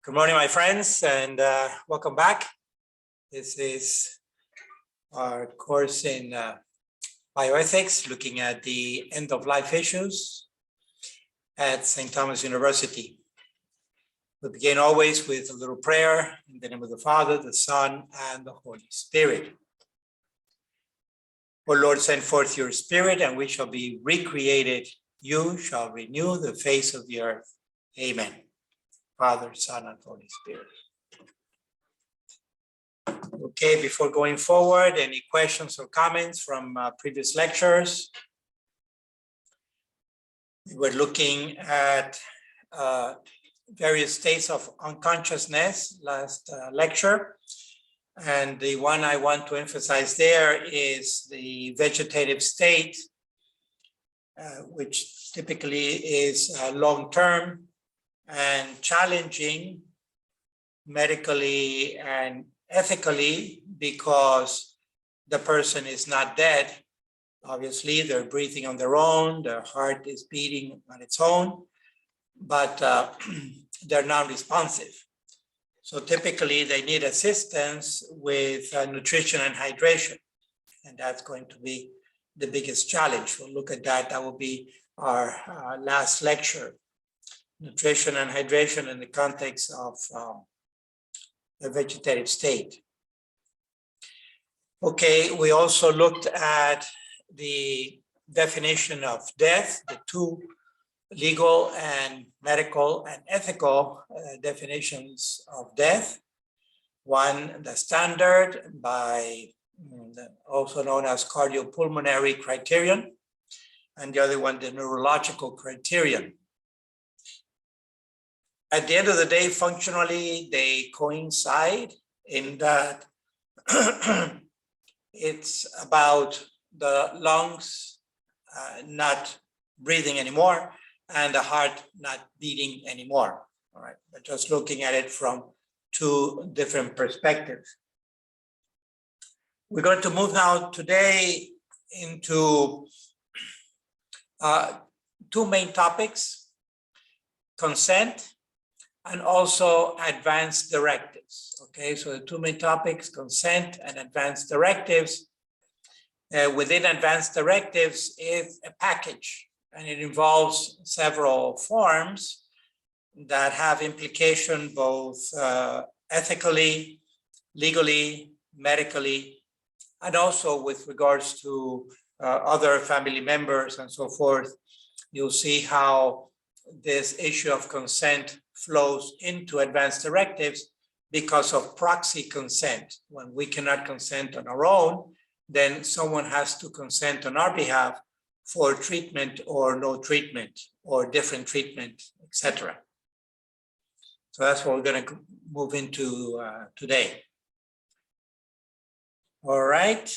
Good morning, my friends, and welcome back. This is our course in bioethics, looking at the end-of-life issues at St. Thomas University. We begin always with a little prayer in the name of the Father, the Son, and the Holy Spirit. O Lord, send forth your Spirit, and we shall be recreated. You shall renew the face of the earth. Amen. Father, Son, and Holy Spirit. Okay, before going forward, any questions or comments from previous lectures? We were looking at various states of unconsciousness last lecture. And the one I want to emphasize there is the vegetative state, which typically is long-term and challenging medically and ethically because the person is not dead. Obviously, they're breathing on their own, their heart is beating on its own, but they're non-responsive. So typically, they need assistance with nutrition and hydration, and that's going to be the biggest challenge. We'll look at that. That will be our last lecture. Nutrition and hydration in the context of the vegetative state. Okay, we also looked at the definition of death, the two legal and medical and ethical definitions of death. One, the standard by also known as cardiopulmonary criterion, and the other one, the neurological criterion. At the end of the day, functionally, they coincide in that it's about the lungs not breathing anymore and the heart not beating anymore. All right, but just looking at it from two different perspectives. We're going to move now today into two main topics: consent and also advanced directives. Okay, so the two main topics, consent and advanced directives. Within advanced directives is a package, and it involves several forms that have implication both ethically, legally, medically, and also with regards to other family members and so forth. You'll see how this issue of consent flows into advanced directives because of proxy consent. When we cannot consent on our own, then someone has to consent on our behalf for treatment or no treatment or different treatment, etc. So that's what we're going to move into today. All right.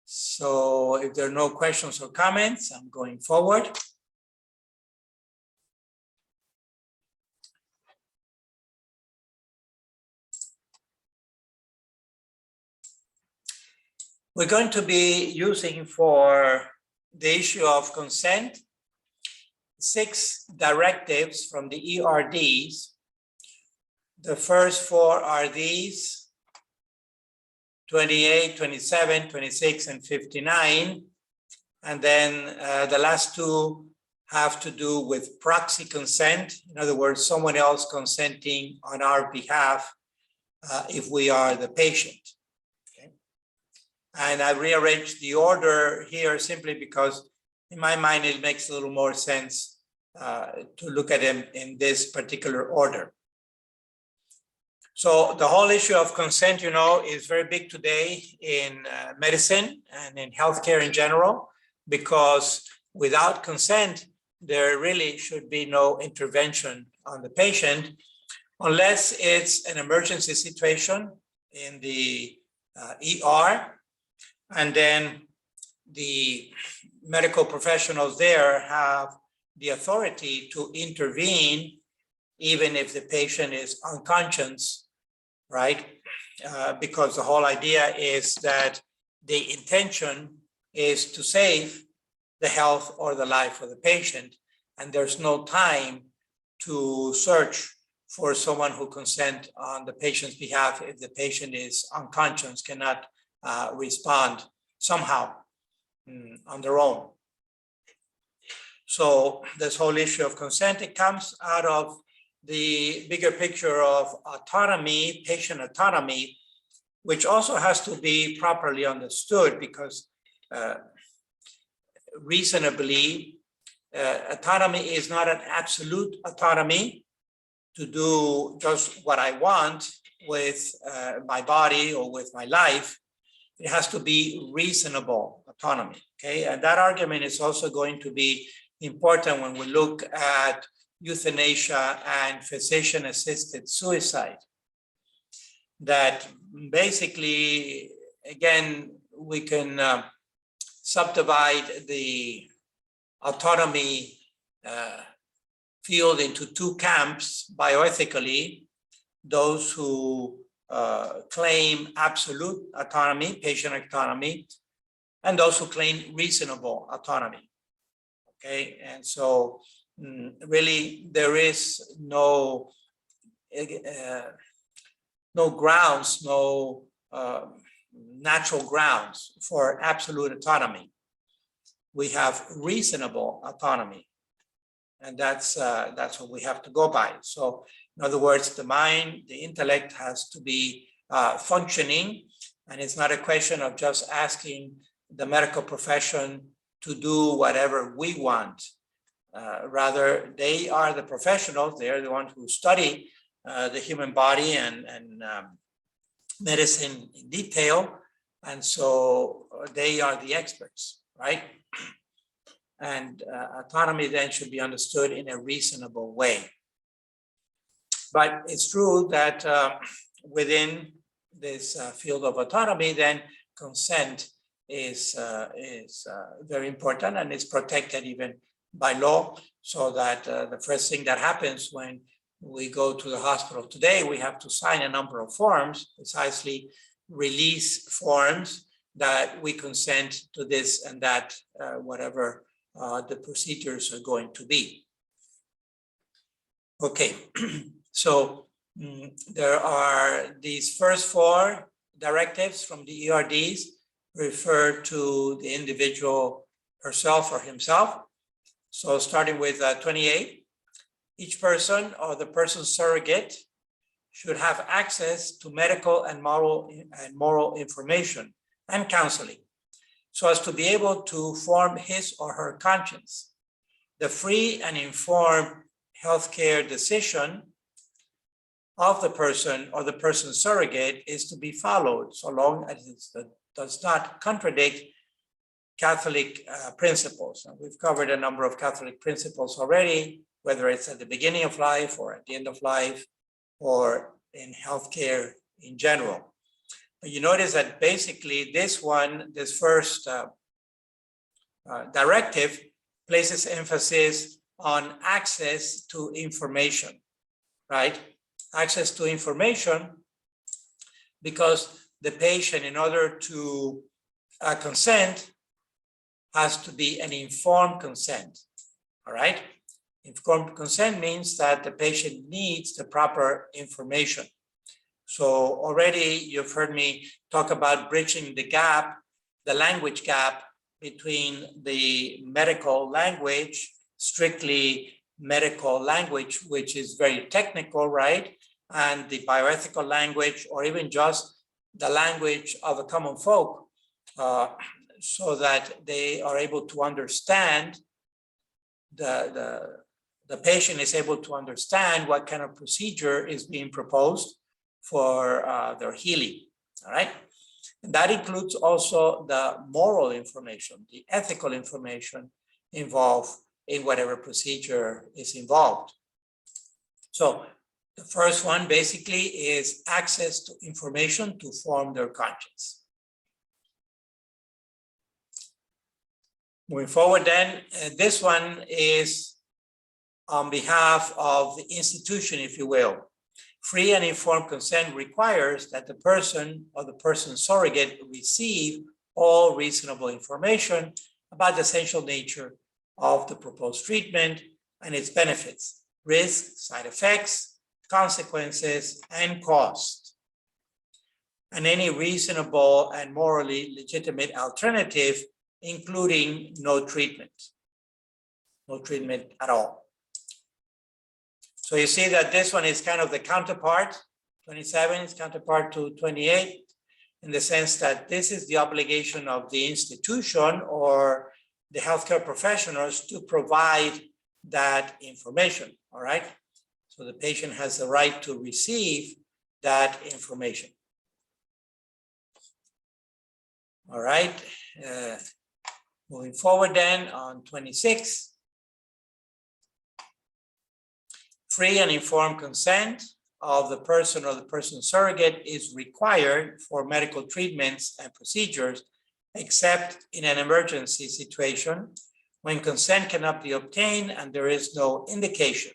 So if there are no questions or comments, I'm going forward. We're going to be using for the issue of consent 6 directives from the ERDs. The first 4 are these: 28, 27, 26, and 59. And then the last 2 have to do with proxy consent. In other words, someone else consenting on our behalf if we are the patient. And I rearranged the order here simply because in my mind, it makes a little more sense to look at them in this particular order. So the whole issue of consent, you know, is very big today in medicine and in healthcare in general, because without consent, there really should be no intervention on the patient unless it's an emergency situation in the ER. And then the medical professionals there have the authority to intervene even if the patient is unconscious, right? Because the whole idea is that the intention is to save the health or the life of the patient, and there's no time to search for someone who consent on the patient's behalf if the patient is unconscious, cannot respond somehow on their own. So this whole issue of consent, it comes out of the bigger picture of autonomy, patient autonomy, which also has to be properly understood because reasonably, autonomy is not an absolute autonomy to do just what I want with my body or with my life. It has to be reasonable autonomy, okay? And that argument is also going to be important when we look at euthanasia and physician-assisted suicide. That basically, again, we can subdivide the autonomy field into two camps bioethically: those who claim absolute autonomy, patient autonomy, and those who claim reasonable autonomy. Okay, and so really there is no grounds, no natural grounds for absolute autonomy. We have reasonable autonomy, and that's what we have to go by. So in other words, the mind, the intellect has to be functioning, and it's not a question of just asking the medical profession to do whatever we want. Rather, they are the professionals, they are the ones who study the human body and medicine in detail, and so they are the experts, right? And autonomy then should be understood in a reasonable way. But it's true that within this field of autonomy, then consent is very important, and is protected even by law, so that the first thing that happens when we go to the hospital today, we have to sign a number of forms, precisely release forms, that we consent to this and that, whatever the procedures are going to be. Okay, so there are these first four directives from the ERDs refer to the individual herself or himself. So starting with 28, each person or the person's surrogate should have access to medical and moral information and counseling, so as to be able to form his or her conscience. The free and informed healthcare decision of the person or the person's surrogate is to be followed, so long as it does not contradict Catholic principles. And we've covered a number of Catholic principles already, whether it's at the beginning of life or at the end of life or in healthcare in general. But you notice that basically this first directive places emphasis on access to information, right? Access to information, because the patient, in order to consent, has to be an informed consent, all right? Informed consent means that the patient needs the proper information. So already you've heard me talk about bridging the gap, the language gap between the medical language, strictly medical language, which is very technical, right? And the bioethical language, or even just the language of the common folk, so that they are able to understand, the patient is able to understand what kind of procedure is being proposed for their healing, all right? And that includes also the moral information, the ethical information involved in whatever procedure is involved. So the first one basically is access to information to form their conscience. Moving forward then, this one is on behalf of the institution, if you will. Free and informed consent requires that the person or the person's surrogate receive all reasonable information about the essential nature of the proposed treatment and its benefits, risks, side effects, consequences, and cost, and any reasonable and morally legitimate alternative, including no treatment at all. So you see that this one is kind of the counterpart, 27 is counterpart to 28, in the sense that this is the obligation of the institution or the healthcare professionals to provide that information, all right? So the patient has the right to receive that information. All right, moving forward then on 26. Free and informed consent of the person or the person's surrogate is required for medical treatments and procedures, except in an emergency situation when consent cannot be obtained and there is no indication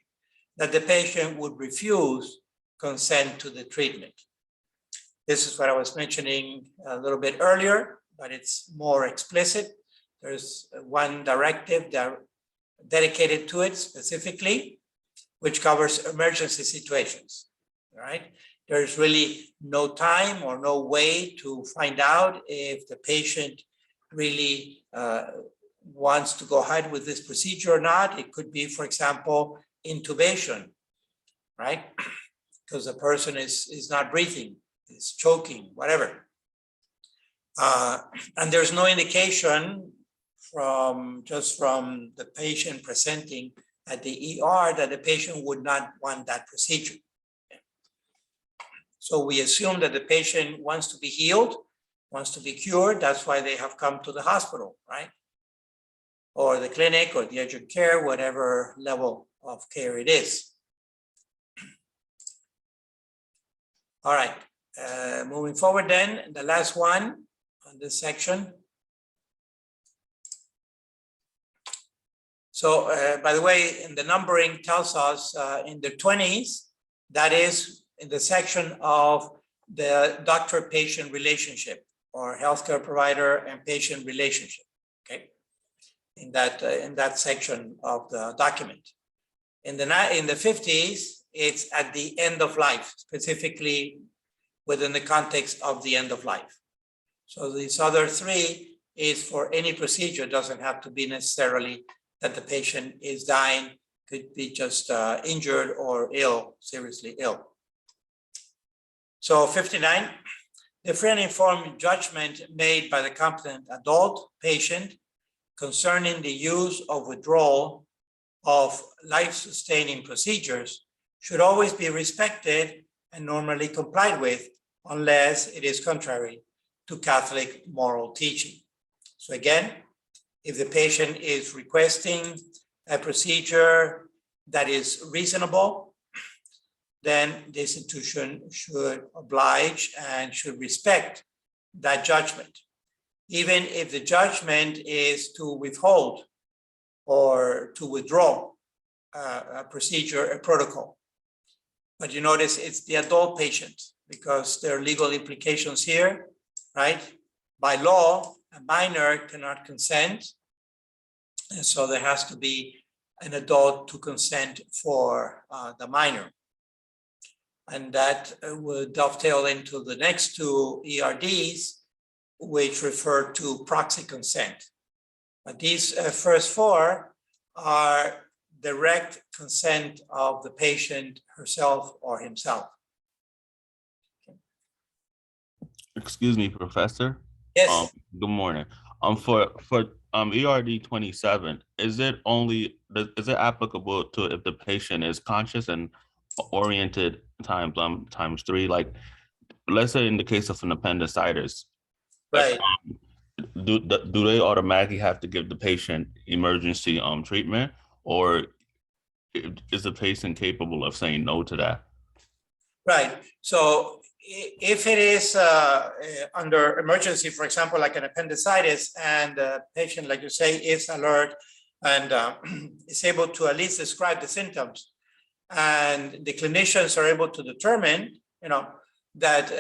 that the patient would refuse consent to the treatment. This is what I was mentioning a little bit earlier, but it's more explicit. There's one directive dedicated to it specifically, which covers emergency situations. Right? There's really no time or no way to find out if the patient really wants to go ahead with this procedure or not. It could be, for example, intubation, right? Because the person is not breathing, is choking, whatever. And there's no indication from the patient presenting at the ER that the patient would not want that procedure. So we assume that the patient wants to be healed, wants to be cured. That's why they have come to the hospital, right? Or the clinic or the urgent care, whatever level of care it is. All right, moving forward then, the last one on this section. So by the way, in the numbering tells us in the 20s, that is in the section of the doctor-patient relationship or healthcare provider and patient relationship, okay? In that section of the document. In the 50s, it's at the end of life, specifically within the context of the end of life. So these other three is for any procedure. It doesn't have to be necessarily that the patient is dying, could be just injured or ill, seriously ill. So 59, the free and informed judgment made by the competent adult patient concerning the use of withdrawal of life-sustaining procedures should always be respected and normally complied with unless it is contrary to Catholic moral teaching. So again, if the patient is requesting a procedure that is reasonable, then the institution should oblige and should respect that judgment, even if the judgment is to withhold or to withdraw a procedure, a protocol. But you notice it's the adult patient because there are legal implications here, right? By law, a minor cannot consent. And so there has to be an adult to consent for the minor. And that would dovetail into the next two ERDs, which refer to proxy consent. But these first four are direct consent of the patient herself or himself. Excuse me, Professor. Yes. Good morning. For ERD 27, is it applicable to if the patient is conscious and oriented times 3? Like, let's say in the case of an appendicitis, Right. Do they automatically have to give the patient emergency treatment, or is the patient capable of saying no to that? Right. So if it is under emergency, for example, like an appendicitis, and the patient, like you say, is alert and is able to at least describe the symptoms, and the clinicians are able to determine, that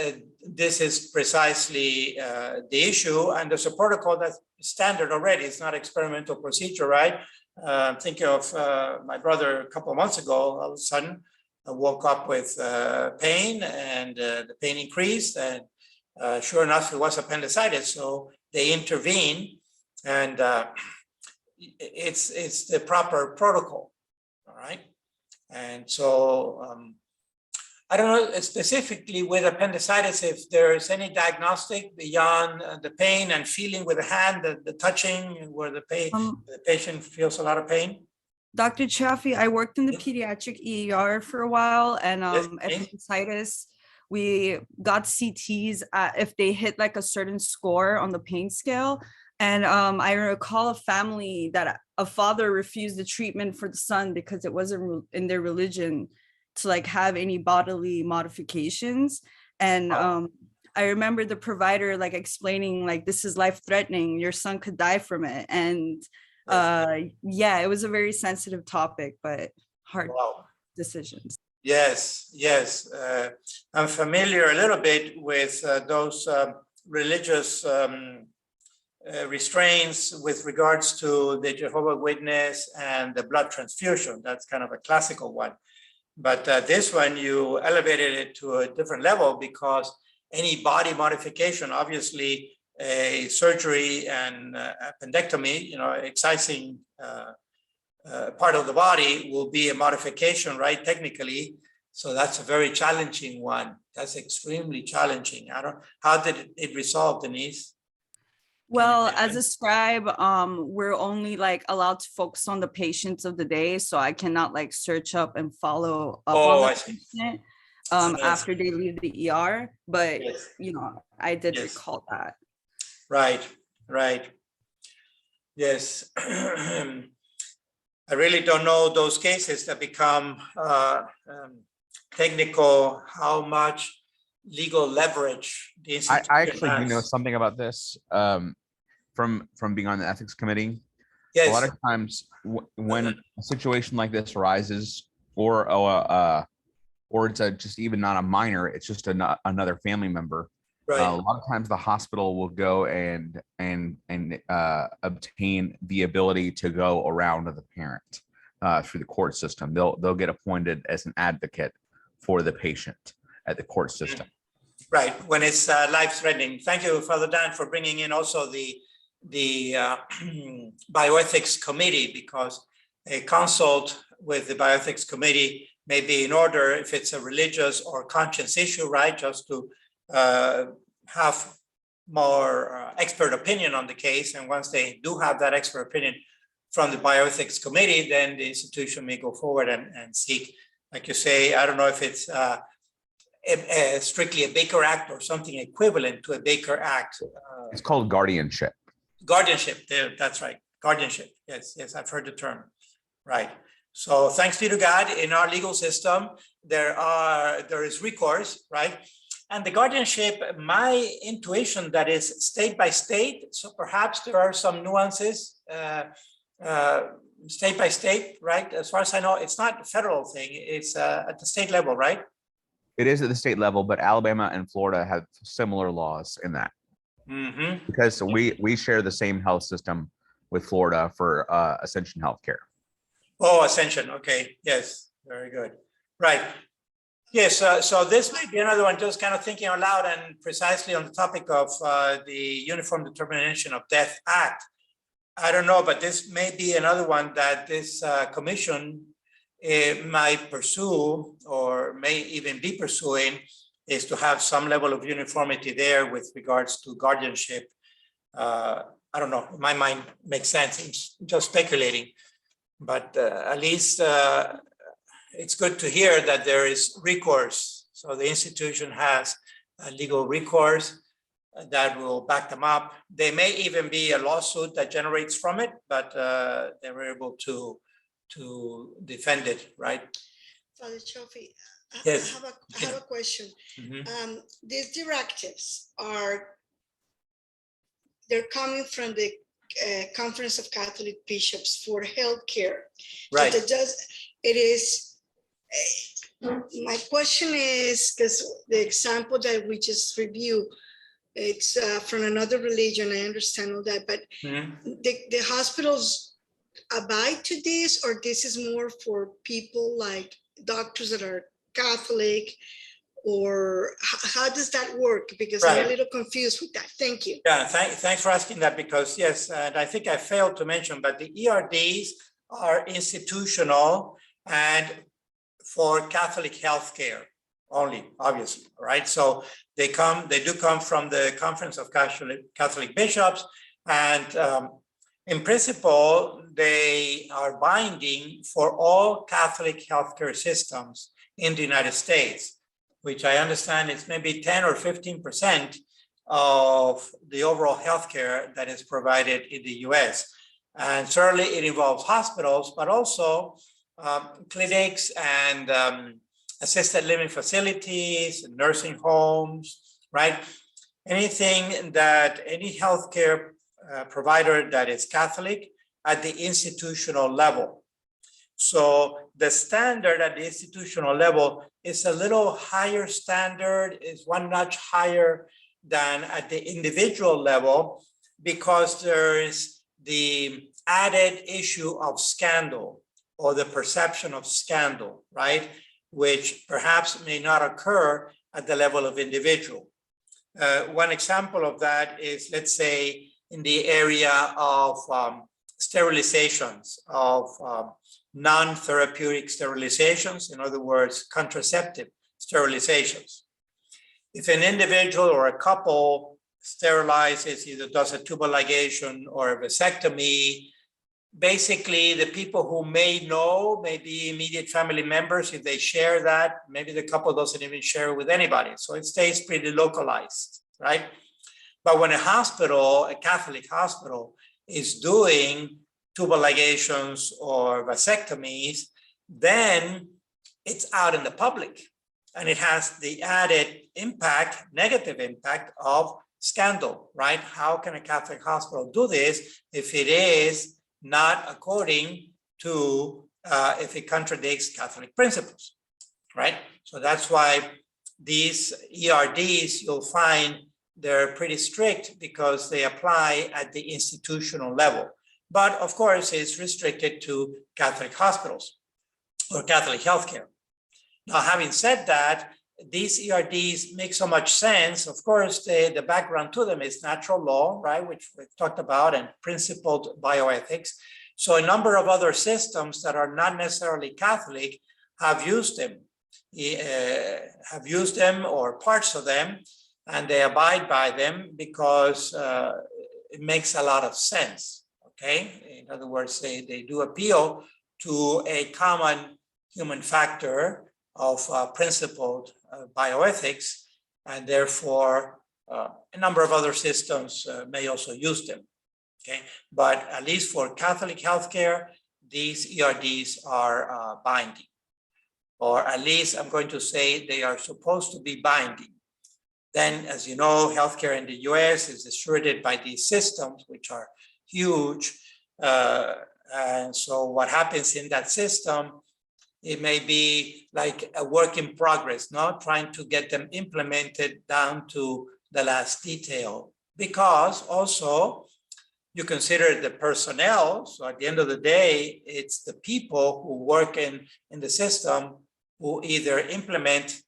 this is precisely the issue, and there's a protocol that's standard already. It's not experimental procedure, right? Thinking of my brother a couple of months ago, all of a sudden, woke up with pain, and the pain increased, and sure enough, it was appendicitis. So they intervene, and it's the proper protocol, all right? And so I don't know specifically with appendicitis if there's any diagnostic beyond the pain and feeling with the hand, the touching, where the patient feels a lot of pain. Dr. Chaffee, I worked in the pediatric ER for a while, and Yes, appendicitis, we got CTs if they hit like a certain score on the pain scale. And I recall a family that a father refused the treatment for the son because it wasn't in their religion to like have any bodily modifications. And I remember the provider like explaining like, this is life-threatening, your son could die from it. And yeah, it was a very sensitive topic, but hard decisions. Yes, yes. I'm familiar a little bit with those religious restraints with regards to the Jehovah's Witness and the blood transfusion. That's kind of a classical one. But this one, you elevated it to a different level, because any body modification, obviously a surgery and appendectomy, excising part of the body will be a modification, right? Technically. So that's a very challenging one. That's extremely challenging. How did it resolve, Denise? Well, as a scribe, we're only like allowed to focus on the patients of the day. So I cannot like search up and follow up on the patient after they leave the ER. But, I did recall that. Right, right. Yes. I really don't know those cases that become technical, how much legal leverage the institution I actually has. do know something about this from being on the ethics committee. Yes. A lot of times when a situation like this arises, or it's just even not a minor, it's just another family member. Right. A lot of times the hospital will go and obtain the ability to go around to the parent through the court system. They'll get appointed as an advocate for the patient at the court system. Right, when it's life-threatening. Thank you, Father Dan, for bringing in also the bioethics committee, because a consult with the bioethics committee may be in order if it's a religious or conscience issue, right? Just to have more expert opinion on the case. And once they do have that expert opinion from the bioethics committee, then the institution may go forward and seek, like you say, I don't know if it's strictly a Baker Act or something equivalent to a Baker Act. It's called guardianship. Guardianship, that's right. Guardianship. Yes, I've heard the term. Right. So thanks be to God, in our legal system, there is recourse, right? And the guardianship, my intuition, that is state by state. So perhaps there are some nuances, state by state, right? As far as I know, it's not a federal thing. It's at the state level, right? It is at the state level, but Alabama and Florida have similar laws in that. Mm-hmm. Because we share the same health system with Florida for Ascension Healthcare. Oh, Ascension. Okay. Yes. Very good. Right. Yes. So this might be another one, just kind of thinking out loud and precisely on the topic of the Uniform Determination of Death Act. I don't know, but this may be another one that this commission might pursue, or may even be pursuing, is to have some level of uniformity there with regards to guardianship. I don't know, in my mind makes sense. I'm just speculating, but at least it's good to hear that there is recourse. So the institution has a legal recourse that will back them up. There may even be a lawsuit that generates from it, but they were able to defend it, right? Father Chaffee, Yes. I have a question. Mm-hmm. These directives they're coming from the Conference of Catholic Bishops for Healthcare. Right. My question is, because the example that we just reviewed, it's from another religion, I understand all that, but the hospitals abide to this, or this is more for people like doctors that are Catholic, or how does that work? Because I'm Right. a little confused with that. Thank you. Yeah, thanks for asking that, because yes, and I think I failed to mention, but the ERDs are institutional and for Catholic healthcare only, obviously, right? So they do come from the Conference of Catholic Bishops, and in principle, they are binding for all Catholic healthcare systems in the United States, which I understand is maybe 10 or 15% of the overall healthcare that is provided in the US. And certainly it involves hospitals, but also clinics and assisted living facilities, nursing homes, right? Anything that any healthcare provider that is Catholic at the institutional level. So the standard at the institutional level is a little higher standard, is one notch higher than at the individual level, because there is the added issue of scandal or the perception of scandal, right? Which perhaps may not occur at the level of individual. One example of that is, let's say, in the area of sterilizations, of non-therapeutic sterilizations, in other words, contraceptive sterilizations. If an individual or a couple sterilizes, either does a tubal ligation or a vasectomy, basically the people who may know, maybe immediate family members, if they share that, maybe the couple doesn't even share it with anybody. So it stays pretty localized, right? But when a hospital, a Catholic hospital, is doing tubal ligations or vasectomies, then it's out in the public. And it has the added impact, negative impact of scandal, right? How can a Catholic hospital do this if it is not according to, if it contradicts Catholic principles, right? So that's why these ERDs, you'll find they're pretty strict because they apply at the institutional level. But of course, it's restricted to Catholic hospitals or Catholic healthcare. Now, having said that, these ERDs make so much sense. Of course, the background to them is natural law, right, which we've talked about, and principled bioethics. So a number of other systems that are not necessarily Catholic have used them, or parts of them, and they abide by them because it makes a lot of sense, okay? In other words, they do appeal to a common human factor of principled bioethics, and therefore a number of other systems may also use them, okay? But at least for Catholic healthcare, these ERDs are binding, or at least I'm going to say they are supposed to be binding. Then, as you know, healthcare in the US is distributed by these systems, which are huge. And so what happens in that system, it may be like a work in progress, not trying to get them implemented down to the last detail, because also you consider the personnel. So at the end of the day, it's the people who work in the system who either implement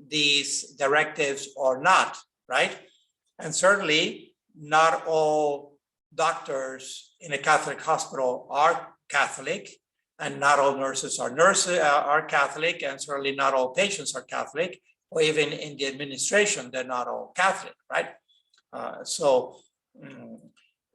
these directives or not, right? And certainly not all doctors in a Catholic hospital are Catholic, and not all nurses are Catholic, and certainly not all patients are Catholic, or even in the administration, they're not all Catholic, right?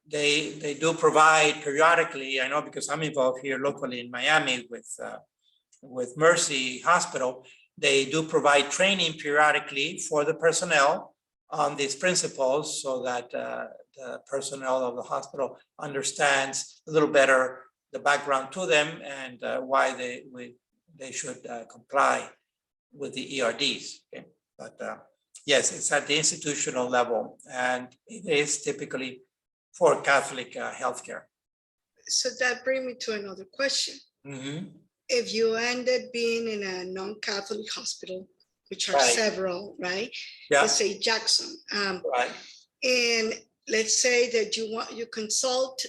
They do provide periodically, I know because I'm involved here locally in Miami with Mercy Hospital, they do provide training periodically for the personnel on these principles so that the personnel of the hospital understands a little better the background to them and why they should comply with the ERDs. Okay? But yes, it's at the institutional level, and it is typically for Catholic healthcare. So that brings me to another question. Mm-hmm. If you ended being in a non-Catholic hospital, which are Right. several, right? Yeah. Let's say Jackson. Right. And let's say that you consult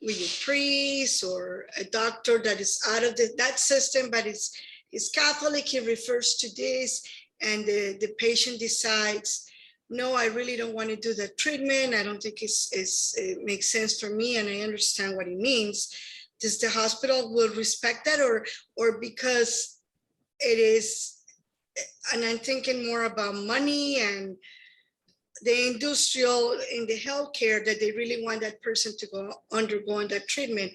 with your priest or a doctor that is out of that system, but it's is Catholic, he refers to this, and the patient decides, no, I really don't want to do the treatment. I don't think it makes sense for me, and I understand what it means. Does the hospital will respect that, or because it is, and I'm thinking more about money and the industrial in the healthcare, that they really want that person to go undergo that treatment,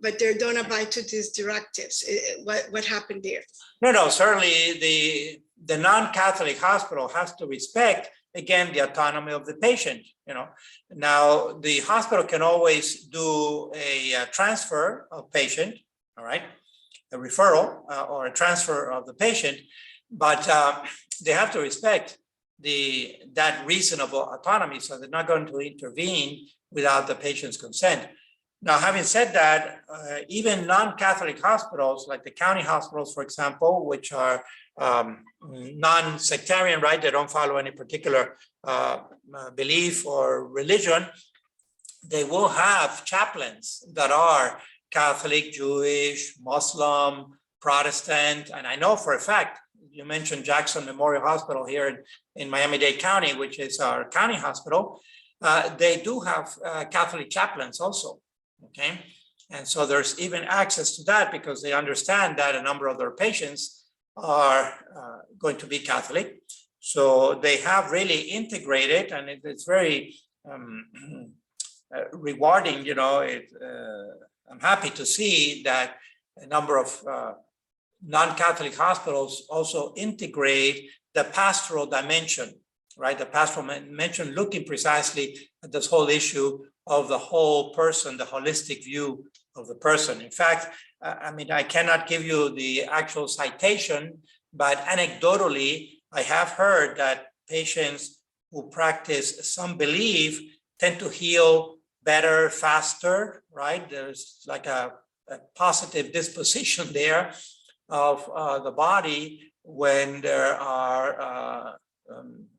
but they don't abide to these directives. What happened there? No, certainly the non-Catholic hospital has to respect, again, the autonomy of the patient. Now the hospital can always do a transfer of patient, all right, a referral or a transfer of the patient, but they have to respect that reasonable autonomy, so they're not going to intervene without the patient's consent. Now, having said that, even non-Catholic hospitals, like the county hospitals, for example, which are non-sectarian, right? They don't follow any particular belief or religion. They will have chaplains that are Catholic, Jewish, Muslim, Protestant, and I know for a fact, you mentioned Jackson Memorial Hospital here in Miami-Dade County, which is our county hospital. They do have Catholic chaplains also, okay? And so there's even access to that because they understand that a number of their patients are going to be Catholic. So they have really integrated, and it's very rewarding, I'm happy to see that a number of non-Catholic hospitals also integrate the pastoral dimension, right? The pastoral dimension, looking precisely at this whole issue of the whole person, the holistic view of the person. In fact, I cannot give you the actual citation, but anecdotally, I have heard that patients who practice some belief tend to heal better, faster, right? There's like a positive disposition there of the body when there are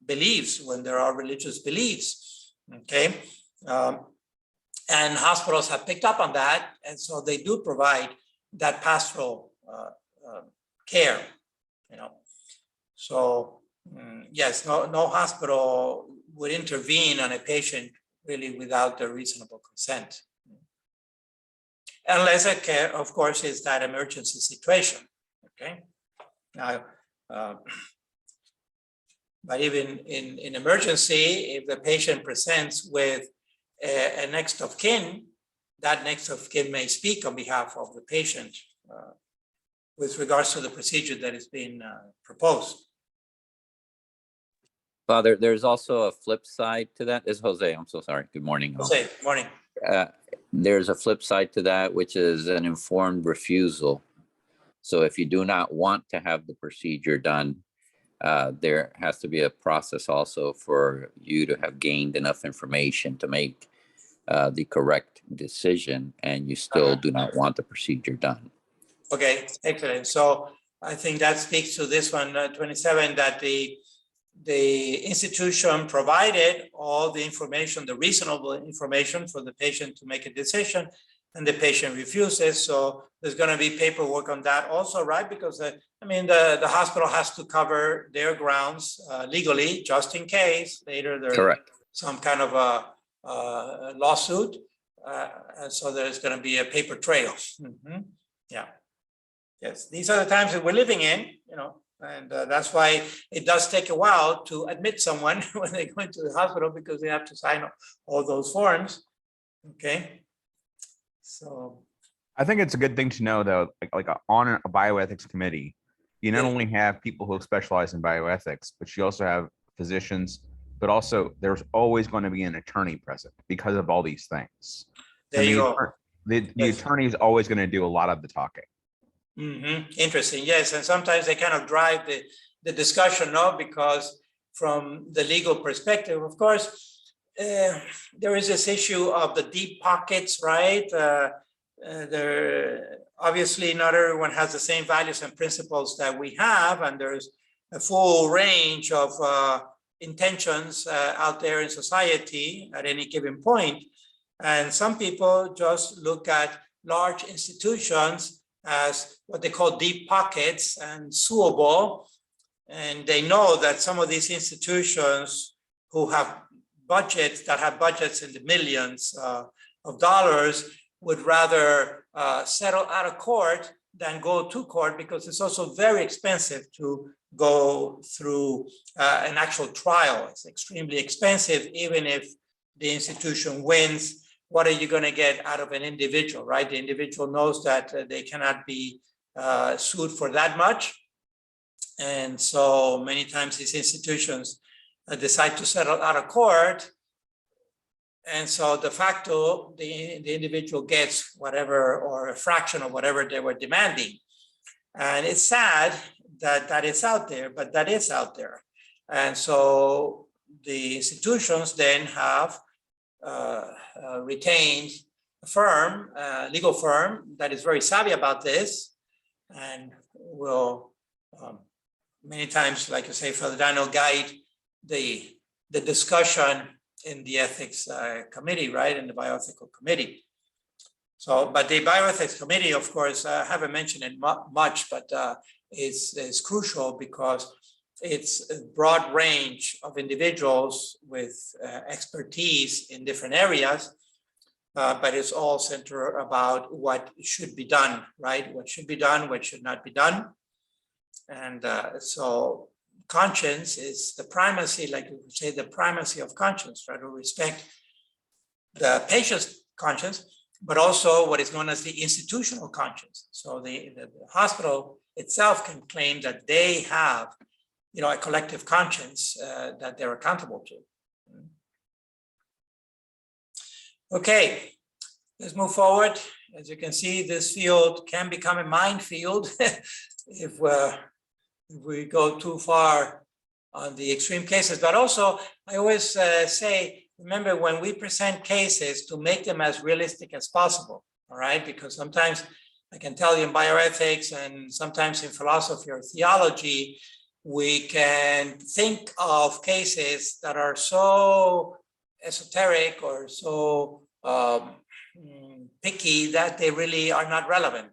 beliefs, when there are religious beliefs, okay? And hospitals have picked up on that, and so they do provide that pastoral care, So yes, no hospital would intervene on a patient really without the reasonable consent. Unless a care, of course, is that emergency situation, okay? Now, but even in emergency, if the patient presents with a next of kin, that next of kin may speak on behalf of the patient with regards to the procedure that is being proposed. Father, there's also a flip side to that. This is Jose. I'm so sorry. Good morning. Jose, good morning. There's a flip side to that, which is an informed refusal. So if you do not want to have the procedure done, there has to be a process also for you to have gained enough information to make the correct decision, and you still do not want the procedure done. Okay, excellent. So I think that speaks to this one, 27, that the institution provided all the information, the reasonable information for the patient to make a decision, and the patient refuses. So there's going to be paperwork on that also, right? Because the hospital has to cover their grounds legally, just in case later there's some kind of a lawsuit. And so there's going to be a paper trail. Yeah. Yes, these are the times that we're living in, and that's why it does take a while to admit someone when they go into the hospital, because they have to sign all those forms. Okay. So I think it's a good thing to know, though, like on a bioethics committee, you not only have people who specialize in bioethics, but you also have physicians, but also there's always going to be an attorney present because of all these things. There you go. The attorney is always going to do a lot of the talking. Interesting. Yes. And sometimes they kind of drive the discussion, because from the legal perspective, of course, there is this issue of the deep pockets, right? Obviously, not everyone has the same values and principles that we have, and there's a full range of intentions out there in society at any given point. And some people just look at large institutions as what they call deep pockets and suable. And they know that some of these institutions who have budgets that have budgets in the millions of dollars would rather settle out of court than go to court, because it's also very expensive to go through an actual trial. It's extremely expensive, even if the institution wins. What are you going to get out of an individual, right? The individual knows that they cannot be sued for that much. And so many times these institutions decide to settle out of court. And so de facto, the individual gets whatever, or a fraction of whatever they were demanding. And it's sad that it's out there, but that is out there. And so the institutions then have retained a firm, legal firm that is very savvy about this, and will many times, like you say, Father Daniel, guide the discussion in the ethics committee, right, in the bioethical committee. So, but the bioethics committee, of course, I haven't mentioned it much, but is crucial because it's a broad range of individuals with expertise in different areas, but it's all centered about what should be done, right? What should be done, what should not be done. And so conscience is the primacy, like you would say, the primacy of conscience, right? To respect the patient's conscience, but also what is known as the institutional conscience. So the hospital itself can claim that they have, you know, a collective conscience that they're accountable to. Okay, let's move forward. As you can see, this field can become a minefield if we go too far on the extreme cases. But also, I always say, remember, when we present cases, to make them as realistic as possible, all right? Because sometimes, I can tell you in bioethics and sometimes in philosophy or theology, we can think of cases that are so esoteric or so picky that they really are not relevant.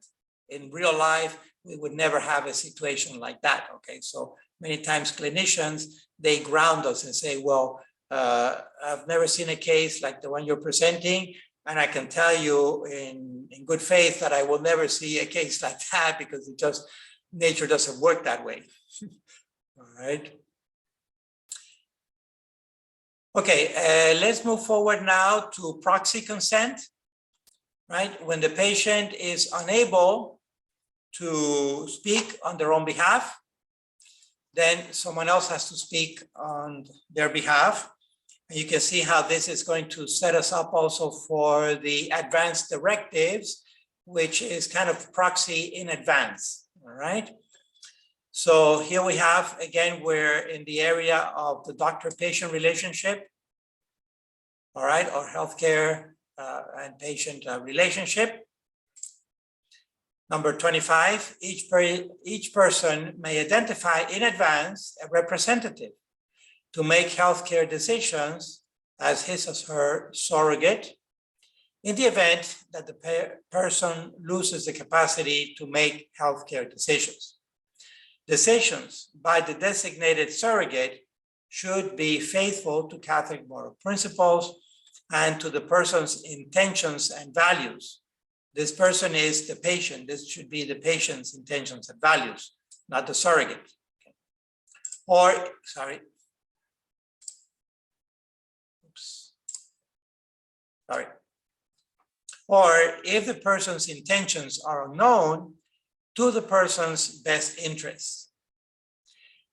In real life, we would never have a situation like that, okay? So many times clinicians, they ground us and say, well, I've never seen a case like the one you're presenting, and I can tell you in good faith that I will never see a case like that, because it just, nature doesn't work that way. All right. Okay, let's move forward now to proxy consent, right? When the patient is unable to speak on their own behalf, then someone else has to speak on their behalf. And you can see how this is going to set us up also for the advanced directives, which is kind of proxy in advance, all right? So here we have, again, we're in the area of the doctor-patient relationship, all right, or healthcare and patient relationship. Number 25, each person may identify in advance a representative to make healthcare decisions as his or her surrogate in the event that the person loses the capacity to make healthcare decisions. Decisions by the designated surrogate should be faithful to Catholic moral principles and to the person's intentions and values. This person is the patient. This should be the patient's intentions and values, not the surrogate. Okay. Or, sorry. Oops. Sorry. Or if the person's intentions are unknown, to the person's best interests.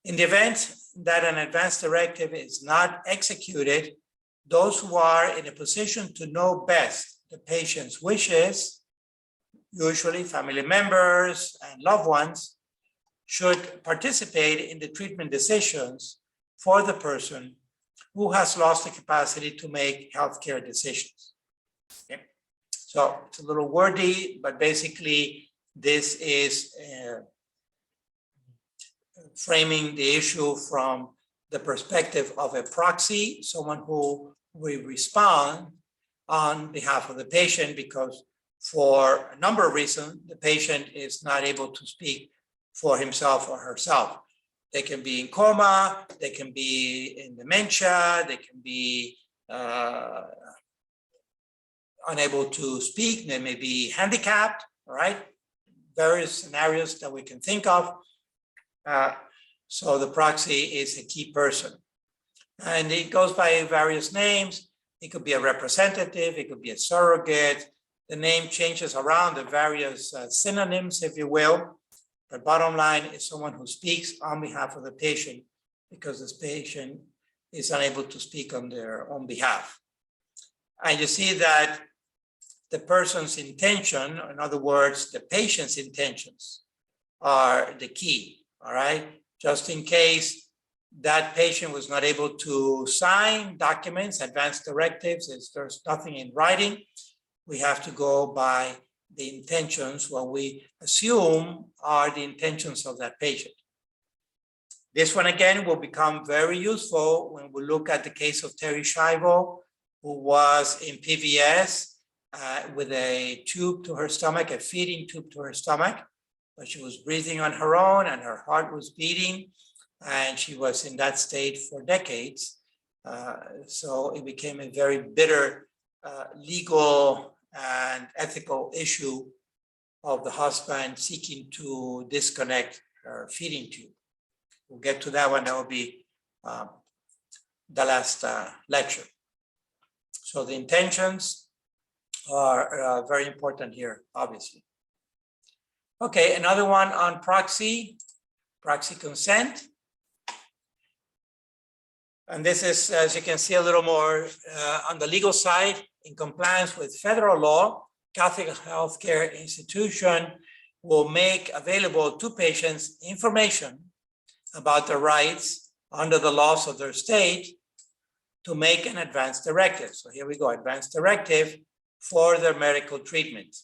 In the event that an advance directive is not executed, those who are in a position to know best the patient's wishes, usually family members and loved ones, should participate in the treatment decisions for the person who has lost the capacity to make healthcare decisions. Okay. So it's a little wordy, but basically this is framing the issue from the perspective of a proxy, someone who will respond on behalf of the patient, because for a number of reasons, the patient is not able to speak for himself or herself. They can be in coma, they can be in dementia, they can be unable to speak, they may be handicapped, all right? Various scenarios that we can think of. So the proxy is a key person. And it goes by various names. It could be a representative, it could be a surrogate. The name changes around the various synonyms, if you will. But bottom line is someone who speaks on behalf of the patient because this patient is unable to speak on their own behalf. And you see that the person's intention, in other words, the patient's intentions are the key, all right? Just in case that patient was not able to sign documents, advance directives, if there's nothing in writing, we have to go by the intentions, what we assume are the intentions of that patient. This one again will become very useful when we look at the case of Terry Shivo, who was in PVS with a tube to her stomach, a feeding tube to her stomach, but she was breathing on her own and her heart was beating, and she was in that state for decades. So it became a very bitter legal and ethical issue of the husband seeking to disconnect her feeding tube. We'll get to that one. That will be the last lecture. So the intentions are very important here, obviously. Okay, another one on proxy consent. And this is, as you can see, a little more on the legal side. In compliance with federal law, Catholic healthcare institution will make available to patients information about their rights under the laws of their state to make an advance directive. So here we go, advance directive for their medical treatment.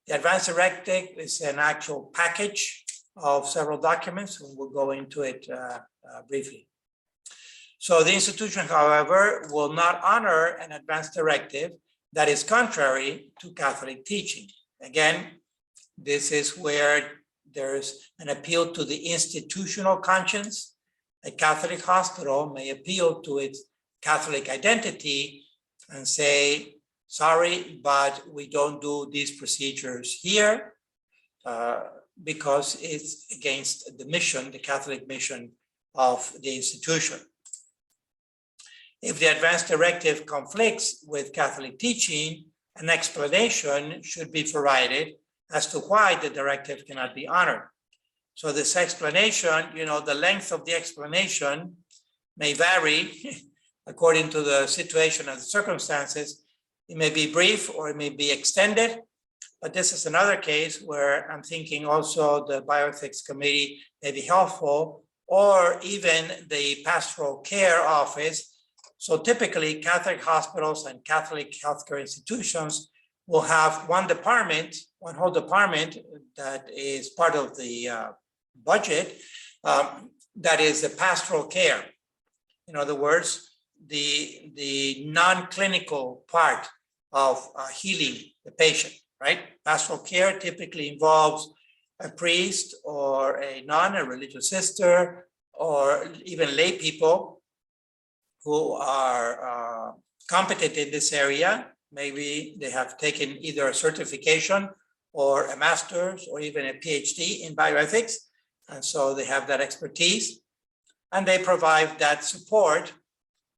The advance directive is an actual package of several documents, and we'll go into it briefly. So the institution, however, will not honor an advance directive that is contrary to Catholic teaching. Again, this is where there's an appeal to the institutional conscience. A Catholic hospital may appeal to its Catholic identity and say, sorry, but we don't do these procedures here because it's against the mission, the Catholic mission of the institution. If the advance directive conflicts with Catholic teaching, an explanation should be provided as to why the directive cannot be honored. So this explanation, the length of the explanation may vary according to the situation and the circumstances. It may be brief or it may be extended, but this is another case where I'm thinking also the bioethics committee may be helpful, or even the pastoral care office. So typically Catholic hospitals and Catholic healthcare institutions will have one whole department that is part of the budget, that is the pastoral care. In other words, the non-clinical part of healing the patient, right? Pastoral care typically involves a priest or a nun, a religious sister, or even lay people who are competent in this area. Maybe they have taken either a certification or a master's or even a PhD in bioethics. And so they have that expertise and they provide that support.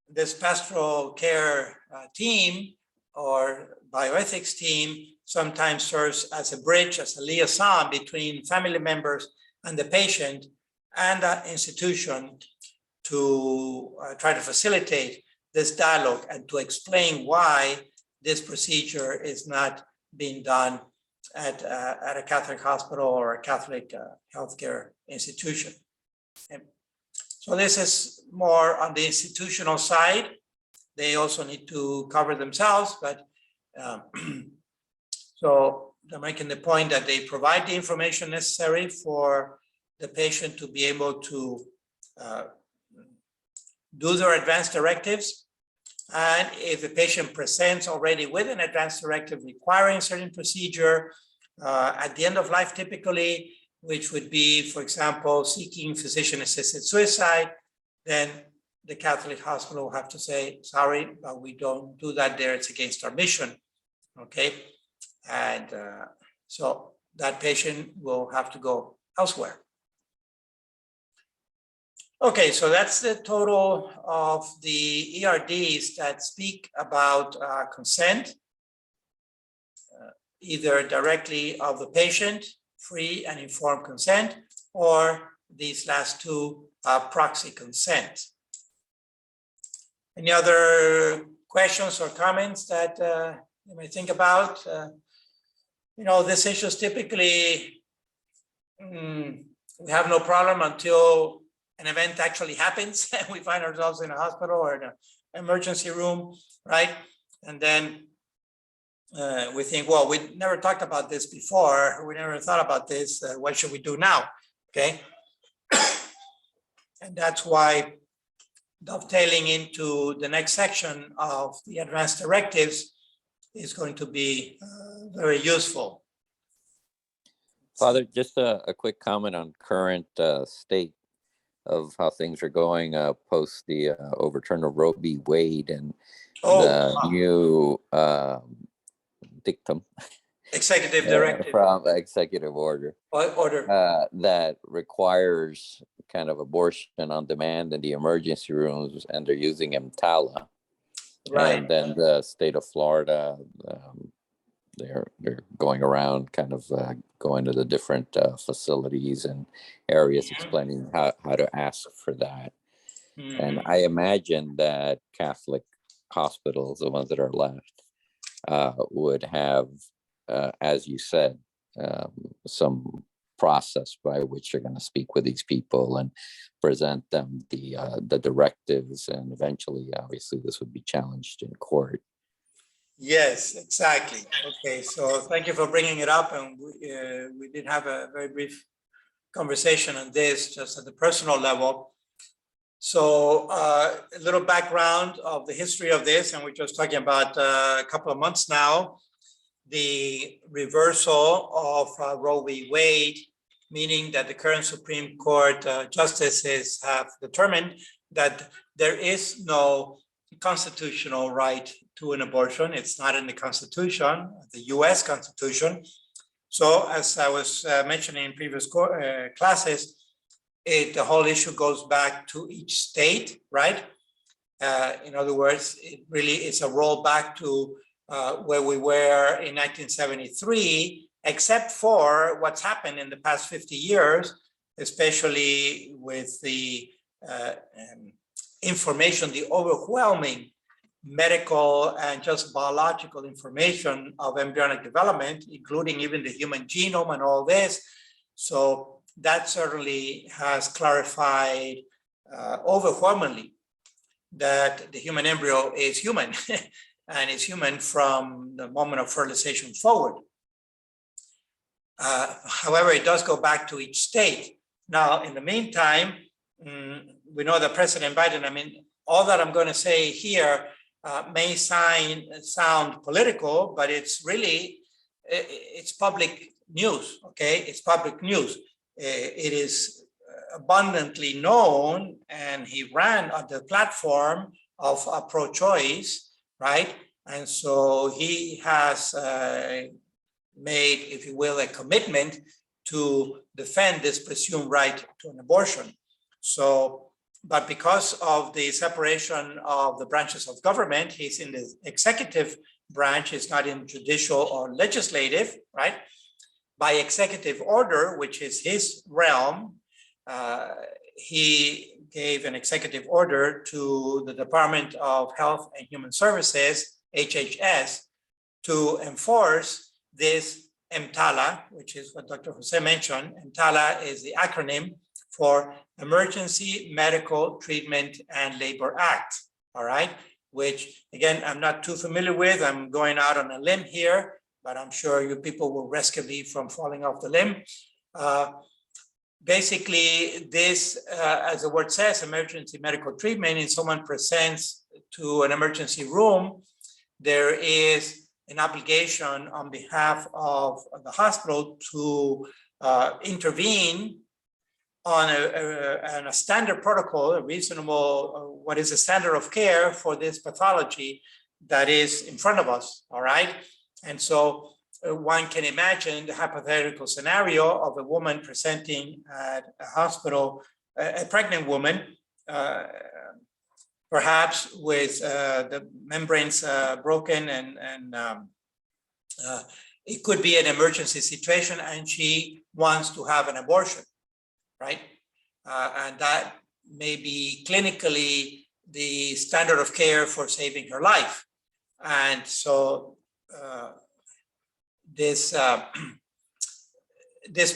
This pastoral care team or bioethics team sometimes serves as a bridge, as a liaison between family members and the patient and the institution to try to facilitate this dialogue and to explain why this procedure is not being done at a Catholic hospital or a Catholic healthcare institution. Okay. So this is more on the institutional side. They also need to cover themselves, but so they're making the point that they provide the information necessary for the patient to be able to do their advance directives. And if the patient presents already with an advance directive requiring a certain procedure at the end of life typically, which would be, for example, seeking physician-assisted suicide, then the Catholic hospital will have to say, sorry, but we don't do that there. It's against our mission, okay? And so that patient will have to go elsewhere. Okay, so that's the total of the ERDs that speak about consent, either directly of the patient, free and informed consent, or these last two, proxy consent. Any other questions or comments that you may think about? You know, this issue is typically, we have no problem until an event actually happens and we find ourselves in a hospital or in an emergency room, right? And then we think, well, we never talked about this before. We never thought about this. What should we do now? Okay. And that's why dovetailing into the next section of the advanced directives is going to be very useful. Father, just a quick comment on current state of how things are going post the overturn of Roe v. Wade and the new dictum. Executive directive. From executive order. That requires kind of abortion on demand in the emergency rooms, and they're using EMTALA. Right. And then the state of Florida, they're going around kind of going to the different facilities and areas explaining how to ask for that. And I imagine that Catholic hospitals, the ones that are left, would have, as you said, some process by which you're going to speak with these people and present them the directives, and eventually, obviously, this would be challenged in court. Yes, exactly. Okay, so thank you for bringing it up, and we did have a very brief conversation on this just at the personal level. So a little background of the history of this, and we're just talking about a couple of months now, the reversal of Roe v. Wade, meaning that the current Supreme Court justices have determined that there is no constitutional right to an abortion. It's not in the Constitution, the US Constitution. So as I was mentioning in previous classes, the whole issue goes back to each state, right? In other words, it really is a rollback to where we were in 1973, except for what's happened in the past 50 years, especially with the information, the overwhelming medical and just biological information of embryonic development, including even the human genome and all this. So that certainly has clarified overwhelmingly that the human embryo is human and is human from the moment of fertilization forward. However, it does go back to each state. Now, in the meantime, we know that President Biden, I mean, all that I'm going to say here may sound political, but it's really, it's public news, okay? It's public news. It is abundantly known, and he ran on the platform of pro-choice, right? And so he has made, if you will, a commitment to defend this presumed right to an abortion. So, but because of the separation of the branches of government, he's in the executive branch, he's not in judicial or legislative, right? By executive order, which is his realm, he gave an executive order to the Department of Health and Human Services, HHS, to enforce this EMTALA, which is what Dr. Jose mentioned. EMTALA is the acronym for Emergency Medical Treatment and Labor Act, all right? Which, again, I'm not too familiar with. I'm going out on a limb here, but I'm sure you people will rescue me from falling off the limb. Basically, this, as the word says, emergency medical treatment, if someone presents to an emergency room, there is an obligation on behalf of the hospital to intervene on a standard protocol, a reasonable, what is a standard of care for this pathology that is in front of us, all right? And so one can imagine the hypothetical scenario of a woman presenting at a hospital, a pregnant woman, perhaps with the membranes broken, and it could be an emergency situation, and she wants to have an abortion, right? And that may be clinically the standard of care for saving her life. And so this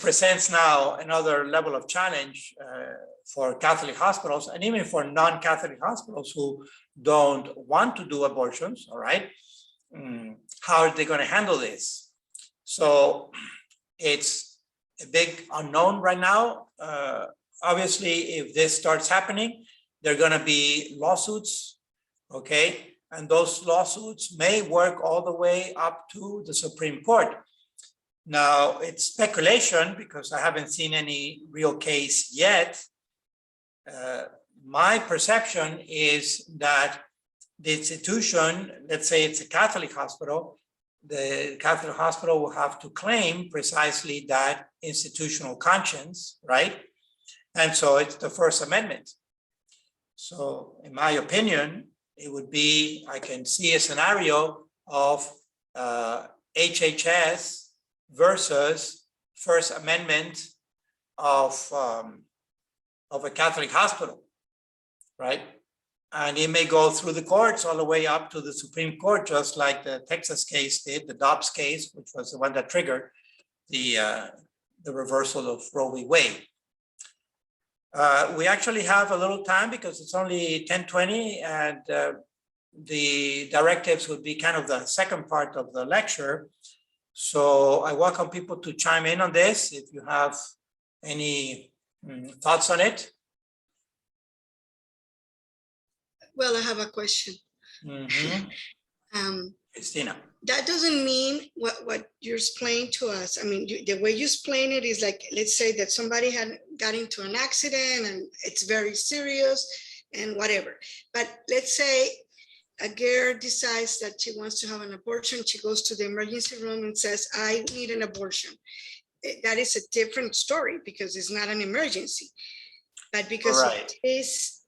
presents now another level of challenge for Catholic hospitals, and even for non-Catholic hospitals who don't want to do abortions, all right? How are they going to handle this? So it's a big unknown right now. Obviously, if this starts happening, there are going to be lawsuits, okay? And those lawsuits may work all the way up to the Supreme Court. Now, it's speculation because I haven't seen any real case yet. My perception is that the institution, let's say it's a Catholic hospital, the Catholic hospital will have to claim precisely that institutional conscience, right? And so it's the First Amendment. So in my opinion, it would be, I can see a scenario of HHS versus First Amendment of a Catholic hospital, right? And it may go through the courts all the way up to the Supreme Court, just like the Texas case did, the Dobbs case, which was the one that triggered the reversal of Roe v. Wade. We actually have a little time because it's only 10:20, and the directives would be kind of the second part of the lecture. So I welcome people to chime in on this if you have any thoughts on it. Well, I have a question. Christina. That doesn't mean what you're explaining to us. I mean, the way you explain it is like, let's say that somebody got into an accident and it's very serious and whatever. But let's say a girl decides that she wants to have an abortion. She goes to the emergency room and says, I need an abortion. That is a different story because it's not an emergency. But because of this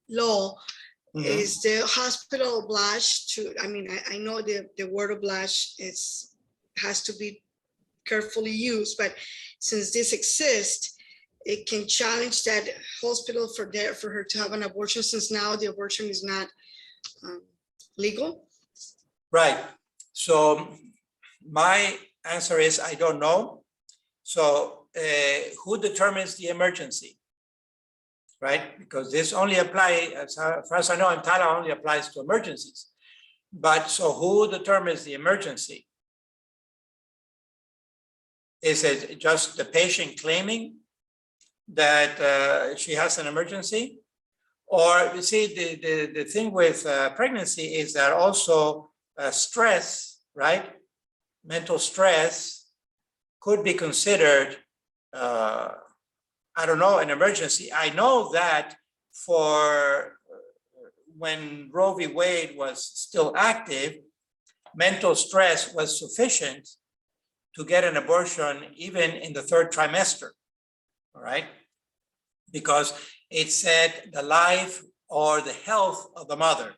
law, is the hospital obliged to, I mean, I know the word obliged has to be carefully used, but since this exists, it can challenge that hospital for her to have an abortion, since now the abortion is not legal? Right. So my answer is, I don't know. So who determines the emergency? Right? Because this only applies, as far as I know, EMTALA only applies to emergencies. But so who determines the emergency? Is it just the patient claiming that she has an emergency? Or you see, the thing with pregnancy is that also stress, right? Mental stress could be considered I don't know, an emergency. I know that for when Roe v. Wade was still active, mental stress was sufficient to get an abortion even in the third trimester, all right? Because it said the life or the health of the mother,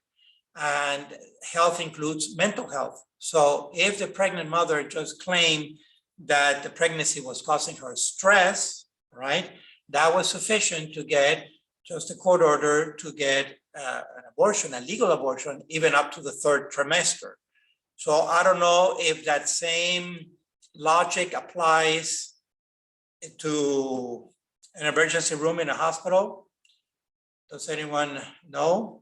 and health includes mental health. So if the pregnant mother just claimed that the pregnancy was causing her stress, right? That was sufficient to get just a court order to get an abortion, a legal abortion, even up to the third trimester. So I don't know if that same logic applies to an emergency room in a hospital. Does anyone know?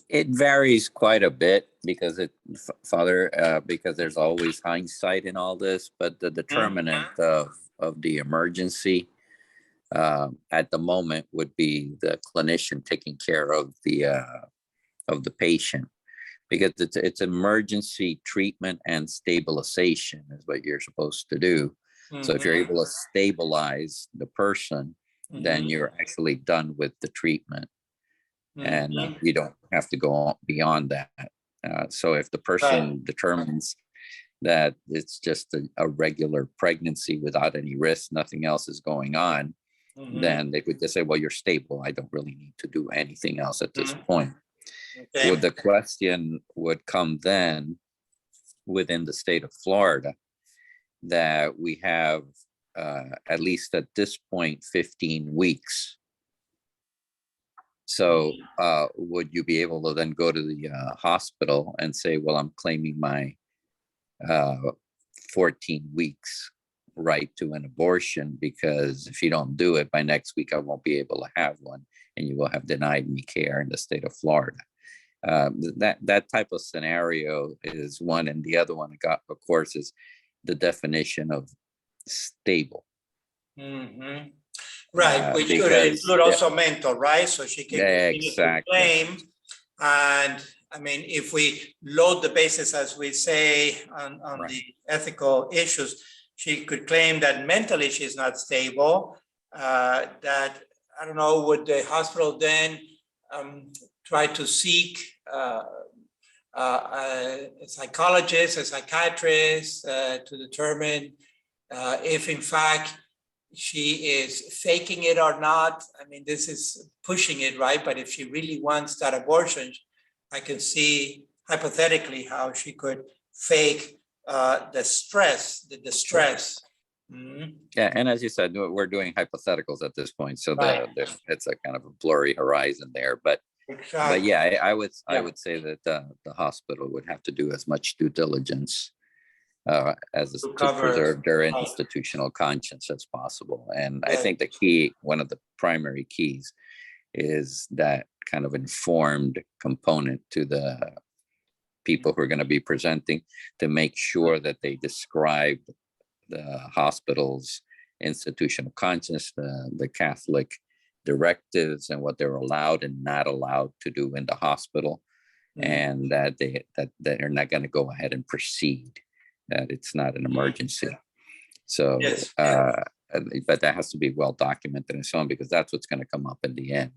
It varies quite a bit because because there's always hindsight in all this, but the determinant of the emergency at the moment would be the clinician taking care of the patient, because it's emergency treatment and stabilization is what you're supposed to do. So if you're able to stabilize the person, then you're actually done with the treatment, and you don't have to go on beyond that. So if the person determines that it's just a regular pregnancy without any risk, nothing else is going on, then they could just say, well, you're stable. I don't really need to do anything else at this point. Okay. Well, the question would come then within the state of Florida that we have, at least at this point, 15 weeks. So would you be able to then go to the hospital and say, well, I'm claiming my 14 weeks right to an abortion, because if you don't do it by next week, I won't be able to have one, and you will have denied me care in the state of Florida. That type of scenario is one, and the other one, of course, is the definition of stable. Right, which could include also mental, right? So she can continue to claim. And I mean, if we load the basis, as we say, on the ethical issues, she could claim that mentally she's not stable, that, I don't know, would the hospital then try to seek a psychologist, a psychiatrist to determine if in fact she is faking it or not? I mean, this is pushing it, right? But if she really wants that abortion, I can see hypothetically how she could fake the distress. Yeah, and as you said, we're doing hypotheticals at this point, so it's a kind of a blurry horizon there. But yeah, I would say that the hospital would have to do as much due diligence to preserve their institutional conscience as possible. And I think the key, one of the primary keys, is that kind of informed component to the people who are going to be presenting, to make sure that they describe the hospital's institutional conscience, the Catholic directives, and what they're allowed and not allowed to do in the hospital, and that they're not going to go ahead and proceed, that it's not an emergency. So, but that has to be well documented and so on, because that's what's going to come up in the end.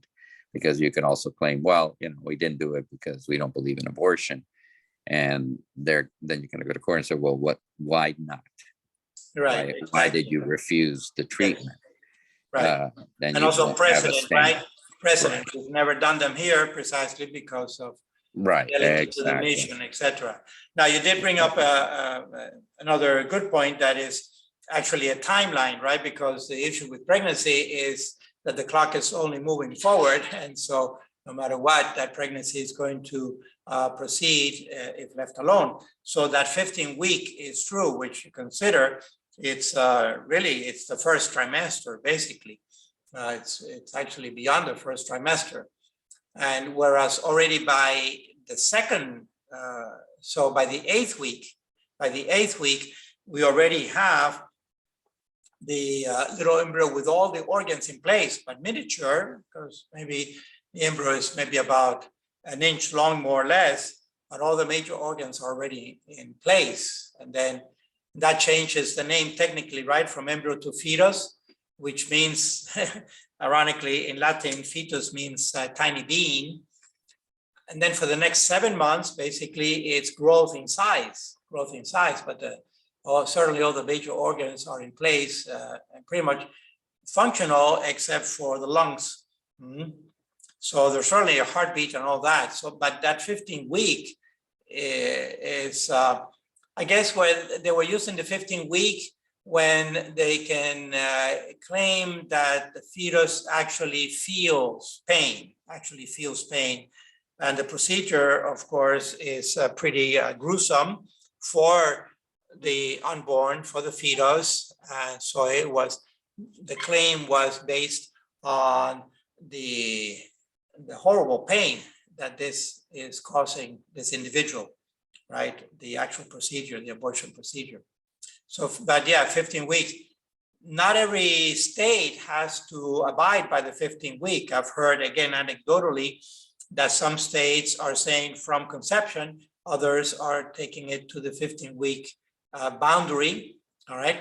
Because you can also claim, well, we didn't do it because we don't believe in abortion, and then you're going to go to court and say, well, why not? Right. Why did you refuse the treatment? Right. And also precedent, right? Precedent. We've never done them here precisely because of to the mission, etc. Now, you did bring up another good point, that is actually a timeline, right? Because the issue with pregnancy is that the clock is only moving forward, and so no matter what, that pregnancy is going to proceed if left alone. So that 15-week is true, which you consider it's the first trimester, basically. It's actually beyond the first trimester. And whereas already by the second, so by the eighth week, we already have the little embryo with all the organs in place, but miniature, because maybe the embryo is maybe about an inch long, more or less, but all the major organs are already in place. And then that changes the name technically, right, from embryo to fetus, which means, ironically, in Latin, fetus means tiny being. And then for the next 7 months, basically, it's growth in size, but certainly all the major organs are in place and pretty much functional except for the lungs. So there's certainly a heartbeat and all that. So, but that 15-week is, I guess, where they were using the 15-week when they can claim that the fetus actually feels pain. And the procedure, of course, is pretty gruesome for the unborn, for the fetus. And so the claim was based on the horrible pain that this is causing this individual, right? The actual procedure, the abortion procedure. So, but yeah, 15 weeks. not every state has to abide by the 15-week. I've heard, again, anecdotally, that some states are saying from conception, others are taking it to the 15-week boundary, all right?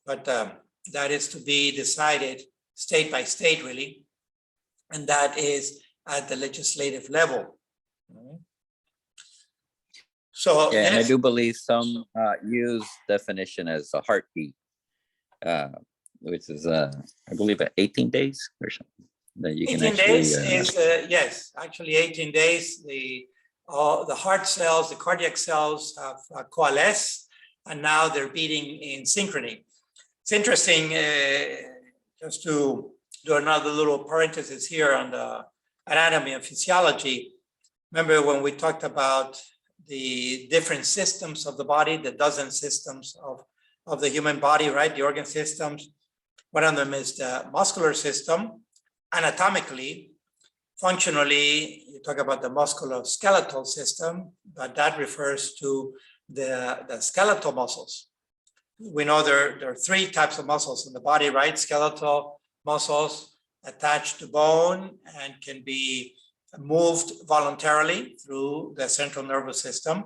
But that is to be decided state by state, really, and that is at the legislative level. So, Yeah, and I yes. do believe some use definition as a heartbeat, which is, I believe, 18 days or something. That you can 18 actually, days is, yes, actually 18 days, the heart cells, the cardiac cells have coalesced, and now they're beating in synchrony. It's interesting, just to do another little parenthesis here on the anatomy and physiology. Remember when we talked about the different systems of the body, the dozen systems of the human body, right? The organ systems. One of them is the muscular system. Anatomically, functionally, you talk about the musculoskeletal system, but that refers to the skeletal muscles. We know there are three types of muscles in the body, right? Skeletal muscles attached to bone and can be moved voluntarily through the central nervous system.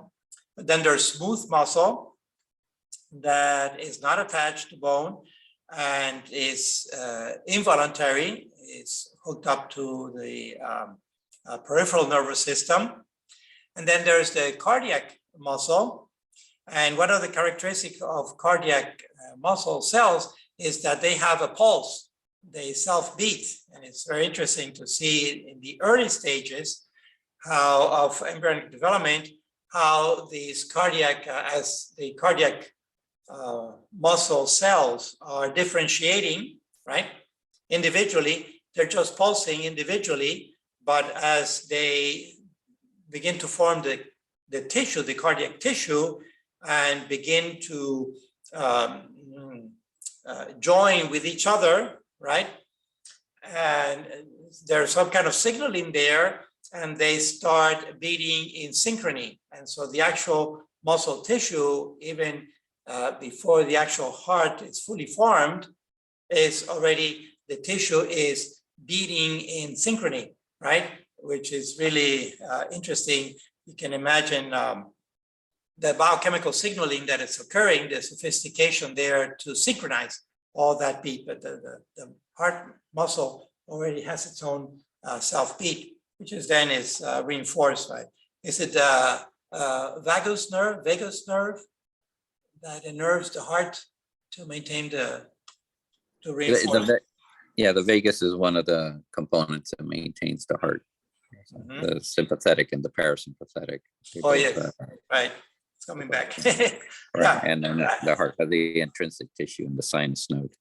But then there's smooth muscle that is not attached to bone and is involuntary, is hooked up to the peripheral nervous system. And then there's the cardiac muscle. And one of the characteristics of cardiac muscle cells is that they have a pulse. They self-beat. And it's very interesting to see in the early stages of embryonic development, how these cardiac, as the cardiac muscle cells are differentiating, right? Individually, they're just pulsing individually, but as they begin to form the tissue, the cardiac tissue, and begin to join with each other, right? And there's some kind of signaling there, and they start beating in synchrony. And so the actual muscle tissue, even before the actual heart is fully formed, is already, the tissue is beating in synchrony, right? Which is really interesting. You can imagine the biochemical signaling that is occurring, the sophistication there to synchronize all that beat, but the heart muscle already has its own self-beat, which is then is reinforced by, is it vagus nerve that innerves the heart to maintain to reinforce? Yeah, the vagus is one of the components that maintains the heart. Mhm. The sympathetic and the parasympathetic. They Oh, both, yes, right. It's coming back. right. Yeah. And then the heart has the intrinsic tissue and the sinus node.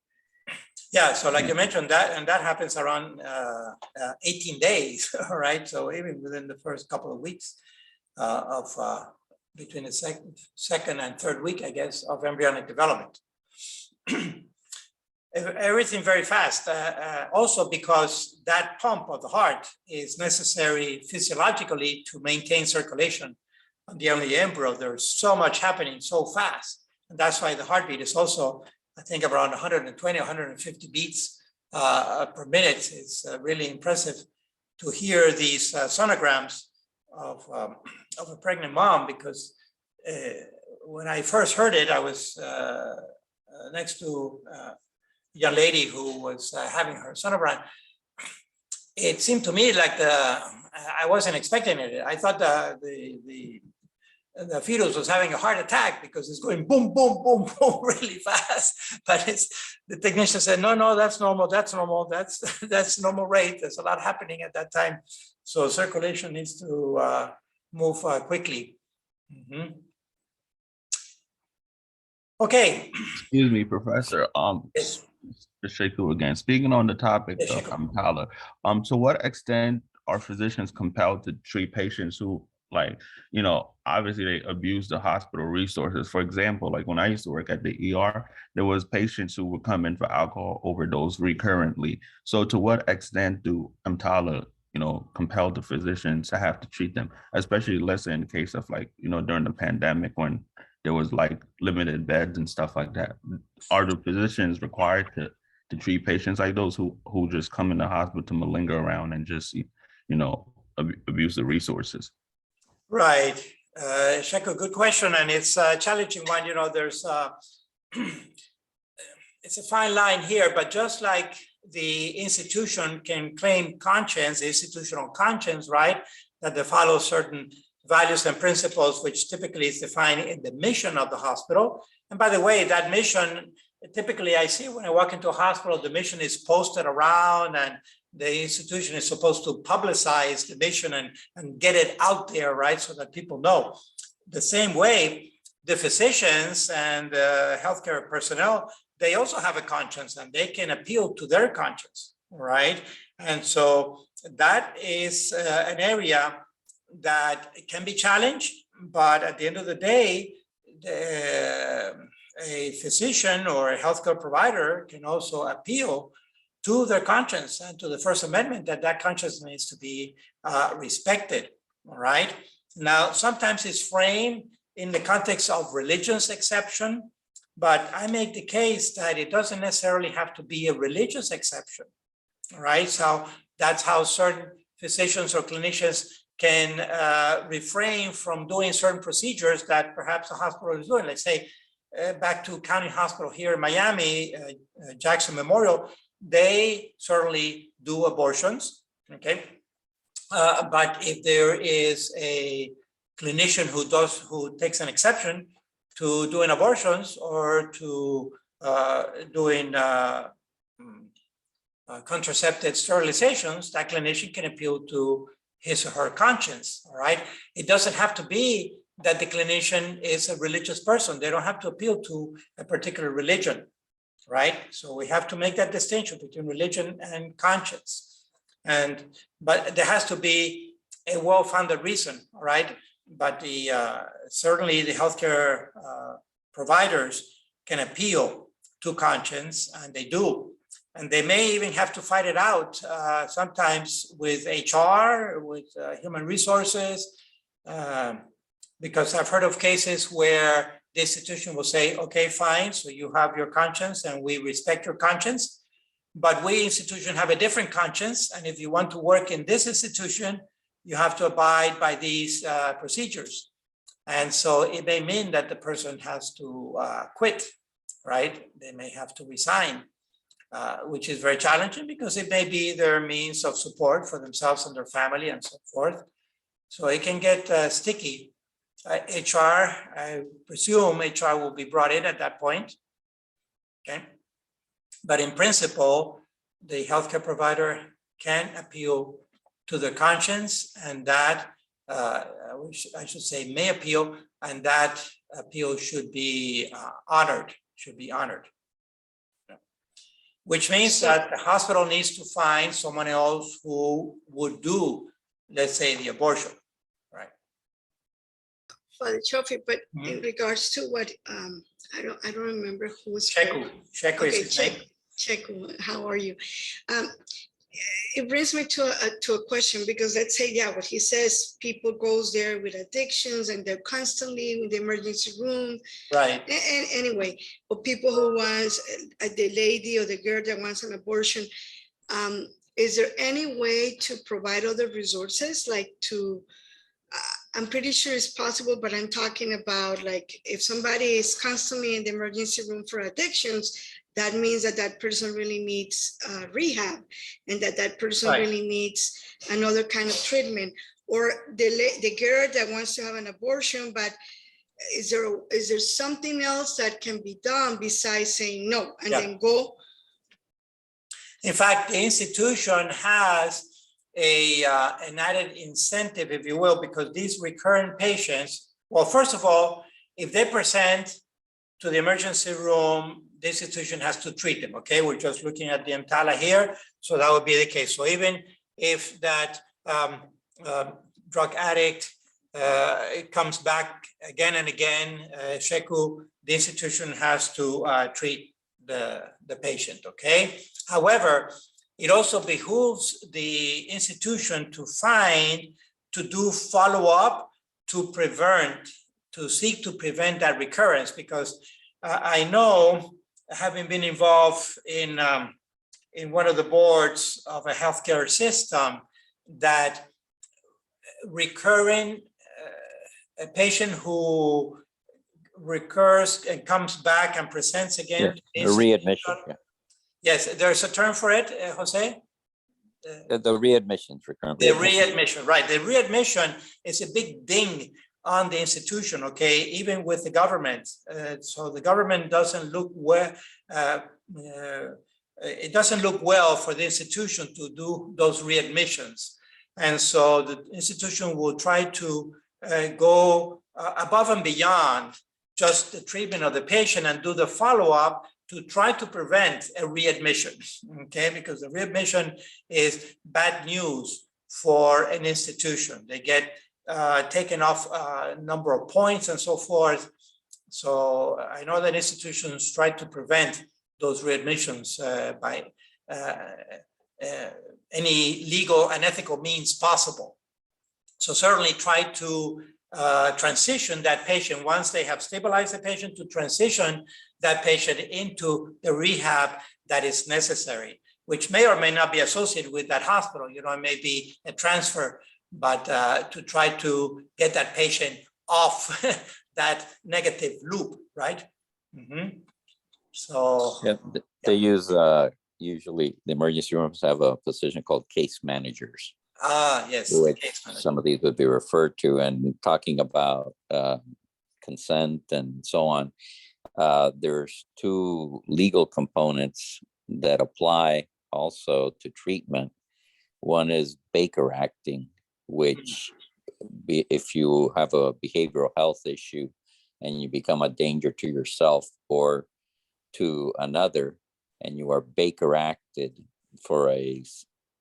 Yeah, so like you mentioned that, and that happens around 18 days, all right? So even within the first couple of weeks of between the second and third week, I guess, of embryonic development. Everything very fast. Also because that pump of the heart is necessary physiologically to maintain circulation on the embryo. There's so much happening so fast. And that's why the heartbeat is also, I think, around 120, 150 beats per minute. It's really impressive to hear these sonograms of a pregnant mom, because when I first heard it, I was next to a young lady who was having her sonogram. It seemed to me like I wasn't expecting it. I thought the fetus was having a heart attack because it's going boom, boom, boom, boom really fast. But the technician said, no, that's normal, that's normal rate. There's a lot happening at that time. So circulation needs to move quickly. Mm-hmm. Okay. Excuse me, Professor. Yes. Sheku again. Speaking on the topic Yes, of Sheku. EMTALA, to what extent are physicians compelled to treat patients who, like, obviously they abuse the hospital resources? For example, like when I used to work at the ER, there was patients who would come in for alcohol overdose recurrently. So to what extent do EMTALA, compel the physicians to have to treat them, especially let's say in the case of, like, during the pandemic when there was like limited beds and stuff like that. Are the physicians required to treat patients like those who just come in the hospital to malinger around and just, abuse the resources? Right. Sheko, good question. And it's a challenging one. There's it's a fine line here, but just like the institution can claim conscience, institutional conscience, right? That they follow certain values and principles, which typically is defined in the mission of the hospital. And by the way, that mission, typically I see when I walk into a hospital, the mission is posted around and the institution is supposed to publicize the mission and get it out there, right? So that people know. The same way, the physicians and healthcare personnel, they also have a conscience and they can appeal to their conscience, right? And so that is an area that can be challenged, but at the end of the day, a physician or a healthcare provider can also appeal to their conscience and to the First Amendment that conscience needs to be respected, all right? Now, sometimes it's framed in the context of religion's exception, but I make the case that it doesn't necessarily have to be a religious exception, all right? So that's how certain physicians or clinicians can refrain from doing certain procedures that perhaps the hospital is doing. Let's say, back to County Hospital here in Miami, Jackson Memorial, they certainly do abortions, okay? But if there is a clinician who takes an exception to doing abortions or to doing contraceptive sterilizations, that clinician can appeal to his or her conscience, all right? It doesn't have to be that the clinician is a religious person. They don't have to appeal to a particular religion, right? So we have to make that distinction between religion and conscience. But there has to be a well-founded reason, all right? But certainly the healthcare providers can appeal to conscience, and they do. And they may even have to fight it out sometimes with HR, with human resources, because I've heard of cases where the institution will say, okay, fine, so you have your conscience and we respect your conscience, but we institution have a different conscience. And if you want to work in this institution, you have to abide by these procedures. And so it may mean that the person has to quit, right? They may have to resign. Which is very challenging because it may be their means of support for themselves and their family and so forth. So it can get sticky. HR, I presume HR will be brought in at that point, okay? But in principle, the healthcare provider can appeal to their conscience, and that, I should say may appeal, and that appeal should be honored, which means that the hospital needs to find someone else who would do, let's say, the abortion, right? Father Chofi, but in regards to what, I don't remember who was. Sheko Okay, is his name. Cheku, how are you? It brings me to a question, because let's say, yeah, what he says, people goes there with addictions and they're constantly in the emergency room. Right. And anyway, or people who wants, the lady or the girl that wants an abortion, is there any way to provide other resources, like to, I'm pretty sure it's possible, but I'm talking about like, if somebody is constantly in the emergency room for addictions, that means that that person really needs rehab, and that person Right. really needs another kind of treatment. Or the girl that wants to have an abortion, but is there something else that can be done besides saying no and then go? In fact, the institution has an added incentive, if you will, because these recurrent patients, well, first of all, if they present to the emergency room, the institution has to treat them, okay? We're just looking at the EMTALA here, so that would be the case. So even if that drug addict comes back again and again, Sheku, the institution has to treat the patient, okay? However, it also behooves the institution to do follow-up to prevent to seek to prevent that recurrence, because I know, having been involved in one of the boards of a healthcare system, that recurring a patient who recurs and comes back and presents again. The readmission. Yeah. Yes, there's a term for it, Jose. The readmissions, recurrent The readmissions. readmission, right? The readmission is a big ding on the institution. Okay, even with the government. So the government doesn't look well. It doesn't look well for the institution to do those readmissions, and so the institution will try to go above and beyond just the treatment of the patient and do the follow-up to try to prevent a readmission, okay? Because the readmission is bad news for an institution. They get taken off a number of points and so forth. So I know that institutions try to prevent those readmissions by any legal and ethical means possible. So certainly try to transition that patient, once they have stabilized the patient, to transition that patient into the rehab that is necessary, which may or may not be associated with that hospital. You know, it may be a transfer, but to try to get that patient off that negative loop, right? Mm-hmm. So Yeah, they use usually the emergency rooms have a position called case managers. Yes, Which some of these would be referred to, and talking about consent and so on. There's two legal components that apply also to treatment. One is Baker acting, which if you have a behavioral health issue and you become a danger to yourself or to another, and you are Baker acted for a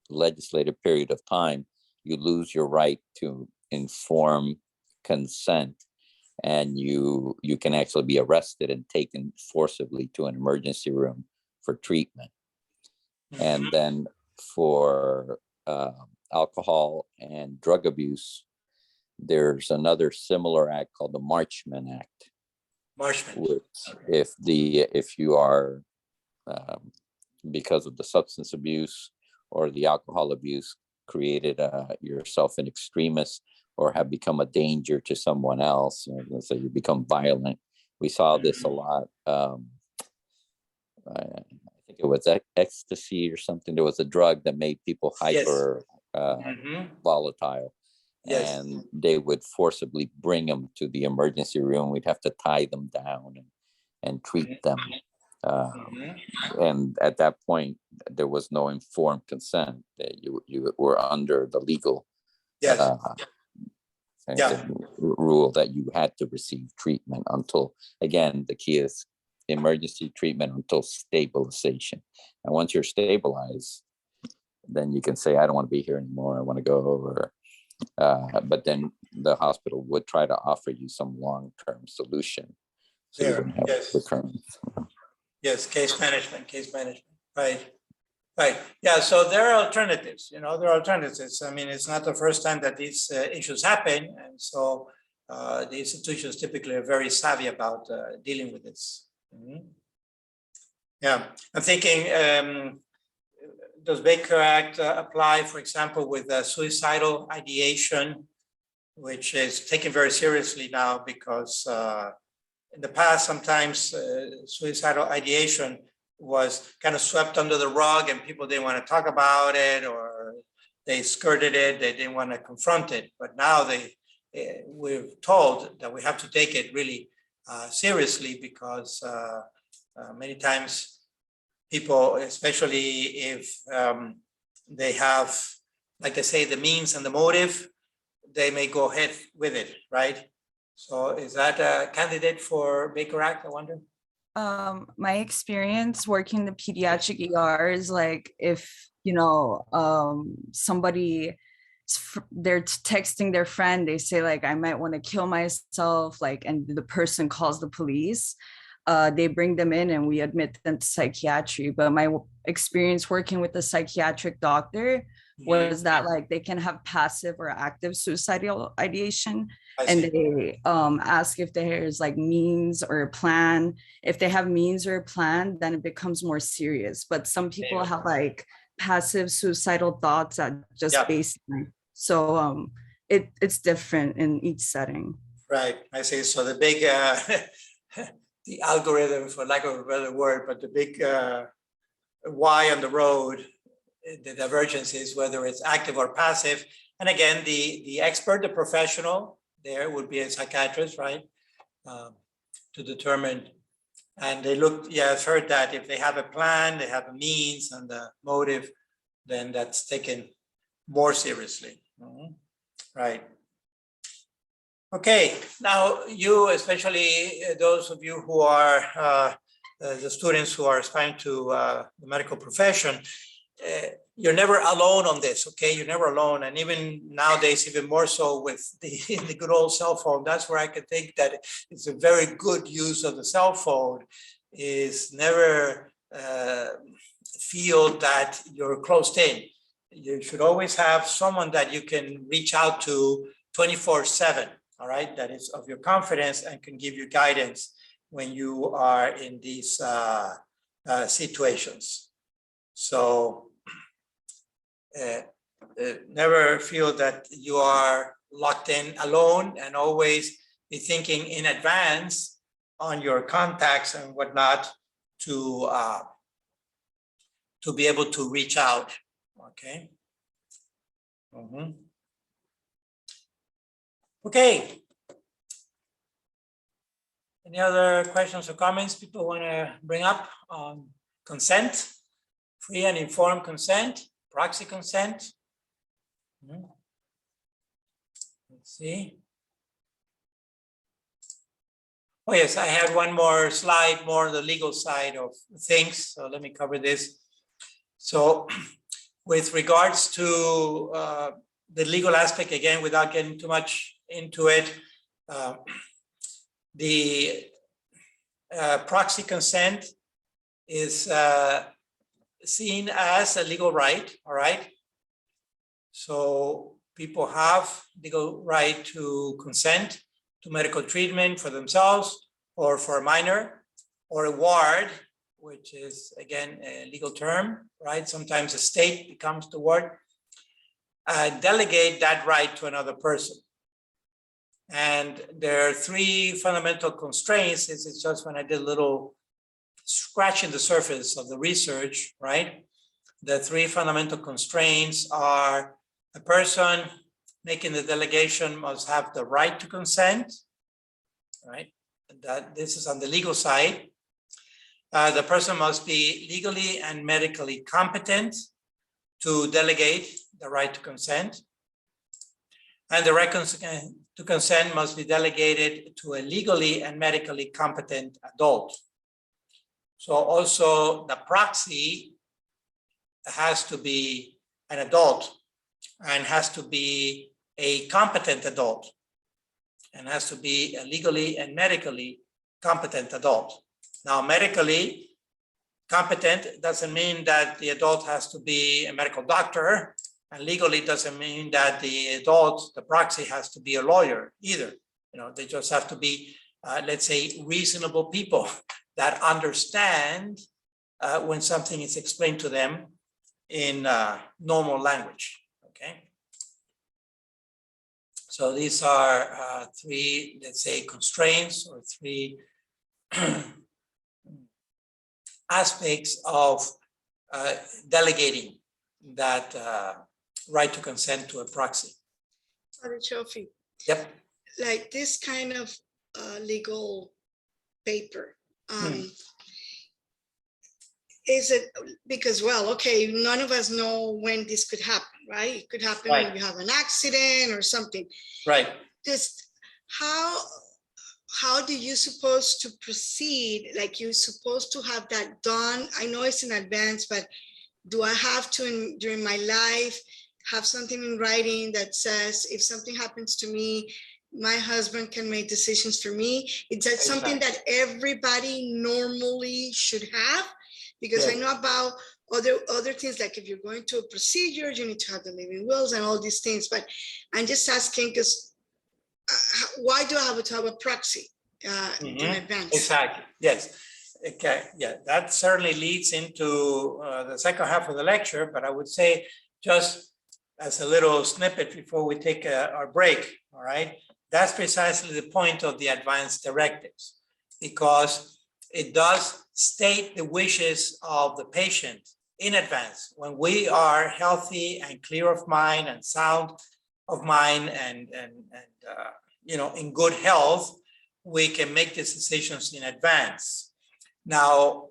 legislative period of time, you lose your right to informed consent, and you can actually be arrested and taken forcibly to an emergency room for treatment. And then for alcohol and drug abuse, there's another similar act called the Marchman Act. Marchman. Which if you are because of the substance abuse or the alcohol abuse, created yourself an extremist or have become a danger to someone else, so you become violent. We saw this a lot. I think it was ecstasy or something. There was a drug that made people hyper volatile. Yes. And they would forcibly bring them to the emergency room. We'd have to tie them down and treat them. And at that point, there was no informed consent. You were under the legal rule that you had to receive treatment until, again, the key is emergency treatment until stabilization. And once you're stabilized, then you can say, I don't want to be here anymore. I want to go over. But then the hospital would try to offer you some long-term solution, so you wouldn't have recurrence. Yes, case management, right. Yeah, so there are alternatives, there are alternatives. I mean, it's not the first time that these issues happen. And so the institutions typically are very savvy about dealing with this. Yeah, I'm thinking, does Baker Act apply, for example, with suicidal ideation, which is taken very seriously now because in the past, sometimes suicidal ideation was kind of swept under the rug and people didn't want to talk about it, or they skirted it, they didn't want to confront it. But now we're told that we have to take it really seriously, because many times people, especially if they have, like they say, the means and the motive, they may go ahead with it, right? So is that a candidate for Baker Act, I wonder? My experience working the pediatric ER is like, if, somebody, they're texting their friend, they say like, I might want to kill myself, like, and the person calls the police. They bring them in and we admit them to psychiatry. But my experience working with the psychiatric doctor, was that like they can have passive or active suicidal ideation. I And see. they ask if there's like means or a plan. If they have means or a plan, then it becomes more serious. But some people Yeah. have like passive suicidal thoughts at just Yeah. baseline. So it's different in each setting. Right, I see. So the big, the algorithm, for lack of a better word, but the big Y on the road, the divergence is whether it's active or passive. And again, the expert, the professional, there would be a psychiatrist, right? To determine. And they look, yeah, I've heard that if they have a plan, they have a means and a motive, then that's taken more seriously. Mhm. Right. Okay, now you, especially those of you who are the students who are aspiring to the medical profession, you're never alone on this, okay? You're never alone. And even nowadays, even more so with the good old cell phone, that's where I can think that it's a very good use of the cell phone, is never feel that you're closed in. You should always have someone that you can reach out to 24/7. All right, that is of your confidence and can give you guidance when you are in these situations. So never feel that you are locked in alone, and always be thinking in advance on your contacts and whatnot to be able to reach out. Okay. Mm-hmm. Okay. Any other questions or comments people want to bring up on consent, free and informed consent, proxy consent? Let's see. Oh yes, I had one more slide, more on the legal side of things. So let me cover this. So with regards to the legal aspect, again, without getting too much into it, the proxy consent is seen as a legal right, all right? So people have legal right to consent to medical treatment for themselves or for a minor, or a ward, which is again a legal term, right? Sometimes a state becomes the ward, delegate that right to another person. And there are three fundamental constraints. This is just when I did a little scratching the surface of the research, right? The three fundamental constraints are: a person making the delegation must have the right to consent, right? That this is on the legal side. The person must be legally and medically competent to delegate the right to consent. And the right to consent must be delegated to a legally and medically competent adult. So also the proxy has to be an adult and has to be a competent adult and has to be a legally and medically competent adult. Now, medically competent doesn't mean that the adult has to be a medical doctor, and legally doesn't mean that the adult, the proxy, has to be a lawyer either. You know, they just have to be, let's say, reasonable people that understand when something is explained to them in normal language, okay? So these are three, let's say, constraints, or three aspects of delegating that right to consent to a proxy. Father Chofi, Yep. like this kind of legal paper, is it because, well, okay, none of us know when this could happen, right? It could happen Right. when you have an accident or something. Right. Just how do you supposed to proceed? Like, you're supposed to have that done. I know it's in advance, but do I have to, during my life, have something in writing that says if something happens to me, my husband can make decisions for me? Is that something that everybody normally should have? Because I know about other things, like if you're going to a procedure, you need to have the living wills and all these things. But I'm just asking because why do I have to have a proxy in advance? Exactly, yes. Okay, yeah, that certainly leads into the second half of the lecture, but I would say just as a little snippet before we take our break, all right? That's precisely the point of the advance directives, because it does state the wishes of the patient in advance. When we are healthy and clear of mind and sound of mind and you know, in good health, we can make these decisions in advance. Now,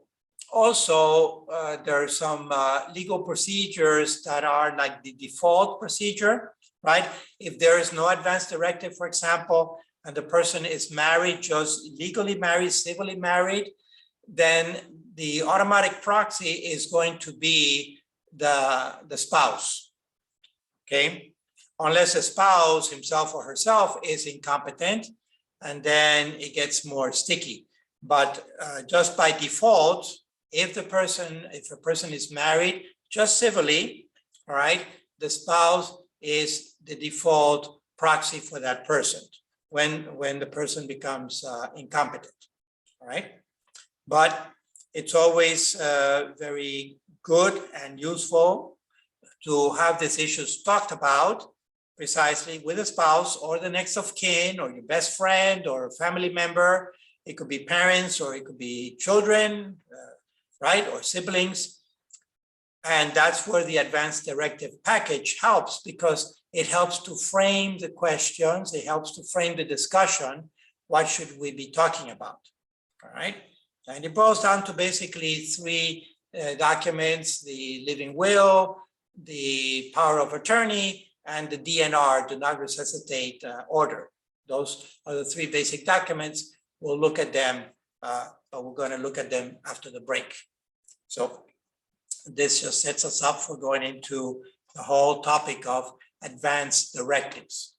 also, there are some legal procedures that are like the default procedure, right? If there is no advance directive, for example, and the person is married, just legally married, civilly married, then the automatic proxy is going to be the spouse, okay? Unless the spouse himself or herself is incompetent, and then it gets more sticky. But just by default, if a person is married, just civilly, all right, the spouse is the default proxy for that person when the person becomes incompetent, all right? But it's always very good and useful to have these issues talked about precisely with a spouse or the next of kin or your best friend or a family member. It could be parents or it could be children, right, or siblings. And that's where the advance directive package helps, because it helps to frame the questions, it helps to frame the discussion. What should we be talking about, all right? And it boils down to basically three documents: the living will, the power of attorney, and the DNR, do not resuscitate order. Those are the three basic documents. We'll look at them, but we're going to look at them after the break. So this just sets us up for going into the whole topic of advance directives.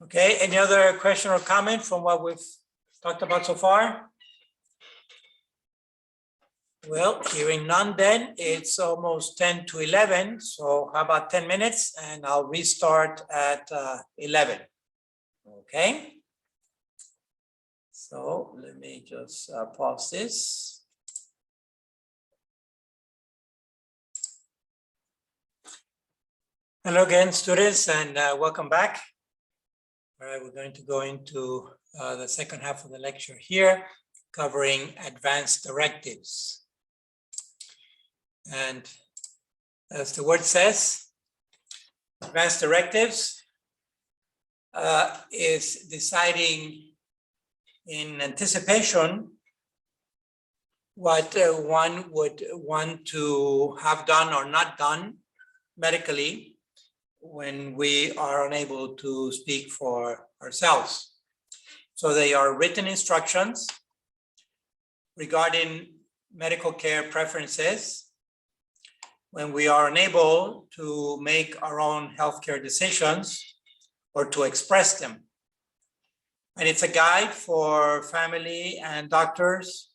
Okay, any other question or comment from what we've talked about so far? Well, hearing none, then it's almost 10 to 11. So how about 10 minutes and I'll restart at 11. Okay. So let me just pause this. Hello again, students, and welcome back. All right, we're going to go into the second half of the lecture here, covering advanced directives. And as the word says, advanced directives is deciding in anticipation what one would want to have done or not done medically when we are unable to speak for ourselves. So they are written instructions regarding medical care preferences when we are unable to make our own healthcare decisions or to express them. And it's a guide for family and doctors,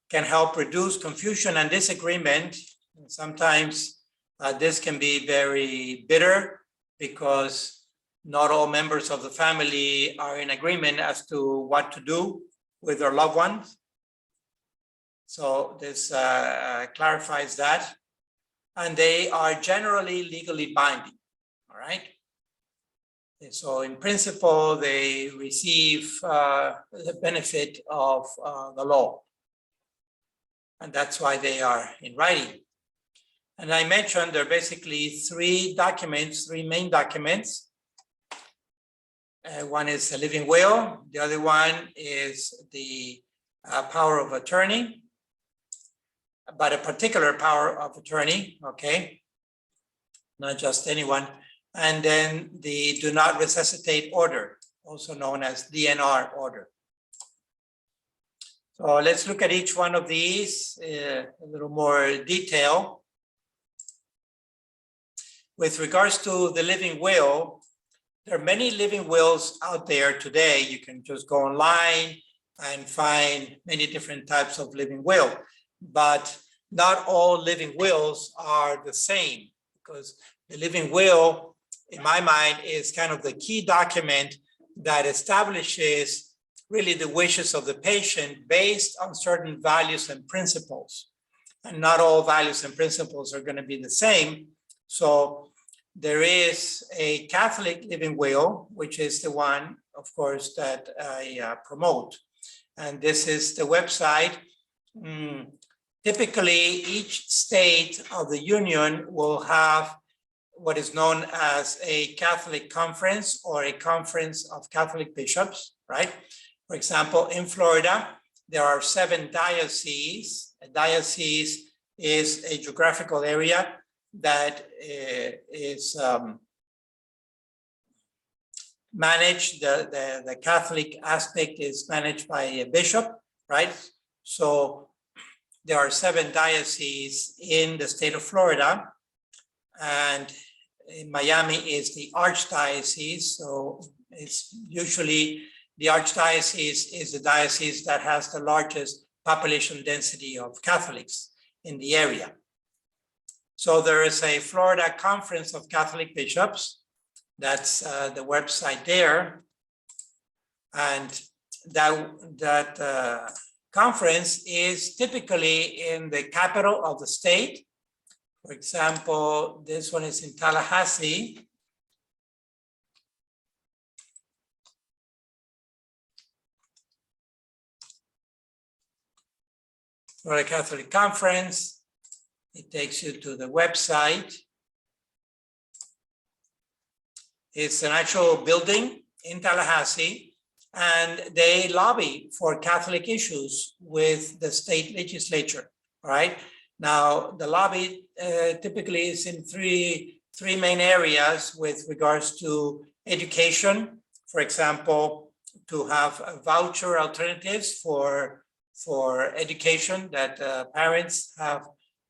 can help reduce confusion and disagreement. And sometimes this can be very bitter because not all members of the family are in agreement as to what to do with their loved ones. So this clarifies that. And they are generally legally binding, all right? And so in principle, they receive the benefit of the law. And that's why they are in writing. And I mentioned there are basically three main documents. One is a living will. The other one is the power of attorney, but a particular power of attorney, okay? Not just anyone. And then the do not resuscitate order, also known as DNR order. So let's look at each one of these a little more detail. With regards to the living will, there are many living wills out there today. You can just go online and find many different types of living will. But not all living wills are the same, because the living will, in my mind, is kind of the key document that establishes really the wishes of the patient based on certain values and principles. And not all values and principles are going to be the same. So there is a Catholic living will, which is the one, of course, that I promote. And this is the website. Typically, each state of the Union will have what is known as a Catholic conference or a conference of Catholic bishops, right? For example, in Florida, there are 7 dioceses. A diocese is a geographical area that is managed, the Catholic aspect is managed by a bishop, right? So there are 7 dioceses in the state of Florida, and in Miami is the archdiocese. So it's usually the archdiocese is the diocese that has the largest population density of Catholics in the area. So there is a Florida Conference of Catholic Bishops. That's the website there. And that conference is typically in the capital of the state. For example, this one is in Tallahassee. For a Catholic conference, it takes you to the website. It's an actual building in Tallahassee, and they lobby for Catholic issues with the state legislature, all right? Now, the lobby typically is in three main areas with regards to education. For example, to have voucher alternatives for education, that parents have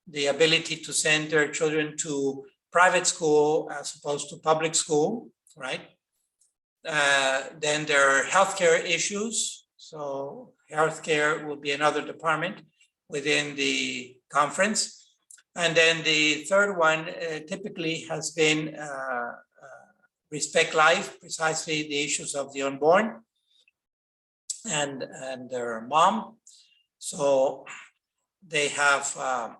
the ability to send their children to private school as opposed to public school, right? Then there are healthcare issues. So healthcare will be another department within the conference. And then the third one typically has been Respect Life, precisely the issues of the unborn and their mom. So they have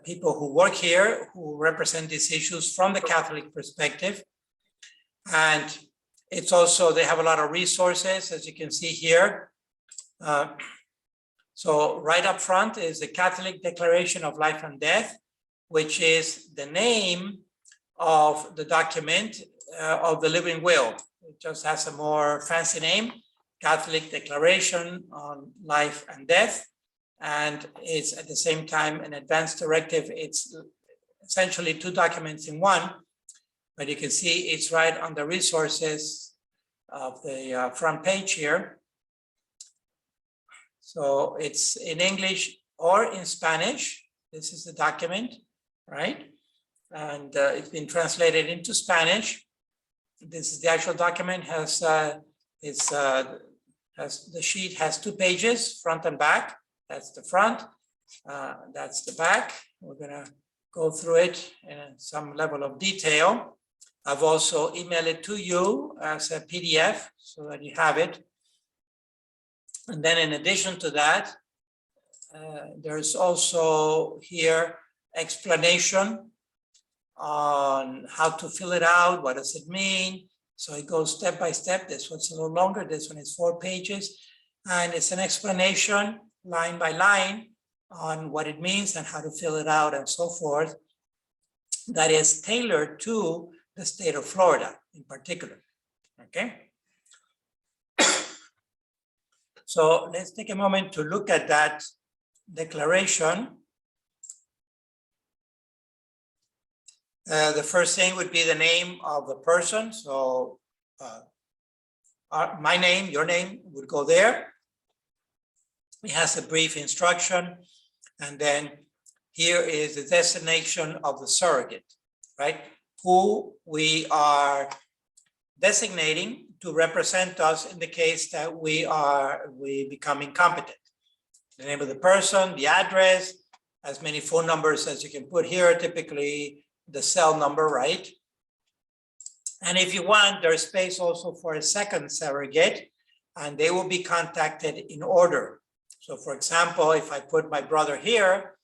people who work here who represent these issues from the Catholic perspective. And it's also, they have a lot of resources, as you can see here. So right up front is the Catholic Declaration of Life and Death, which is the name of the document of the living will. It just has a more fancy name, Catholic Declaration on Life and Death. And it's at the same time an advance directive. It's essentially 2 documents in one, but you can see it's right on the resources of the front page here. So it's in English or in Spanish. This is the document, right? And it's been translated into Spanish. This is the actual document. The sheet has 2 pages, front and back. That's the front. That's the back. We're gonna go through it in some level of detail. I've also emailed it to you as a PDF so that you have it. And then in addition to that, there's also here explanation on how to fill it out, what does it mean? So it goes step by step. This one's a little longer, this one is 4 pages. And it's an explanation line by line on what it means and how to fill it out and so forth. That is tailored to the state of Florida in particular, okay? So let's take a moment to look at that declaration. The first thing would be the name of the person. So my name, your name would go there. It has a brief instruction. And then here is the designation of the surrogate, right? Who we are designating to represent us in the case that we become incompetent. The name of the person, the address, as many phone numbers as you can put here, typically the cell number, right? And if you want, there's space also for a second surrogate, and they will be contacted in order. So for example, if I put my brother here,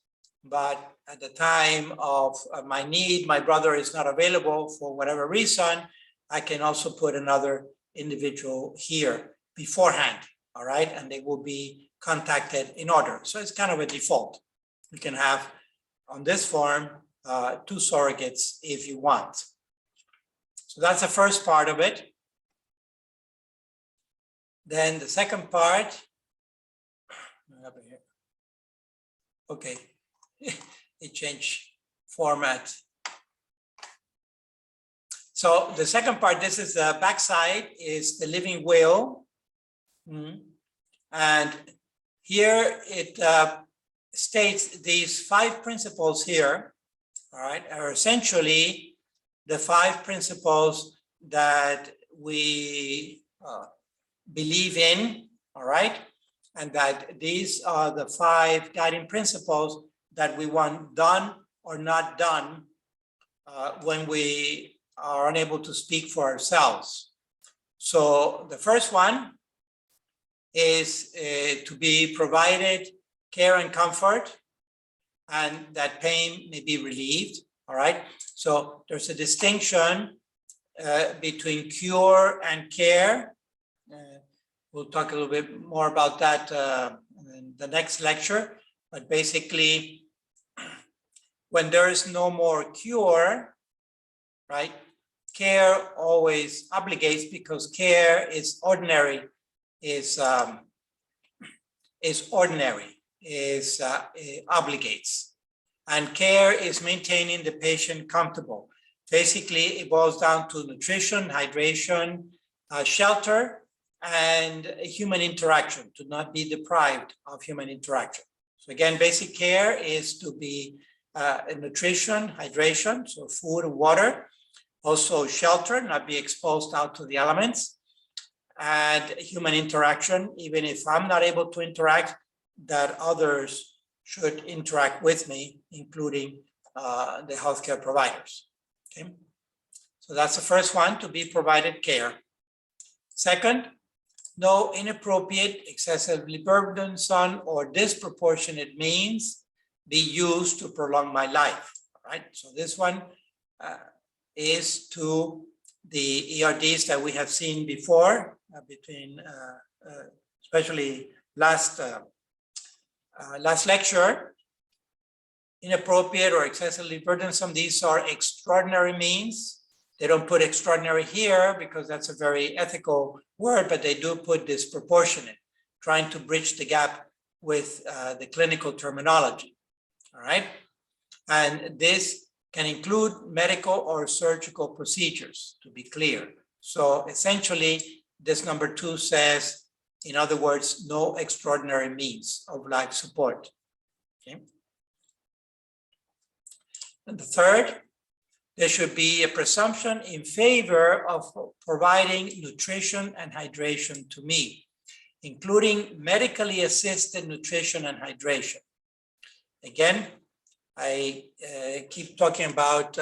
but at the time of my need, my brother is not available for whatever reason, I can also put another individual here beforehand, all right? And they will be contacted in order. So it's kind of a default. You can have on this form, 2 surrogates if you want. So that's the first part of it. Then the second part, okay, it changed format. So the second part, this is the backside, is the living will. And here it states these 5 principles here, all right, are essentially the 5 principles that we believe in, all right? And that these are the 5 guiding principles that we want done or not done when we are unable to speak for ourselves. So the first one is to be provided care and comfort, and that pain may be relieved, all right? So there's a distinction between cure and care. We'll talk a little bit more about that in the next lecture, but basically, when there is no more cure, right? Care always obligates, because care is ordinary, obligates. And care is maintaining the patient comfortable. Basically, it boils down to nutrition, hydration, shelter, and human interaction, to not be deprived of human interaction. So again, basic care is to be nutrition, hydration, so food and water, also shelter, not be exposed out to the elements, and human interaction, even if I'm not able to interact, that others should interact with me, including the healthcare providers. Okay, so that's the first one, to be provided care. Second, no inappropriate, excessively burdensome, or disproportionate means be used to prolong my life. All right, so this one is to the ERDs that we have seen before, between especially last lecture. Inappropriate or excessively burdensome, these are extraordinary means. They don't put extraordinary here because that's a very ethical word, but they do put disproportionate, trying to bridge the gap with the clinical terminology, all right? And this can include medical or surgical procedures, to be clear. So essentially, this number 2 says, in other words, no extraordinary means of life support, okay? And the third, there should be a presumption in favor of providing nutrition and hydration to me, including medically assisted nutrition and hydration. Again, I keep talking about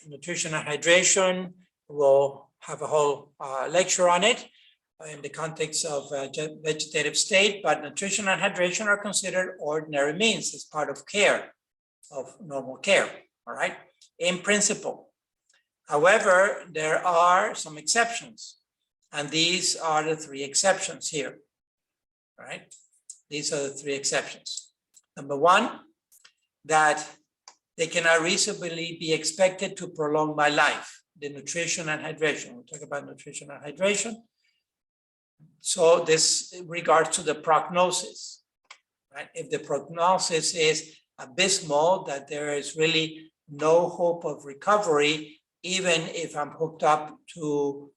nutrition and hydration. We'll have a whole lecture on it in the context of vegetative state, but nutrition and hydration are considered ordinary means as part of care, of normal care, all right? In principle. However, there are some exceptions, and these are the 3 exceptions here, all right? These are the 3 exceptions. Number 1, that they cannot reasonably be expected to prolong my life, the nutrition and hydration. We'll talk about nutrition and hydration. So this regards to the prognosis, right? If the prognosis is abysmal, that there is really no hope of recovery, even if I'm hooked up to,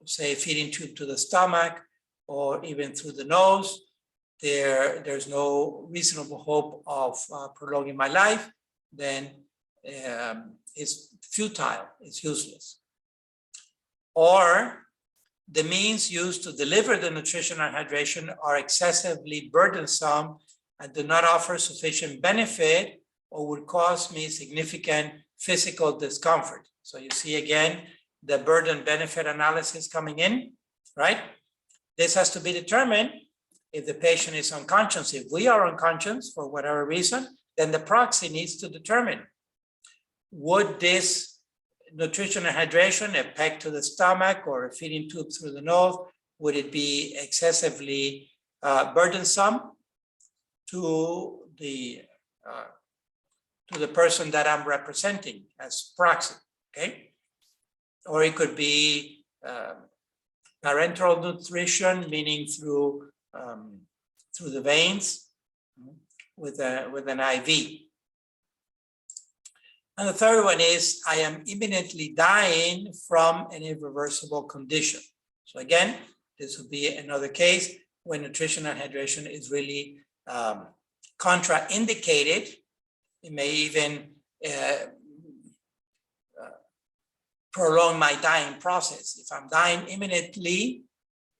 say, feeding tube to the stomach, or even through the nose, there's no reasonable hope of prolonging my life, then it's futile, it's useless. Or the means used to deliver the nutrition and hydration are excessively burdensome and do not offer sufficient benefit or would cause me significant physical discomfort. So you see again, the burden benefit analysis coming in, right? This has to be determined if the patient is unconscious. If we are unconscious for whatever reason, then the proxy needs to determine, would this nutrition and hydration, a peg to the stomach or a feeding tube through the nose, would it be excessively burdensome to the person that I'm representing as proxy, okay? Or it could be parenteral nutrition, meaning through the veins with an IV. And the third one is, I am imminently dying from an irreversible condition. So again, this would be another case when nutrition and hydration is really contraindicated. It may even prolong my dying process. If I'm dying imminently,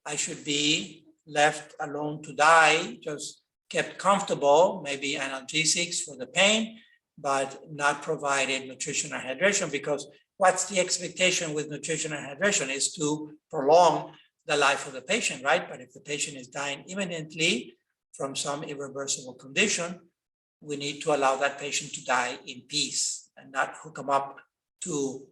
I should be left alone to die, just kept comfortable, maybe analgesics for the pain, but not provided nutrition and hydration, because what's the expectation with nutrition and hydration is to prolong the life of the patient, right? But if the patient is dying imminently from some irreversible condition, we need to allow that patient to die in peace and not hook them up to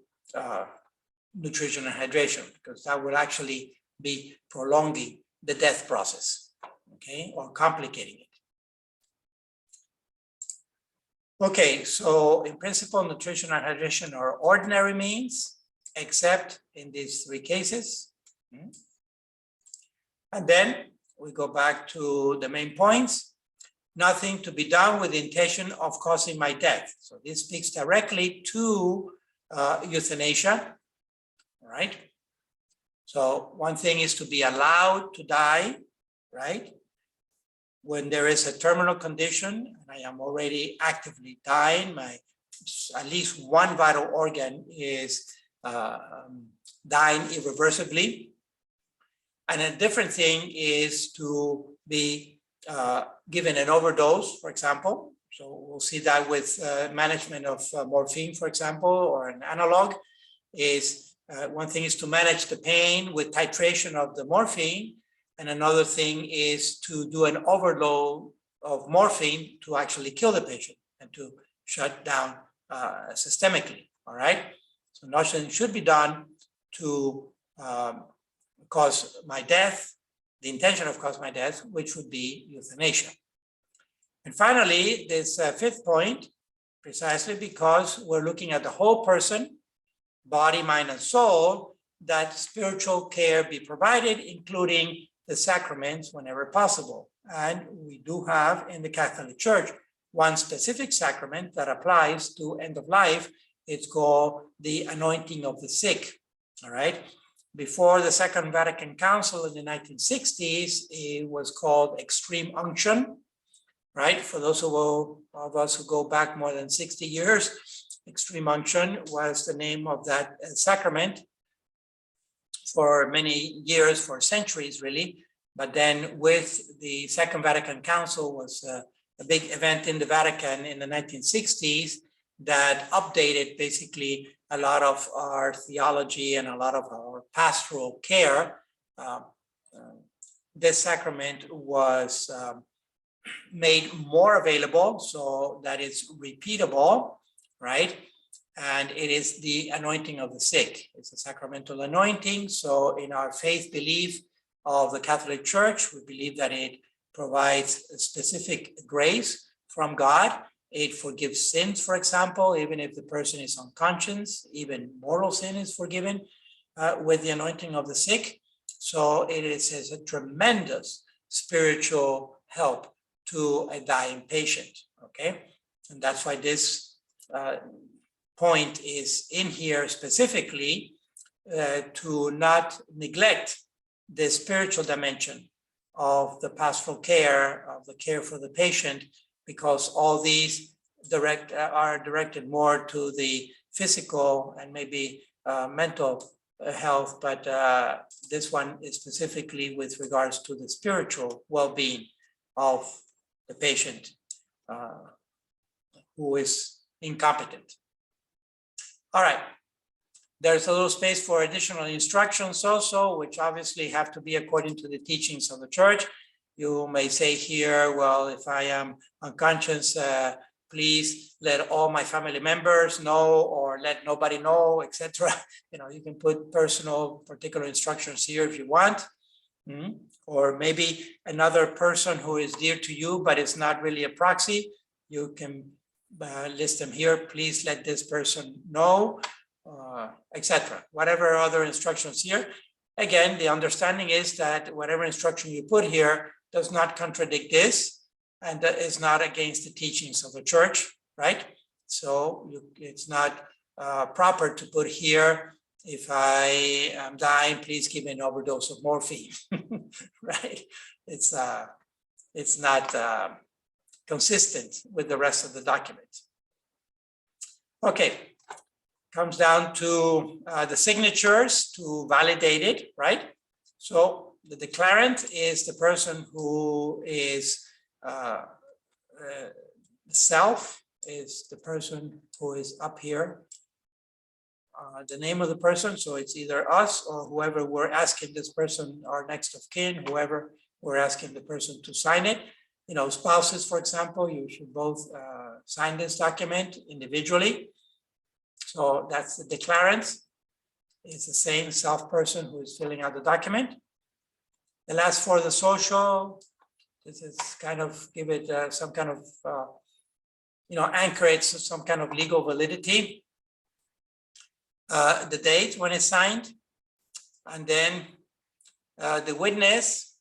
nutrition and hydration, because that would actually be prolonging the death process, okay, or complicating it. Okay, so in principle, nutrition and hydration are ordinary means, except in these three cases. And then we go back to the main points. Nothing to be done with the intention of causing my death. So this speaks directly to euthanasia, right? So one thing is to be allowed to die, right? When there is a terminal condition and I am already actively dying, at least one vital organ is dying irreversibly. And a different thing is to be given an overdose, for example. So we'll see that with management of morphine, for example, or an analog. Is one thing is to manage the pain with titration of the morphine, and another thing is to do an overload of morphine to actually kill the patient and to shut down systemically, all right? So nothing should be done to cause my death, the intention of cause my death, which would be euthanasia. And finally, this fifth point, precisely because we're looking at the whole person, body, mind, and soul, that spiritual care be provided, including the sacraments whenever possible. And we do have in the Catholic Church one specific sacrament that applies to end of life. It's called the anointing of the sick, all right? Before the Second Vatican Council in the 1960s, it was called extreme unction, right? For those of us who go back more than 60 years, extreme unction was the name of that sacrament for many years, for centuries really. But then with the Second Vatican Council was a big event in the Vatican in the 1960s that updated basically a lot of our theology and a lot of our pastoral care. This sacrament was made more available so that it's repeatable, right? And it is the anointing of the sick. It's a sacramental anointing. So in our faith belief of the Catholic Church, we believe that it provides a specific grace from God. It forgives sins, for example, even if the person is unconscious, even mortal sin is forgiven with the anointing of the sick. So it is a tremendous spiritual help to a dying patient, okay? And that's why this point is in here specifically to not neglect the spiritual dimension of the pastoral care, of the care for the patient, because all these are directed more to the physical and maybe mental health, but this one is specifically with regards to the spiritual well-being of the patient who is incompetent. All right. There's a little space for additional instructions also, which obviously have to be according to the teachings of the church. You may say here, well, if I am unconscious, please let all my family members know, or let nobody know, etc. You know, you can put personal, particular instructions here if you want. Or maybe another person who is dear to you, but it's not really a proxy. You can list them here. Please let this person know, etc. Whatever other instructions here. Again, the understanding is that whatever instruction you put here does not contradict this, and that is not against the teachings of the church, right? So it's not proper to put here, if I am dying, please give me an overdose of morphine, right? It's not consistent with the rest of the document. Okay, comes down to the signatures to validate it, right? So the declarant is the person who is self, is the person who is up here. The name of the person, so it's either us or whoever we're asking this person, our next of kin, whoever we're asking the person to sign it. You know, spouses, for example, you should both sign this document individually. So that's the declarant. It's the same self person who is filling out the document. The last for the social, this is kind of give it some kind of, anchor it to some kind of legal validity. The date when it's signed, and then the witness,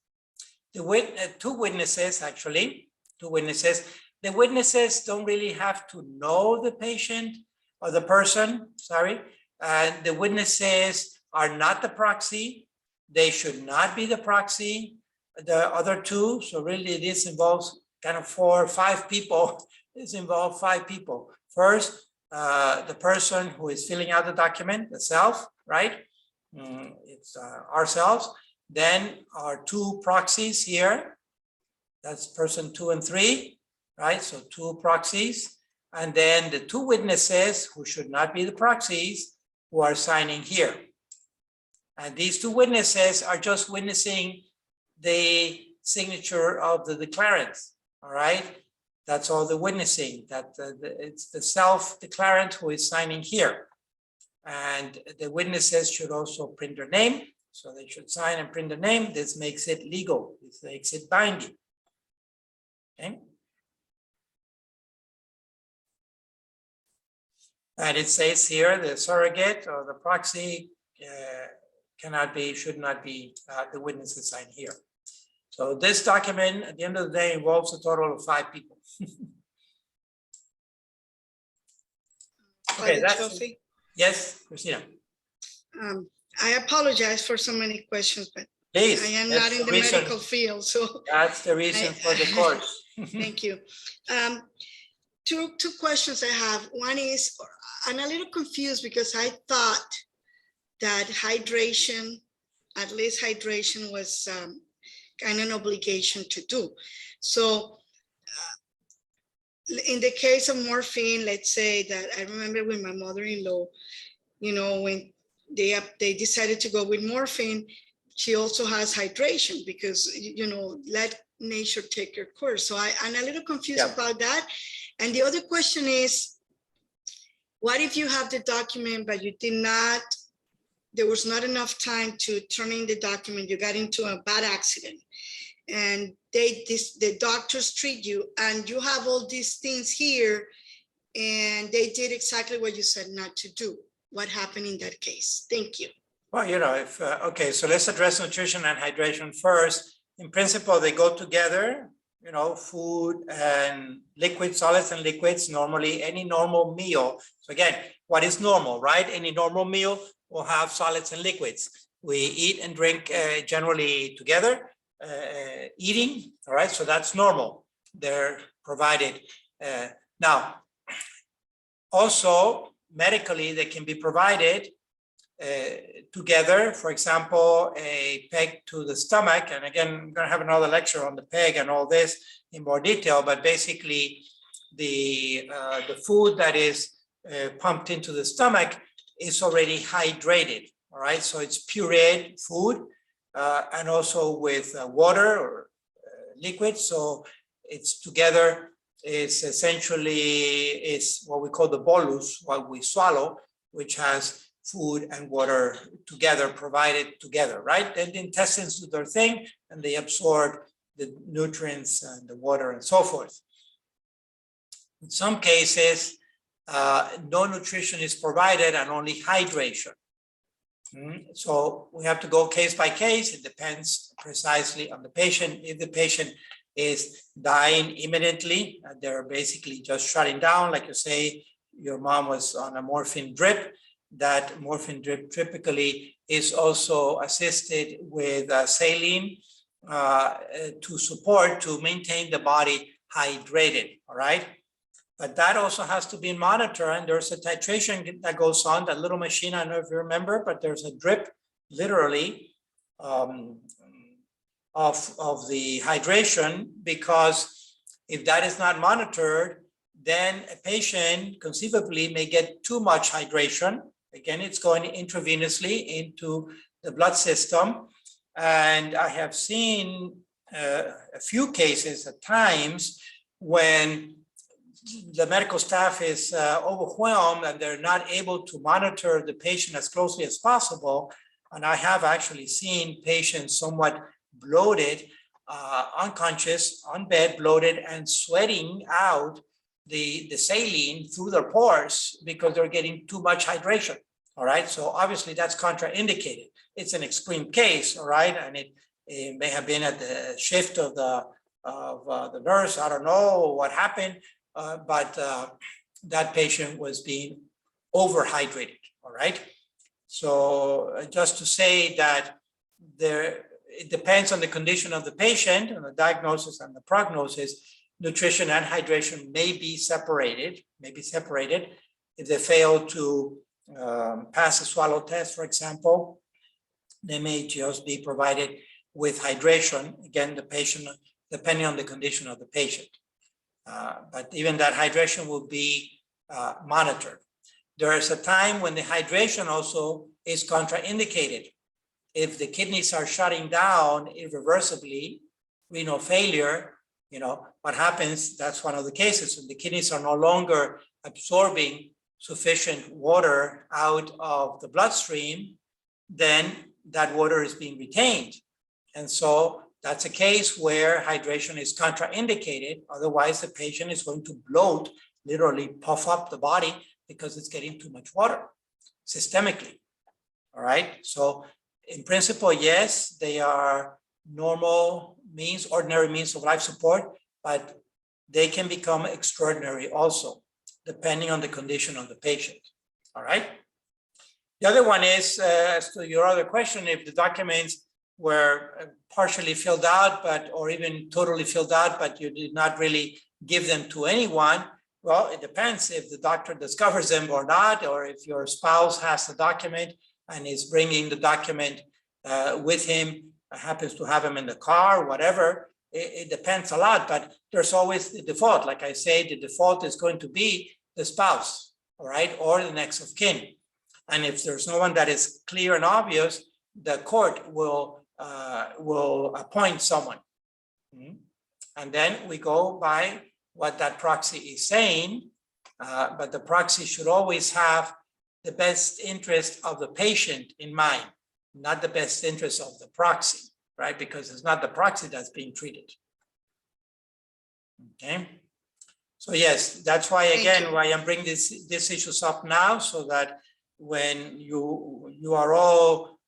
two witnesses actually, two witnesses. The witnesses don't really have to know the patient or the person, sorry, and the witnesses are not the proxy. They should not be the proxy, the other two. So really this involves kind of 4 or 5 people. This involves 5 people. First, the person who is filling out the document, the self, right? It's ourselves. Then our 2 proxies here. That's person 2 and 3, right? So 2 proxies. And then the 2 witnesses who should not be the proxies who are signing here. And these 2 witnesses are just witnessing the signature of the declarant, all right? That's all the witnessing, that it's the self-declarant who is signing here. And the witnesses should also print their name. So they should sign and print the name. This makes it legal. This makes it binding. Okay. And it says here, the surrogate or the proxy cannot be, should not be the witnesses sign here. So this document, at the end of the day, involves a total of 5 people. Okay, that's, yes, Christina. I apologize for so many questions, but Please, I am not in the medical field, so. That's the reason for the course. Thank you. Two questions I have. One is, I'm a little confused because I thought that hydration, at least hydration was kind of an obligation to do. So in the case of morphine, let's say that I remember with my mother-in-law, when they decided to go with morphine, she also has hydration because, let nature take your course. So I'm a little confused about that. And the other question is, what if you have the document, but you did not, there was not enough time to turn in the document, you got into a bad accident, and the doctors treat you, and you have all these things here, and they did exactly what you said not to do. What happened in that case? Thank you. Well, if, okay, so let's address nutrition and hydration first. In principle, they go together, food and liquids, solids and liquids, normally any normal meal. So again, what is normal, right? Any normal meal will have solids and liquids. We eat and drink generally together, eating, all right? So that's normal. They're provided. Now, also medically, they can be provided together. For example, a peg to the stomach. And again, I'm going to have another lecture on the peg and all this in more detail, but basically the food that is pumped into the stomach is already hydrated. All right, so it's pureed food and also with water or liquid. So it's together. It's essentially what we call the bolus, what we swallow, which has food and water together, provided together, right? Then the intestines do their thing and they absorb the nutrients and the water and so forth. In some cases, no nutrition is provided and only hydration. So we have to go case by case. It depends precisely on the patient. If the patient is dying imminently, they're basically just shutting down, like you say, your mom was on a morphine drip. That morphine drip typically is also assisted with saline to maintain the body hydrated, all right? But that also has to be monitored, and there's a titration that goes on, that little machine, I don't know if you remember, but there's a drip, literally, of the hydration, because if that is not monitored, then a patient conceivably may get too much hydration. Again, it's going intravenously into the blood system. And I have seen a few cases at times when the medical staff is overwhelmed and they're not able to monitor the patient as closely as possible. And I have actually seen patients somewhat bloated, unconscious, on bed, bloated, and sweating out the saline through their pores because they're getting too much hydration. All right, so obviously that's contraindicated. It's an extreme case, all right, and it may have been at the shift of the nurse. I don't know what happened, but that patient was being overhydrated. All right, so just to say that it depends on the condition of the patient and the diagnosis and the prognosis. Nutrition and hydration may be separated. If they fail to pass a swallow test, for example, they may just be provided with hydration. Again, the patient, depending on the condition of the patient. But even that hydration will be monitored. There is a time when the hydration also is contraindicated. If the kidneys are shutting down irreversibly, renal failure, what happens, that's one of the cases. When the kidneys are no longer absorbing sufficient water out of the bloodstream, then that water is being retained. And so that's a case where hydration is contraindicated. Otherwise, the patient is going to bloat, literally puff up the body because it's getting too much water systemically. All right. So in principle, yes, they are normal means, ordinary means of life support, but they can become extraordinary also, depending on the condition of the patient. All right. The other one is, as to your other question, if the documents were partially filled out, or even totally filled out, but you did not really give them to anyone. Well, it depends if the doctor discovers them or not, or if your spouse has the document and is bringing the document with him, happens to have him in the car, whatever. It depends a lot, but there's always the default. Like I say, the default is going to be the spouse, all right, or the next of kin. And if there's no one that is clear and obvious, the court will appoint someone. And then we go by what that proxy is saying, but the proxy should always have the best interest of the patient in mind, not the best interest of the proxy, right? Because it's not the proxy that's being treated. Okay. So yes, that's why, again, why I'm bringing these issues up now, so that when you are all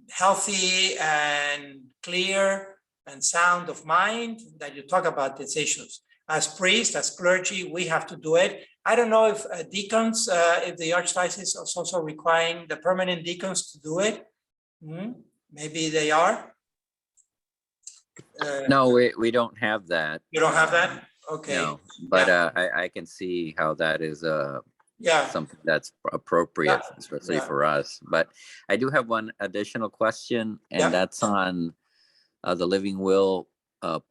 healthy and clear and sound of mind, that you talk about these issues. As priests, as clergy, we have to do it. I don't know if deacons, if the archdiocese is also requiring the permanent deacons to do it. Maybe they are. No, we don't have that. You don't have that? Okay. No, but Yeah. I can see how that is Yeah, something that's appropriate, Yeah, especially yeah. for us. But I do have one additional question, and Yeah. that's on the living will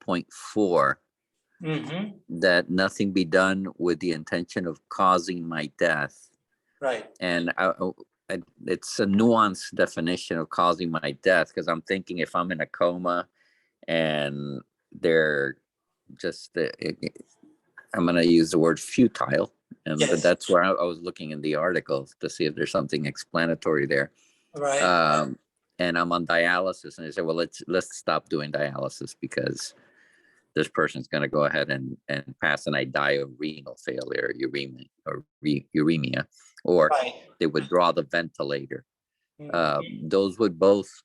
point 4, Mhm. that nothing be done with the intention of causing my death. Right. And it's a nuanced definition of causing my death, because I'm thinking if I'm in a coma and they're just, I'm going to use the word futile. And Yes. that's where I was looking in the article to see if there's something explanatory there. Right. And I'm on dialysis, and they say, well, let's stop doing dialysis because this person's going to go ahead and pass, and I die of renal failure, uremia, or Right. they withdraw the ventilator. Mhm. Those would both,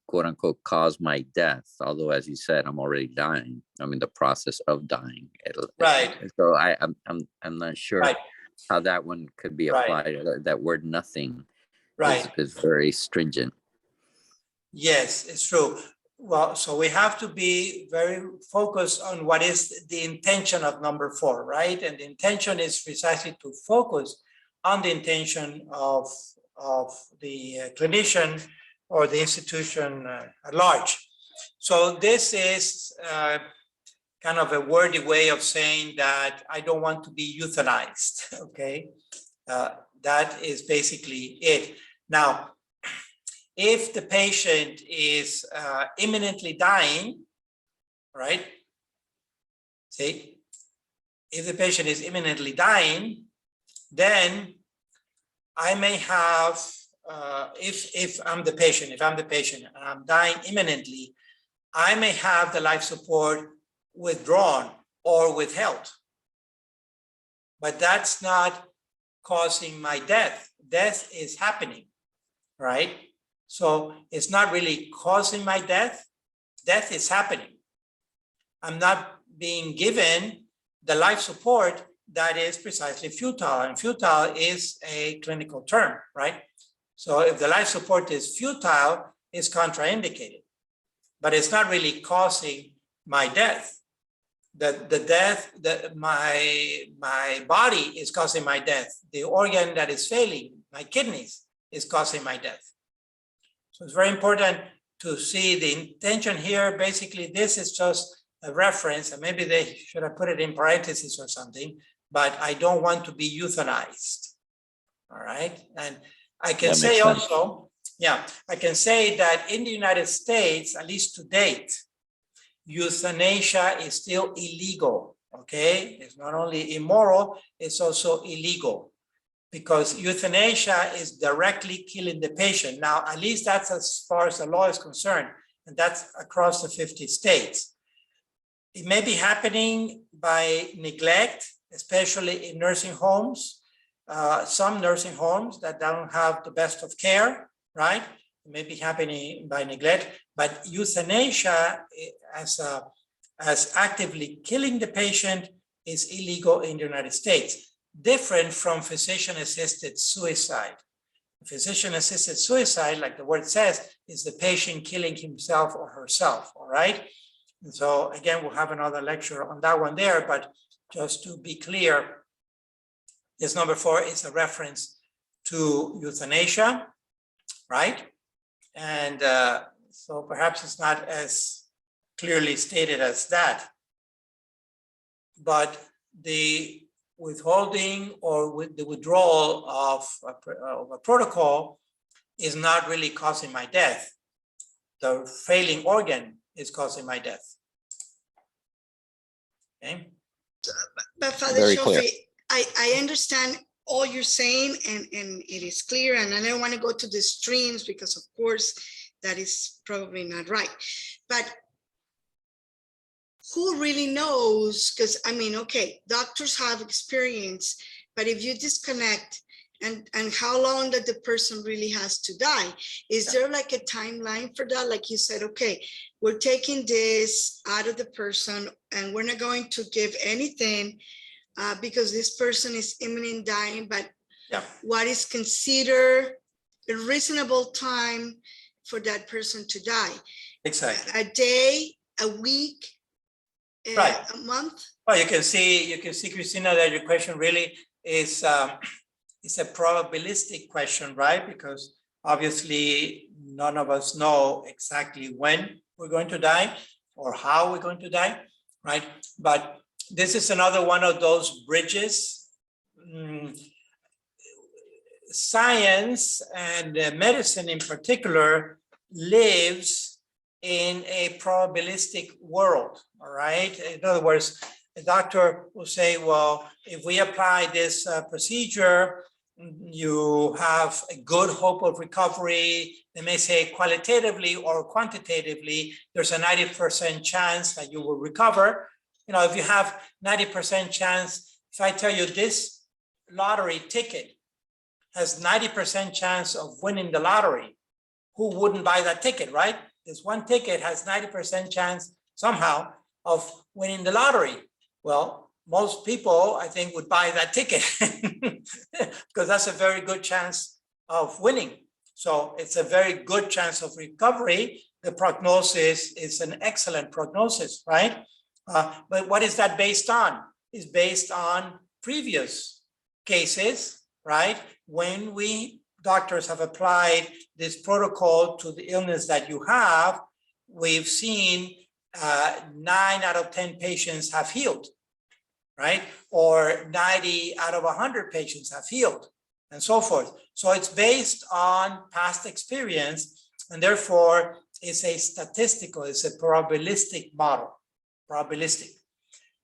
quote unquote, cause my death. Although, as you said, I'm already dying. I'm in the process of dying. Right. So I'm not sure Right. how that one could be Right. applied. That word "nothing" Right. is very stringent. Yes, it's true. Well, so we have to be very focused on what is the intention of number 4, right? And the intention is precisely to focus on the intention of the clinician or the institution at large. So this is kind of a wordy way of saying that I don't want to be euthanized, okay? That is basically it. Now, if the patient is imminently dying, right? See, if the patient is imminently dying, then I may have, if I'm the patient and I'm dying imminently, I may have the life support withdrawn or withheld. But that's not causing my death. Death is happening, right? So it's not really causing my death. Death is happening. I'm not being given the life support that is precisely futile, and futile is a clinical term, right? So if the life support is futile, it's contraindicated, but it's not really causing my death. My body is causing my death. The organ that is failing, my kidneys, is causing my death. So it's very important to see the intention here. Basically, this is just a reference, and maybe they should have put it in parentheses or something, but I don't want to be euthanized. All right. And I can That say makes sense. also, I can say that in the United States, at least to date, euthanasia is still illegal. Okay. It's not only immoral, it's also illegal, because euthanasia is directly killing the patient. Now, at least that's as far as the law is concerned, and that's across the 50 states. It may be happening by neglect, especially in nursing homes. Some nursing homes that don't have the best of care, right? It may be happening by neglect, but euthanasia as actively killing the patient is illegal in the United States. Different from physician-assisted suicide. Physician-assisted suicide, like the word says, is the patient killing himself or herself, all right? And so again, we'll have another lecture on that one there, but just to be clear, this number 4 is a reference to euthanasia, right? And so perhaps it's not as clearly stated as that, but the withholding or with the withdrawal of a protocol is not really causing my death. The failing organ is causing my death. Okay. But Father Very clear. Shofi, I understand all you're saying, and it is clear, and I don't want to go to the streams because of course that is probably not right. But who really knows? Because I mean, okay, doctors have experience, but if you disconnect, and how long that the person really has to die? Is there like a timeline for that? Like you said, okay, we're taking this out of the person and we're not going to give anything because this person is imminent dying, but what is considered a reasonable time for that person to die? Exactly. A day, a week, Right. a month? Well, you can see, Christina, that your question really is it's a probabilistic question, right? Because obviously none of us know exactly when we're going to die or how we're going to die, right? But this is another one of those bridges. Science and medicine in particular lives in a probabilistic world, all right? In other words, the doctor will say, well, if we apply this procedure, you have a good hope of recovery. They may say qualitatively or quantitatively, there's a 90% chance that you will recover. You know, if you have 90% chance, if I tell you this lottery ticket has 90% chance of winning the lottery, who wouldn't buy that ticket, right? This one ticket has 90% chance somehow of winning the lottery. Well, most people, I think, would buy that ticket because that's a very good chance of winning. So it's a very good chance of recovery. The prognosis is an excellent prognosis, right? But what is that based on? It's based on previous cases, right? When we doctors have applied this protocol to the illness that you have, we've seen 9 out of 10 patients have healed, right? Or 90 out of 100 patients have healed, and so forth. So it's based on past experience, and therefore it's a statistical, it's a probabilistic model, probabilistic.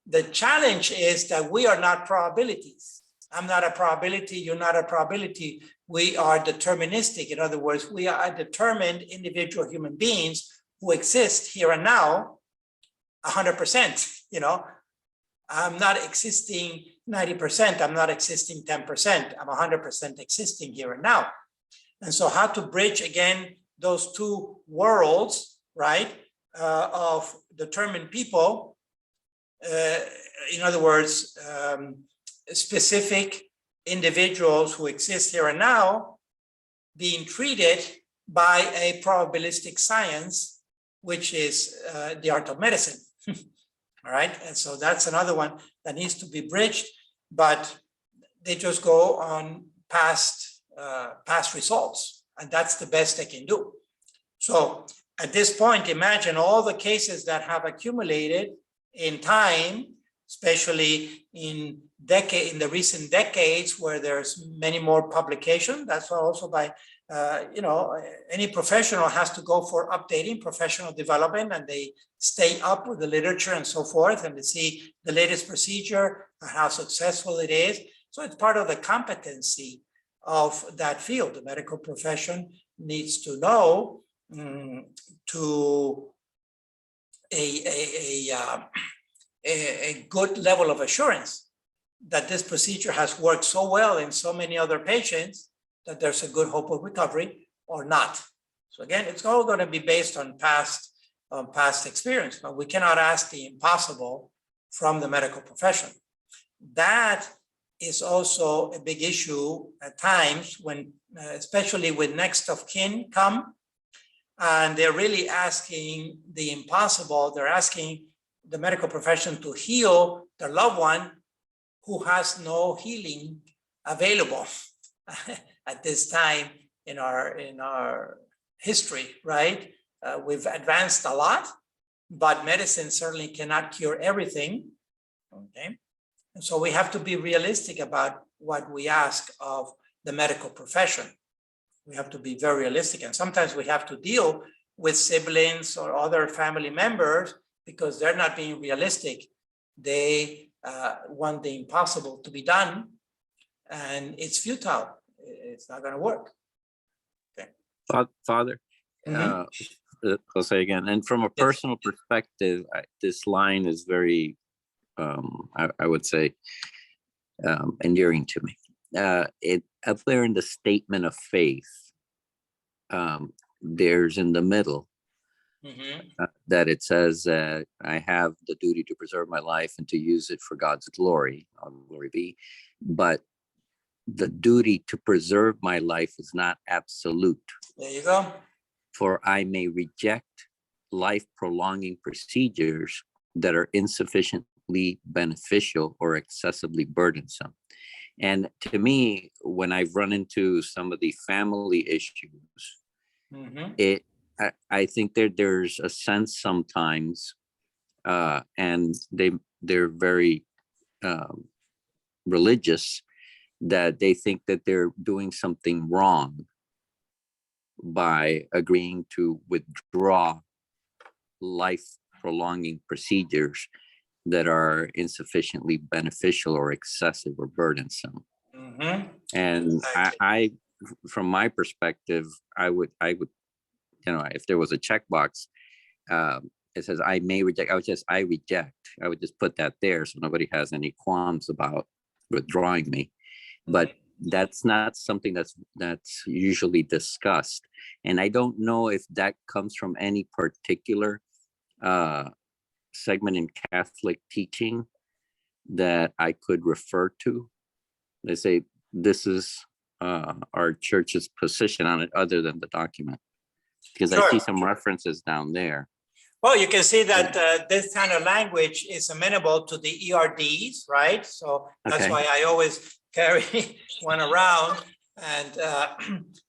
The challenge is that we are not probabilities. I'm not a probability, you're not a probability. We are deterministic. In other words, we are determined individual human beings who exist here and now 100%, you know. I'm not existing 90%, I'm not existing 10%, I'm 100% existing here and now. And so how to bridge again those two worlds, right, of determined people, in other words, specific individuals who exist here and now being treated by a probabilistic science, which is the art of medicine. All right, and so that's another one that needs to be bridged, but they just go on past results, and that's the best they can do. So at this point, imagine all the cases that have accumulated in time, especially in the recent decades where there's many more publications. That's why also by, any professional has to go for updating professional development, and they stay up with the literature and so forth, and they see the latest procedure and how successful it is. So it's part of the competency of that field. The medical profession needs to know to a good level of assurance that this procedure has worked so well in so many other patients that there's a good hope of recovery or not. So again, it's all going to be based on past experience, but we cannot ask the impossible from the medical profession. That is also a big issue at times when, especially with next of kin come, and they're really asking the impossible. They're asking the medical profession to heal their loved one who has no healing available at this time in our history, right? We've advanced a lot, but medicine certainly cannot cure everything, okay? And so we have to be realistic about what we ask of the medical profession. We have to be very realistic, and sometimes we have to deal with siblings or other family members because they're not being realistic. They want the impossible to be done, and it's futile. It's not going to work. Okay. Father, Jose again, and from a personal perspective, this line is very, I would say, endearing to me. Up there in the statement of faith, there's in the middle that it says that I have the duty to preserve my life and to use it for God's glory, glory be. But the duty to preserve my life is not absolute. There you go. For I may reject life-prolonging procedures that are insufficiently beneficial or excessively burdensome. And to me, when I've run into some of the family issues, I think there's a sense sometimes, and they're very religious, that they think that they're doing something wrong by agreeing to withdraw life prolonging procedures that are insufficiently beneficial or excessive or burdensome. And I, from my perspective, I would, if there was a checkbox, it says I may reject, I reject. I would just put that there so nobody has any qualms about withdrawing me. But that's not something that's usually discussed. And I don't know if that comes from any particular segment in Catholic teaching that I could refer to. They say this is our church's position on it, other than the document, because I see some references down there. Well, you can see that this kind of language is amenable to the ERDs, right? So that's why I always carry one around. And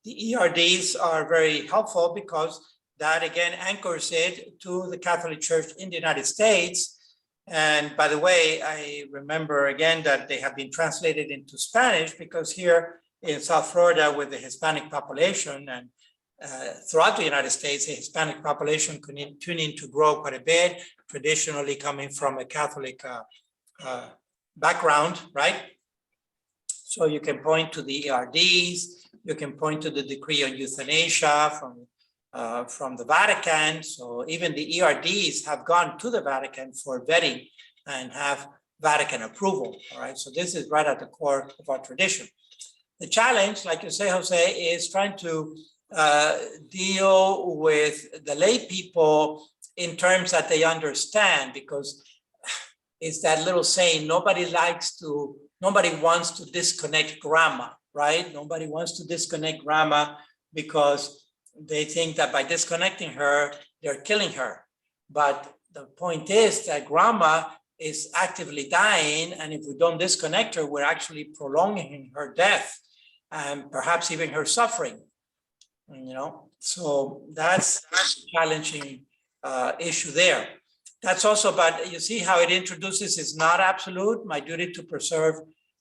the ERDs are very helpful because that again anchors it to the Catholic Church in the United States. And by the way, I remember again that they have been translated into Spanish, because here in South Florida with the Hispanic population and throughout the United States, the Hispanic population continuing to grow quite a bit, traditionally coming from a Catholic background, right? So you can point to the ERDs, you can point to the decree on euthanasia from the Vatican. So even the ERDs have gone to the Vatican for vetting and have Vatican approval, all right? So this is right at the core of our tradition. The challenge, like you say, Jose, is trying to deal with the lay people in terms that they understand, because it's that little saying, nobody wants to disconnect grandma, right? Nobody wants to disconnect grandma because they think that by disconnecting her, they're killing her. But the point is that grandma is actively dying, and if we don't disconnect her, we're actually prolonging her death and perhaps even her suffering. So that's a challenging issue there. That's also, but you see how it introduces, it's not absolute. My duty to preserve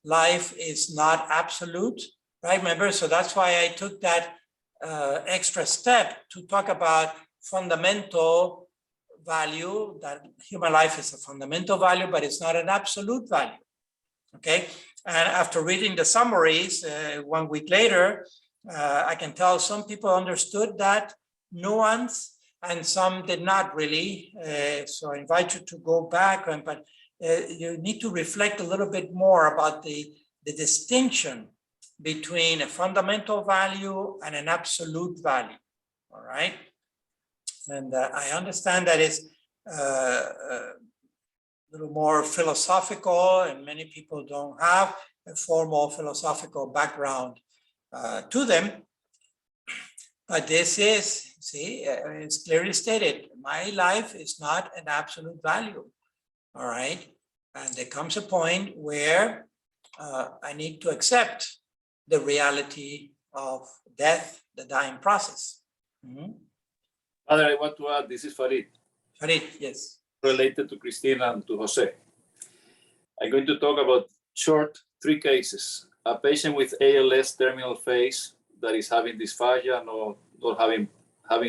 life is not absolute, right? Remember, so that's why I took that extra step to talk about fundamental value, that human life is a fundamental value, but it's not an absolute value, okay? And after reading the summaries 1 week later, I can tell some people understood that nuance and some did not really. So I invite you to go back, but you need to reflect a little bit more about the distinction between a fundamental value and an absolute value, all right? And I understand that it's a little more philosophical, and many people don't have a formal philosophical background to them. But this is, see, it's clearly stated, my life is not an absolute value, all right? And there comes a point where I need to accept the reality of death, the dying process. Father, I want to add, this is Farid. Farid, yes. Related to Cristina and to Jose. I'm going to talk about short 3 cases. A patient with ALS terminal phase that is having dysphagia, not having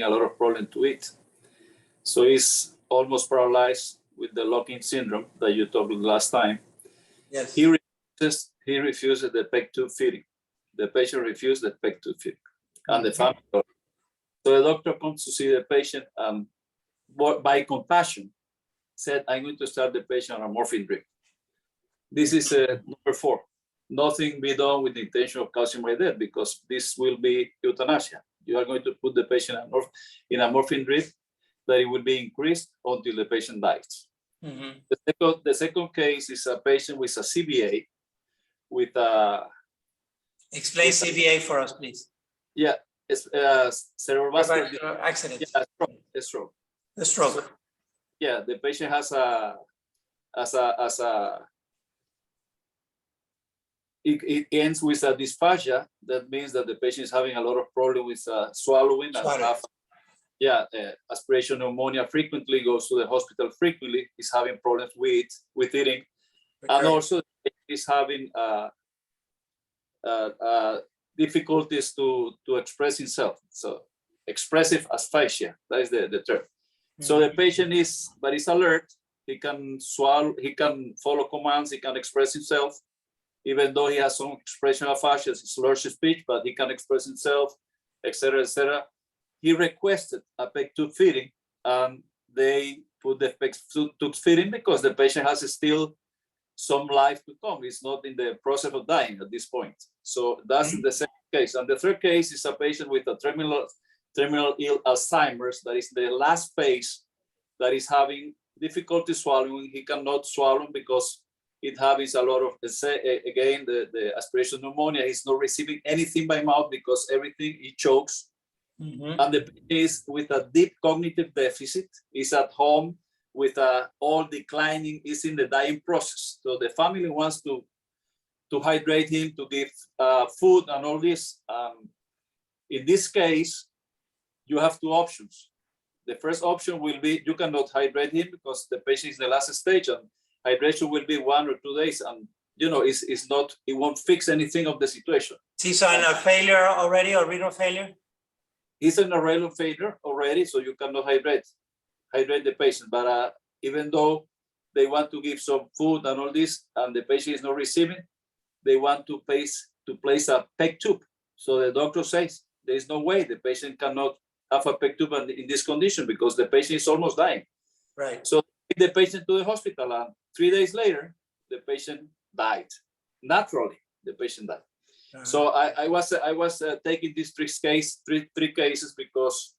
a lot of problem to eat. So he's almost paralyzed with the lock-in syndrome that you talked about last time. Yes. He refuses the peg tube feeding. The patient refused the peg tube feeding, and the family. So the doctor comes to see the patient, and by compassion, said, I'm going to start the patient on a morphine drip. This is number 4. Nothing be done with the intention of causing my death, because this will be euthanasia. You are going to put the patient in a morphine drip that it will be increased until the patient dies. The second case is a patient with a CVA, with a... Explain CVA for us, please. Yeah, it's cerebrovascular accident. Yeah, a stroke. The stroke. So, yeah, the patient has it ends with a dysphagia. That means that the patient is having a lot of problem with swallowing and Swallowing. aspiration pneumonia frequently, goes to the hospital frequently, is having problems with eating, and also is having difficulties to express himself. So expressive asphyxia, that is the term. So the patient is alert. He can swallow, he can follow commands, he can express himself, even though he has some expression of aphasia, slurred speech, but he can express himself, etc., etc. He requested a peg tube feeding, and they put the peg tube feeding because the patient has still some life to come. He's not in the process of dying at this point. So that's the second case. And the third case is a patient with a terminal ill Alzheimer's, that is the last phase, that is having difficulty swallowing. He cannot swallow because it has a lot of, again, the aspiration pneumonia. He's not receiving anything by mouth because everything he chokes. And the patient is with a deep cognitive deficit, is at home with all declining, is in the dying process. So the family wants to hydrate him, to give food and all this. In this case, you have two options. The first option will be you cannot hydrate him because the patient is in the last stage, and hydration will be 1 or 2 days, and it's not, it won't fix anything of the situation. He's on a failure already, or renal failure? He's in a renal failure already, so you cannot hydrate the patient. But even though they want to give some food and all this, and the patient is not receiving, they want to place a peg tube. So the doctor says there is no way the patient cannot have a peg tube in this condition because the patient is almost dying. Right. So they take the patient to the hospital, and 3 days later, the patient died. Naturally, the patient died. So I was taking these three cases because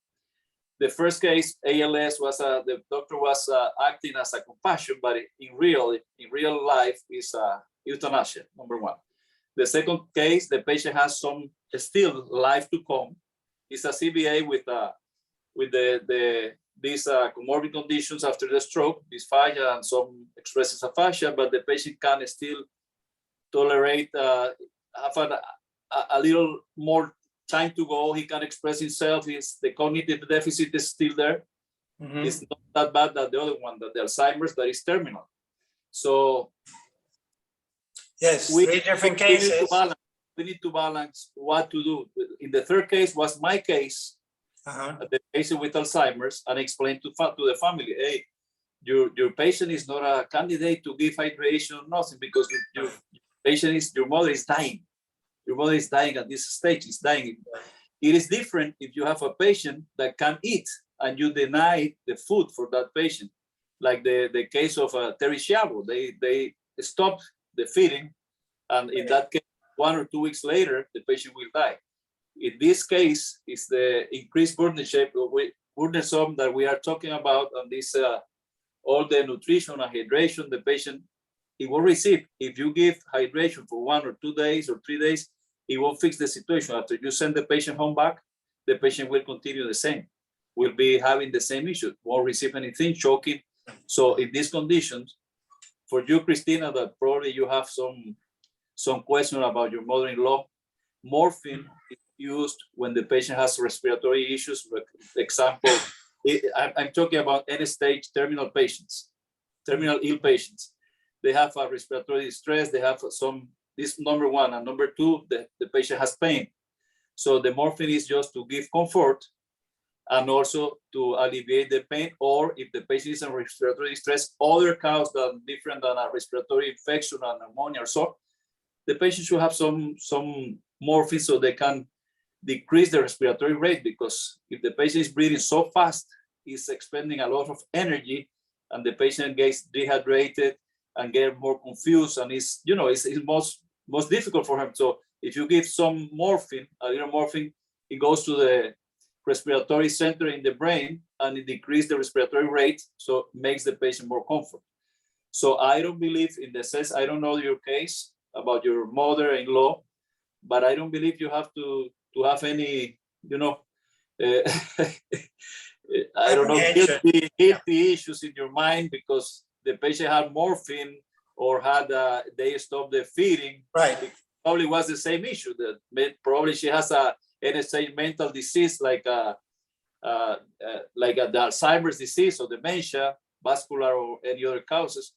the first case, ALS, was the doctor was acting as a compassion, but in real life is euthanasia, number one. The second case, the patient has some still life to come. It's a CVA with these comorbid conditions after the stroke, dysphagia and some expressive aphasia, but the patient can still tolerate, have a little more time to go. He can express himself. The cognitive deficit is still there. It's not that bad that the other one, that the Alzheimer's, that is terminal. So yes, three different cases. We need to balance what to do. In the third case was my case, the patient with Alzheimer's, and I explained to the family, hey, your patient is not a candidate to give hydration or nothing because your mother is dying. Your mother is dying at this stage, is dying. It is different if you have a patient that can eat and you deny the food for that patient. Like the case of Terry Schiavo, they stopped the feeding, and in that case, 1 or 2 weeks later, the patient will die. In this case, it's the increased burdensome that we are talking about, and this all the nutrition and hydration the patient, he will receive. If you give hydration for 1 or 2 days or 3 days, it won't fix the situation. After you send the patient home back, the patient will continue the same, will be having the same issue, won't receive anything, choking. So in these conditions, for you, Christina, that probably you have some question about your mother-in-law, morphine is used when the patient has respiratory issues. For example, I'm talking about end-stage terminal patients, terminal ill patients. They have a respiratory distress, they have this number one, and number two, the patient has pain. So the morphine is just to give comfort and also to alleviate the pain, or if the patient is in respiratory distress, other cause than different than a respiratory infection and pneumonia or so, the patient should have some morphine so they can decrease the respiratory rate, because if the patient is breathing so fast, he's expending a lot of energy, and the patient gets dehydrated and get more confused, and it's most difficult for him. So if you give some morphine, a little morphine, it goes to the respiratory center in the brain and it decreases the respiratory rate, so it makes the patient more comfortable. So I don't believe in the sense, I don't know your case about your mother-in-law, but I don't believe you have to have any, I don't know, guilty issues in your mind because the patient had morphine or had they stopped the feeding. Right. probably was the same issue. That probably she has a NSA mental disease like the Alzheimer's disease or dementia, vascular or any other causes.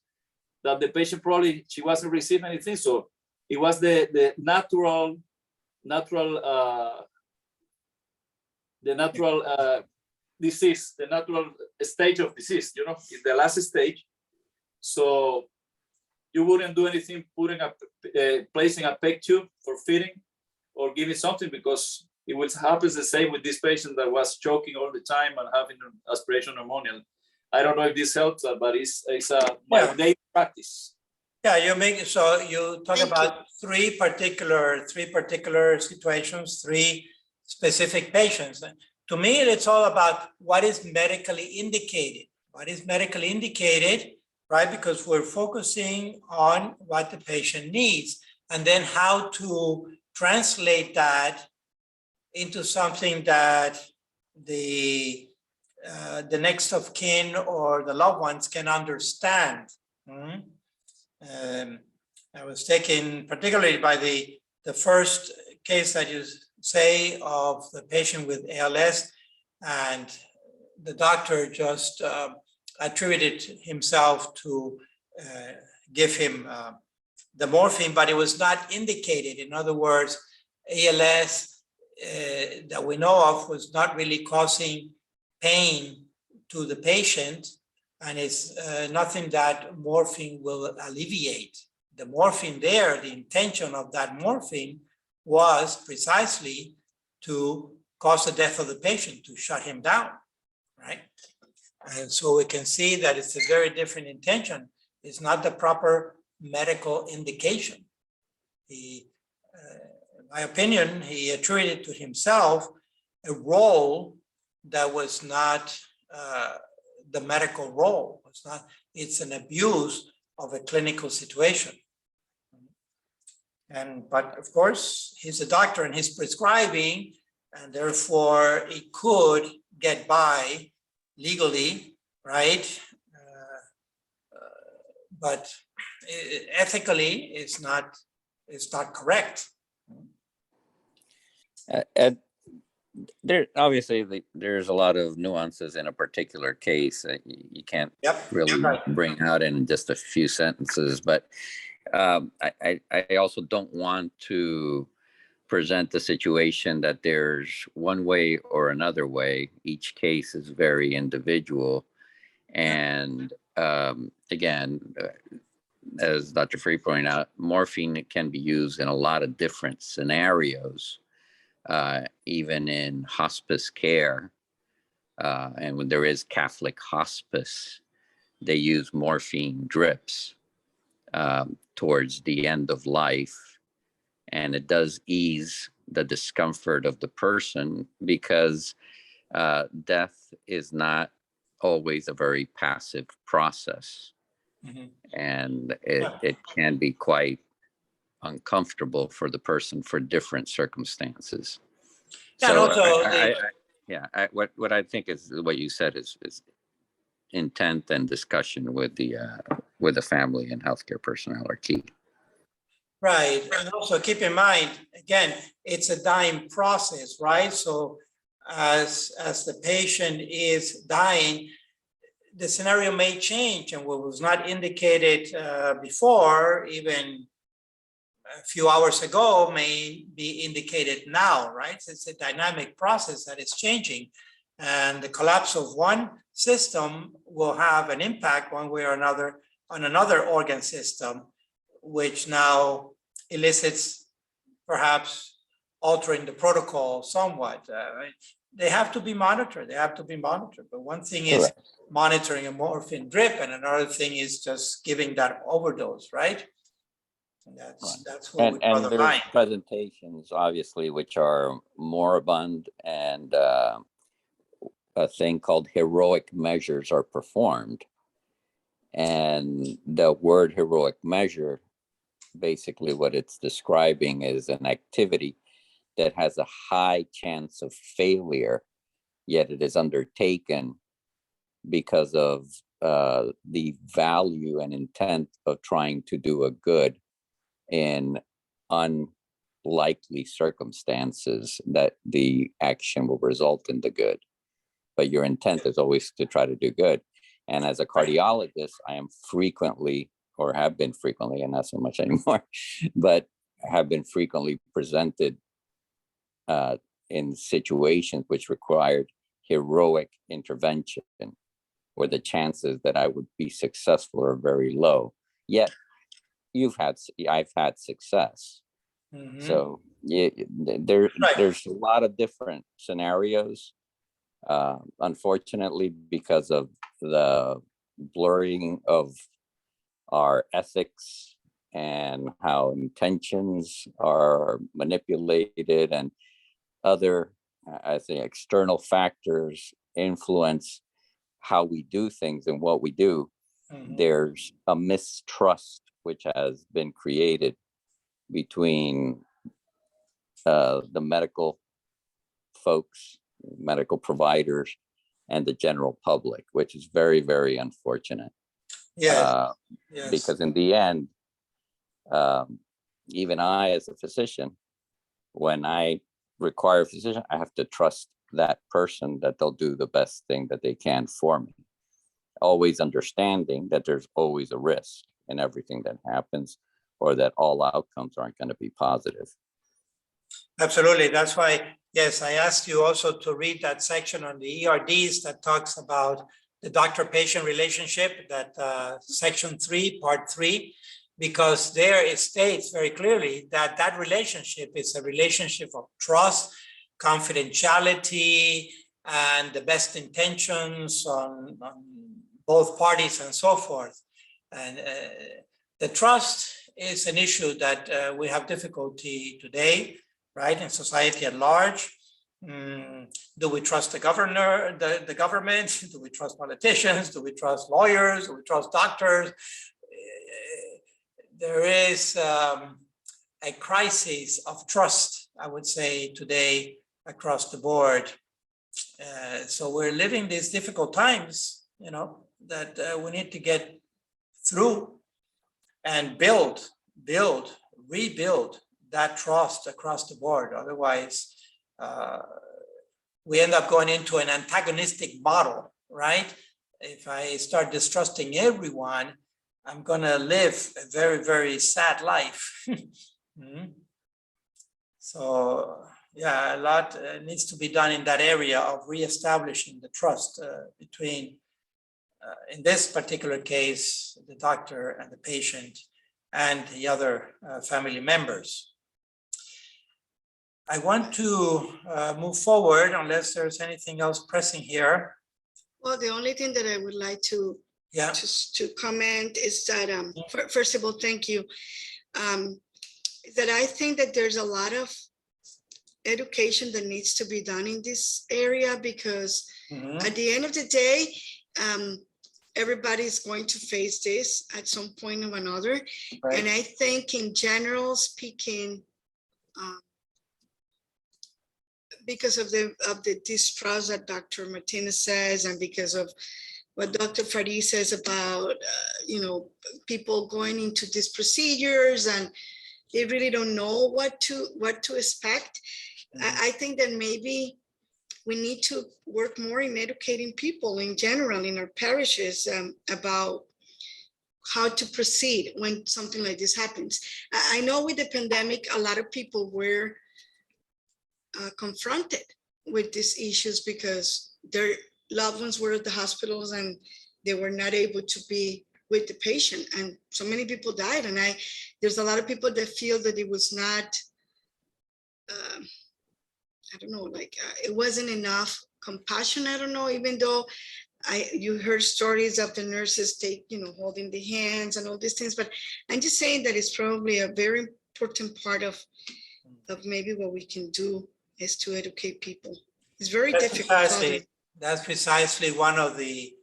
That the patient probably she wasn't receiving anything, so it was the natural disease, the natural stage of disease, you know, in the last stage. So you wouldn't do anything placing a peg tube for feeding or giving something, because it will happen the same with this patient that was choking all the time and having aspiration pneumonia. I don't know if this helps, but it's my daily practice. Yeah, you talk about three particular situations, three specific patients. To me, it's all about what is medically indicated. What is medically indicated, right? Because we're focusing on what the patient needs, and then how to translate that into something that the next of kin or the loved ones can understand. I was taken particularly by the first case that you say of the patient with ALS, and the doctor just attributed himself to give him the morphine, but it was not indicated. In other words, ALS that we know of was not really causing pain to the patient, and it's nothing that morphine will alleviate. The morphine there, the intention of that morphine was precisely to cause the death of the patient, to shut him down, right? And so we can see that it's a very different intention. It's not the proper medical indication. In my opinion, he attributed to himself a role that was not the medical role. It's an abuse of a clinical situation. But of course, he's a doctor and he's prescribing, and therefore it could get by legally, right? But ethically, it's not correct. There obviously there's a lot of nuances in a particular case that you can't really bring out in just a few sentences, but I also don't want to present the situation that there's one way or another way. Each case is very individual, and again, as Dr. Free pointed out, morphine can be used in a lot of different scenarios. Even in hospice care, and when there is Catholic hospice, they use morphine drips towards the end of life, and it does ease the discomfort of the person, because death is not always a very passive process, and it can be quite uncomfortable for the person for different circumstances. Yeah, so also what I think is what you said is intent and discussion with the family and healthcare personnel are key. Right, and also keep in mind, again, it's a dying process, right? So as the patient is dying, the scenario may change, and what was not indicated before, even a few hours ago, may be indicated now, right? It's a dynamic process that is changing, and the collapse of one system will have an impact one way or another on another organ system, which now elicits perhaps altering the protocol somewhat. They have to be monitored. But one thing is monitoring a morphine drip, and another thing is just giving that overdose, right? And that's where we draw the there's line. presentations, obviously, which are moribund, and a thing called heroic measures are performed. And the word heroic measure, basically what it's describing is an activity that has a high chance of failure, yet it is undertaken because of the value and intent of trying to do a good in likely circumstances that the action will result in the good. But your intent is always to try to do good. And as a cardiologist, I am frequently, or have been frequently, and not so much anymore, but have been frequently presented in situations which required heroic intervention, where the chances that I would be successful are very low. Yet I've had success. Mhm. So Right. there's a lot of different scenarios. Unfortunately, because of the blurring of our ethics and how intentions are manipulated and other, I think, external factors influence how we do things and what we do, Mhm. there's a mistrust which has been created between the medical folks, medical providers, and the general public, which is very, very unfortunate. Yes, yes. Because in the end, even I, as a physician, when I require a physician, I have to trust that person that they'll do the best thing that they can for me. Always understanding that there's always a risk in everything that happens, or that all outcomes aren't going to be positive. Absolutely. That's why, yes, I asked you also to read that section on the ERDs that talks about the doctor-patient relationship, that section 3, part 3, because there it states very clearly that that relationship is a relationship of trust, confidentiality, and the best intentions on both parties and so forth. And the trust is an issue that we have difficulty today, right, in society at large. Do we trust the government? Do we trust politicians? Do we trust lawyers? Do we trust doctors? There is a crisis of trust, I would say, today across the board. So we're living these difficult times, you know, that we need to get through and rebuild that trust across the board. Otherwise, we end up going into an antagonistic model, right? If I start distrusting everyone, I'm gonna live a very, very sad life. So yeah, a lot needs to be done in that area of reestablishing the trust between, in this particular case, the doctor and the patient and the other family members. I want to move forward unless there's anything else pressing here. Well, the only thing that I would like to Yeah. just to comment is that first of all, thank you. That I think that there's a lot of education that needs to be done in this area, because at the end of the day, everybody's going to face this at some point or another. Right. And I think in general speaking, because of the distrust that Dr. Martinez says, and because of what Dr. Farid says about, you know, people going into these procedures and they really don't know what to expect. I think that maybe we need to work more in educating people in general in our parishes about how to proceed when something like this happens. I know with the pandemic, a lot of people were confronted with these issues because their loved ones were at the hospitals and they were not able to be with the patient, and so many people died. And there's a lot of people that feel that it was not, I don't know, like it wasn't enough compassion. I don't know, even though you heard stories of the nurses holding the hands and all these things, but I'm just saying that it's probably a very important part of maybe what we can do is to educate people. It's very difficult. That's precisely one of the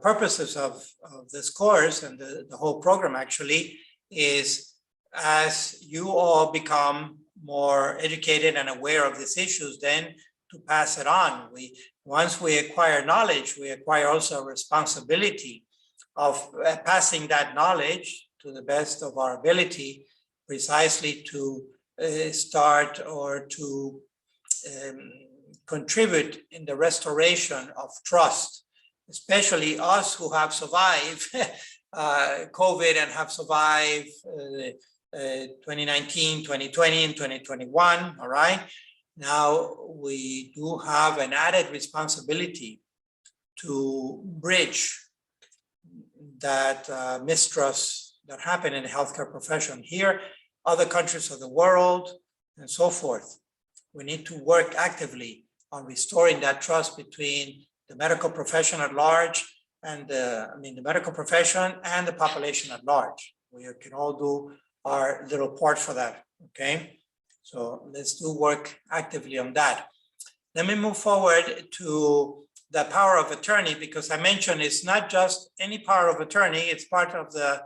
purposes of this course and the whole program actually is, as you all become more educated and aware of these issues, then to pass it on. Once we acquire knowledge, we acquire also a responsibility of passing that knowledge to the best of our ability, precisely to start or to contribute in the restoration of trust, especially us who have survived COVID and have survived 2019, 2020, and 2021, all right? Now we do have an added responsibility to bridge that mistrust that happened in the healthcare profession here, other countries of the world, and so forth. We need to work actively on restoring that trust between the medical profession at large and the medical profession and the population at large. We can all do our little part for that, okay? So let's do work actively on that. Let me move forward to the power of attorney, because I mentioned it's not just any power of attorney, it's part of the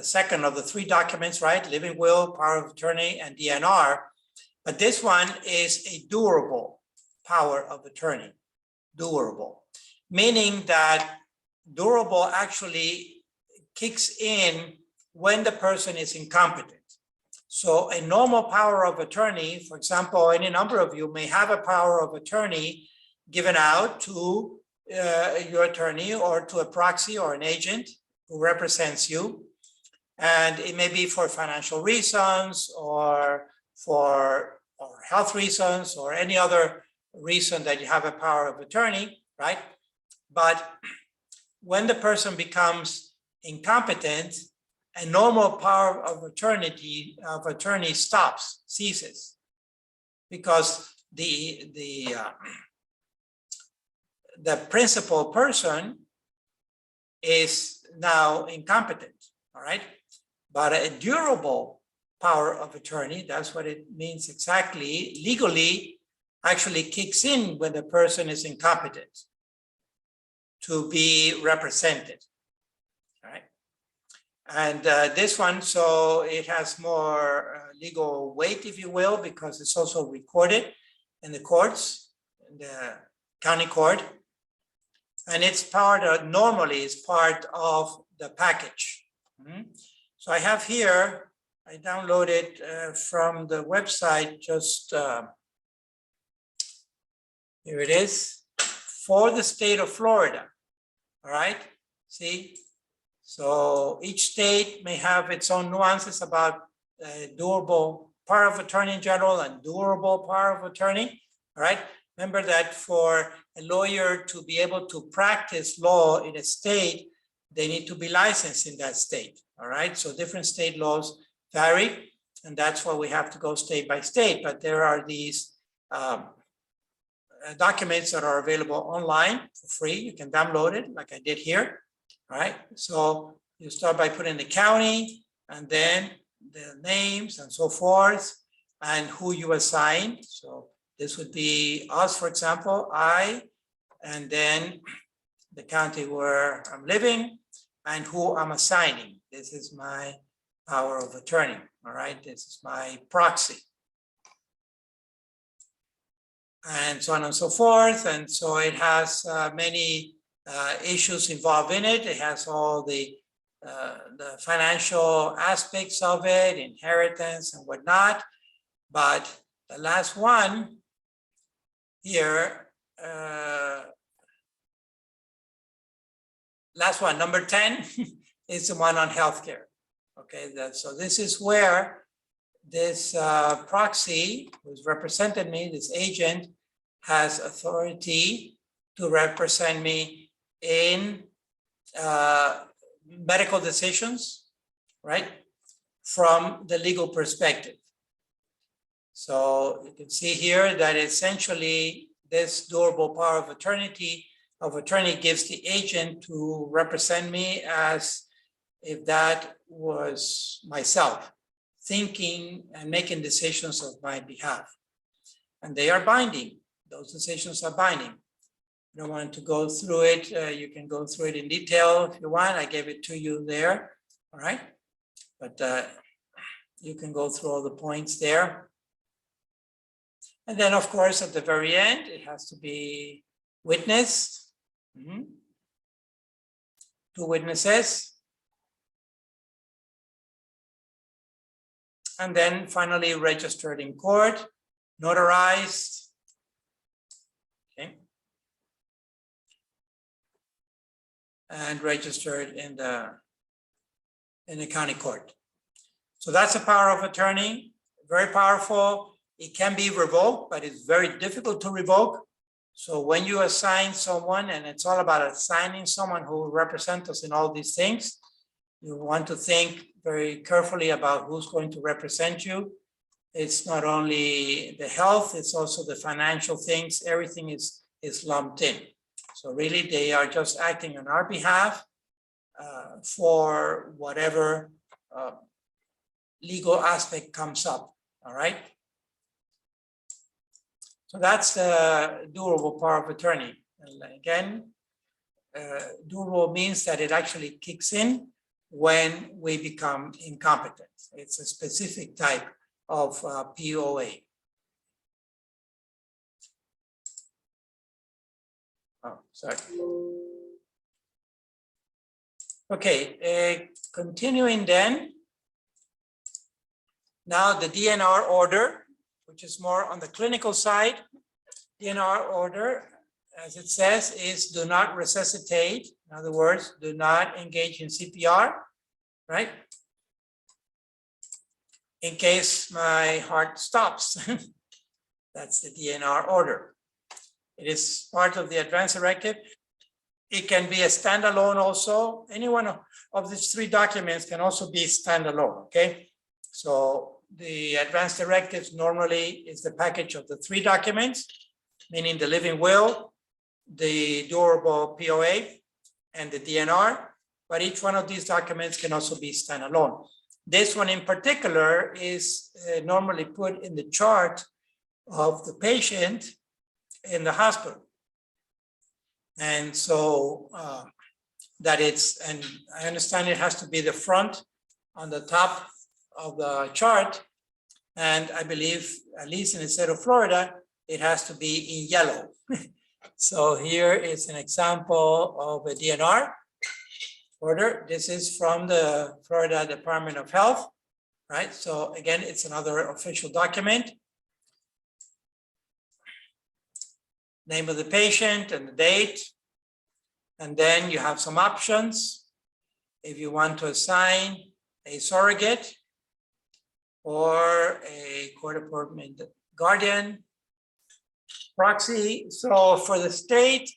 second of the three documents, right? Living will, power of attorney, and DNR. But this one is a durable power of attorney, durable, meaning that durable actually kicks in when the person is incompetent. So a normal power of attorney, for example, any number of you may have a power of attorney given out to your attorney or to a proxy or an agent who represents you. And it may be for financial reasons or for health reasons or any other reason that you have a power of attorney, right? But when the person becomes incompetent, a normal power of attorney stops, ceases, because the principal person is now incompetent, all right? But a durable power of attorney, that's what it means exactly, legally actually kicks in when the person is incompetent to be represented, all right? And this one, so it has more legal weight, if you will, because it's also recorded in the courts, in the county court. And it's part of, normally it's part of the package. So I have here, I downloaded from the website, just here it is, for the state of Florida, all right? See, so each state may have its own nuances about durable power of attorney in general and durable power of attorney, all right? Remember that for a lawyer to be able to practice law in a state, they need to be licensed in that state, all right? So different state laws vary, and that's why we have to go state by state. But there are these documents that are available online for free. You can download it like I did here, all right? So you start by putting the county and then the names and so forth and who you assign. So this would be us, for example, I, and then the county where I'm living and who I'm assigning. This is my power of attorney, all right? This is my proxy. And so on and so forth. And so it has many issues involved in it. It has all the financial aspects of it, inheritance and whatnot. But the last one here, last one, number 10, is the one on healthcare. Okay, so this is where this proxy who's represented me, this agent, has authority to represent me in medical decisions, right? From the legal perspective. So you can see here that essentially this durable power of attorney gives the agent to represent me as if that was myself, thinking and making decisions on my behalf. And they are binding. Those decisions are binding. You don't want to go through it. You can go through it in detail if you want. I gave it to you there, all right? But you can go through all the points there. And then, of course, at the very end, it has to be witnessed. 2 witnesses. And then finally registered in court, notarized. Okay. And registered in the county court. So that's a power of attorney, very powerful. It can be revoked, but it's very difficult to revoke. So when you assign someone, and it's all about assigning someone who will represent us in all these things, you want to think very carefully about who's going to represent you. It's not only the health, it's also the financial things. Everything is lumped in. So really they are just acting on our behalf for whatever legal aspect comes up, all right? So that's the durable power of attorney. And again, durable means that it actually kicks in when we become incompetent. It's a specific type of POA. Oh, sorry. Okay, continuing then. Now the DNR order, which is more on the clinical side. DNR order, as it says, is do not resuscitate. In other words, do not engage in CPR, right? In case my heart stops. That's the DNR order. It is part of the advance directive. It can be a standalone also. Any one of these three documents can also be standalone, okay? So the advance directives normally is the package of the three documents, meaning the living will, the durable POA, and the DNR, but each one of these documents can also be standalone. This one in particular is normally put in the chart of the patient in the hospital. And so that it's, and I understand it has to be the front on the top of the chart. And I believe, at least in the state of Florida, it has to be in yellow. So here is an example of a DNR order. This is from the Florida Department of Health, right? So again, it's another official document. Name of the patient and the date. And then you have some options. If you want to assign a surrogate or a court-appointed guardian, proxy. So for the state,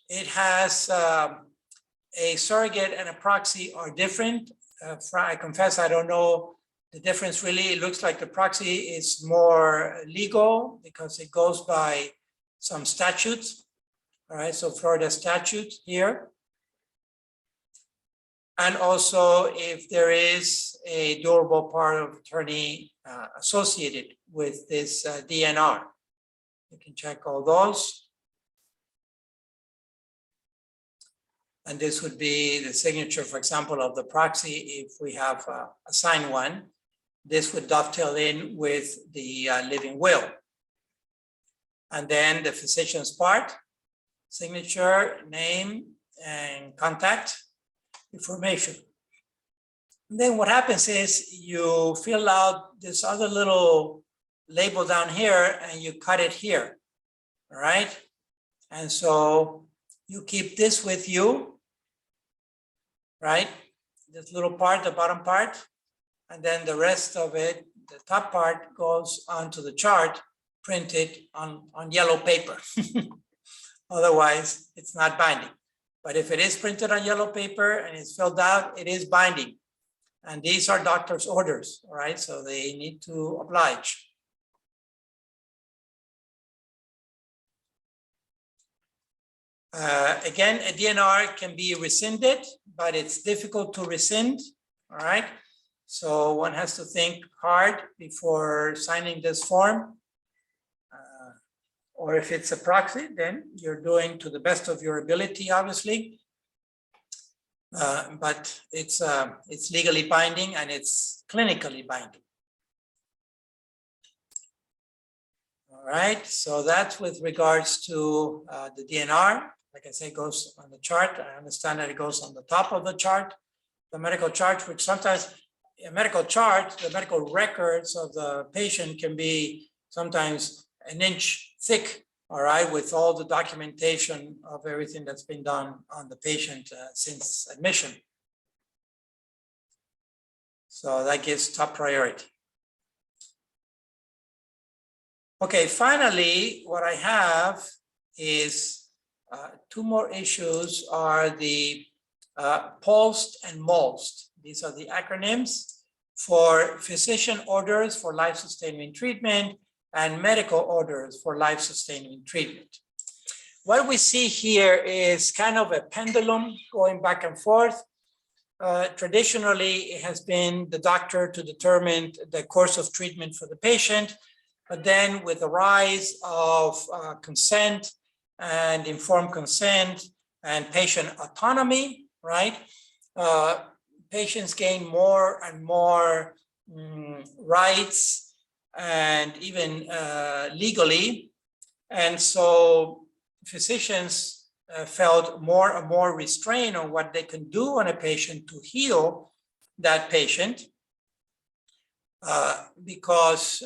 it has a surrogate and a proxy are different. I confess, I don't know the difference really. It looks like the proxy is more legal because it goes by some statutes. All right, so Florida statute here. And also if there is a durable power of attorney associated with this DNR. You can check all those. And this would be the signature, for example, of the proxy. If we have assigned one, this would dovetail in with the living will. And then the physician's part, signature, name, and contact information. And then what happens is you fill out this other little label down here and you cut it here, all right? And so you keep this with you, right? This little part, the bottom part, and then the rest of it, the top part goes onto the chart, printed on yellow paper. Otherwise, it's not binding. But if it is printed on yellow paper and it's filled out, it is binding. And these are doctor's orders, all right? So they need to oblige. Again, a DNR can be rescinded, but it's difficult to rescind, all right? So one has to think hard before signing this form. Or if it's a proxy, then you're doing to the best of your ability, obviously. But it's legally binding and it's clinically binding. All right, so that's with regards to the DNR. Like I say, it goes on the chart. I understand that it goes on the top of the chart, the medical chart, which sometimes medical chart, the medical records of the patient can be sometimes an inch thick, all right, with all the documentation of everything that's been done on the patient since admission. So that gives top priority. Okay, finally, what I have is two more issues are the POLST and MOLST. These are the acronyms for physician orders for life-sustaining treatment and medical orders for life-sustaining treatment. What we see here is kind of a pendulum going back and forth. Traditionally, it has been the doctor to determine the course of treatment for the patient, but then with the rise of consent and informed consent and patient autonomy, right? Patients gain more and more rights and even legally. And so physicians felt more and more restrained on what they can do on a patient to heal that patient because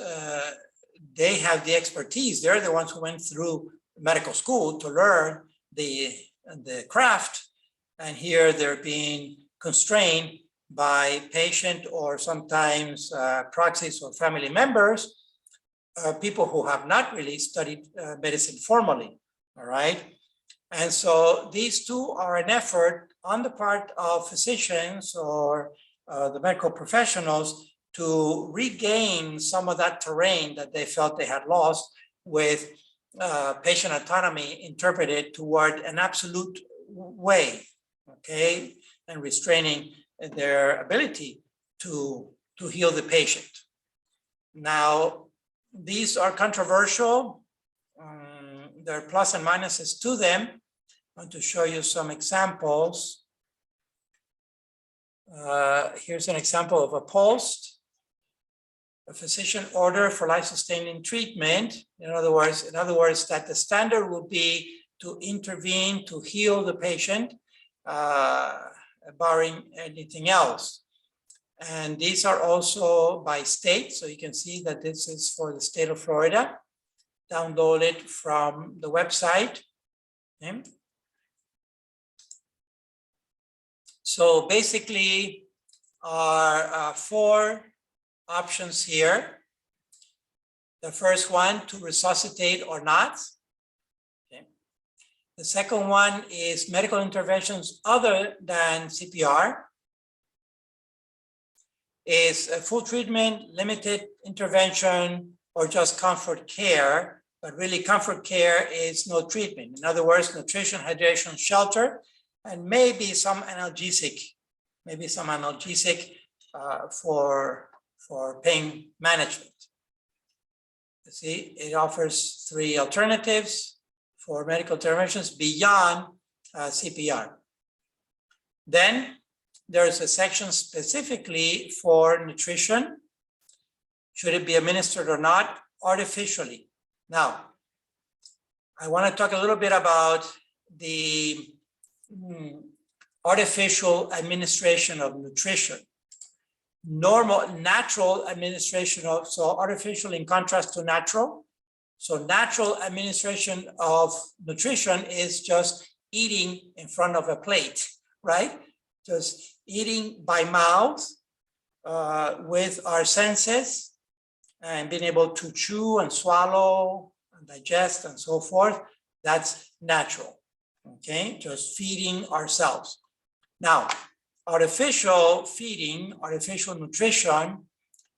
they have the expertise. They're the ones who went through medical school to learn the craft. And here they're being constrained by patient or sometimes proxies or family members, people who have not really studied medicine formally, all right? And so these two are an effort on the part of physicians or the medical professionals to regain some of that terrain that they felt they had lost with patient autonomy interpreted toward an absolute way, okay, and restraining their ability to heal the patient. Now, these are controversial. There are plus and minuses to them. I want to show you some examples. Here's an example of a POLST, a physician order for life-sustaining treatment. In other words, that the standard would be to intervene to heal the patient, barring anything else. And these are also by state. So you can see that this is for the state of Florida. Download it from the website. Okay. So basically, are four options here. The first one, to resuscitate or not. Okay. The second one is medical interventions other than CPR. Is a full treatment, limited intervention, or just comfort care. But really comfort care is no treatment. In other words, nutrition, hydration, shelter, and maybe some analgesic, for pain management. You see, it offers three alternatives for medical interventions beyond CPR. Then there's a section specifically for nutrition. Should it be administered or not artificially? Now, I want to talk a little bit about the artificial administration of nutrition. Natural administration of, so artificial in contrast to natural. So natural administration of nutrition is just eating in front of a plate, right? Just eating by mouth with our senses and being able to chew and swallow and digest and so forth. That's natural, okay? Just feeding ourselves. Now, artificial feeding, artificial nutrition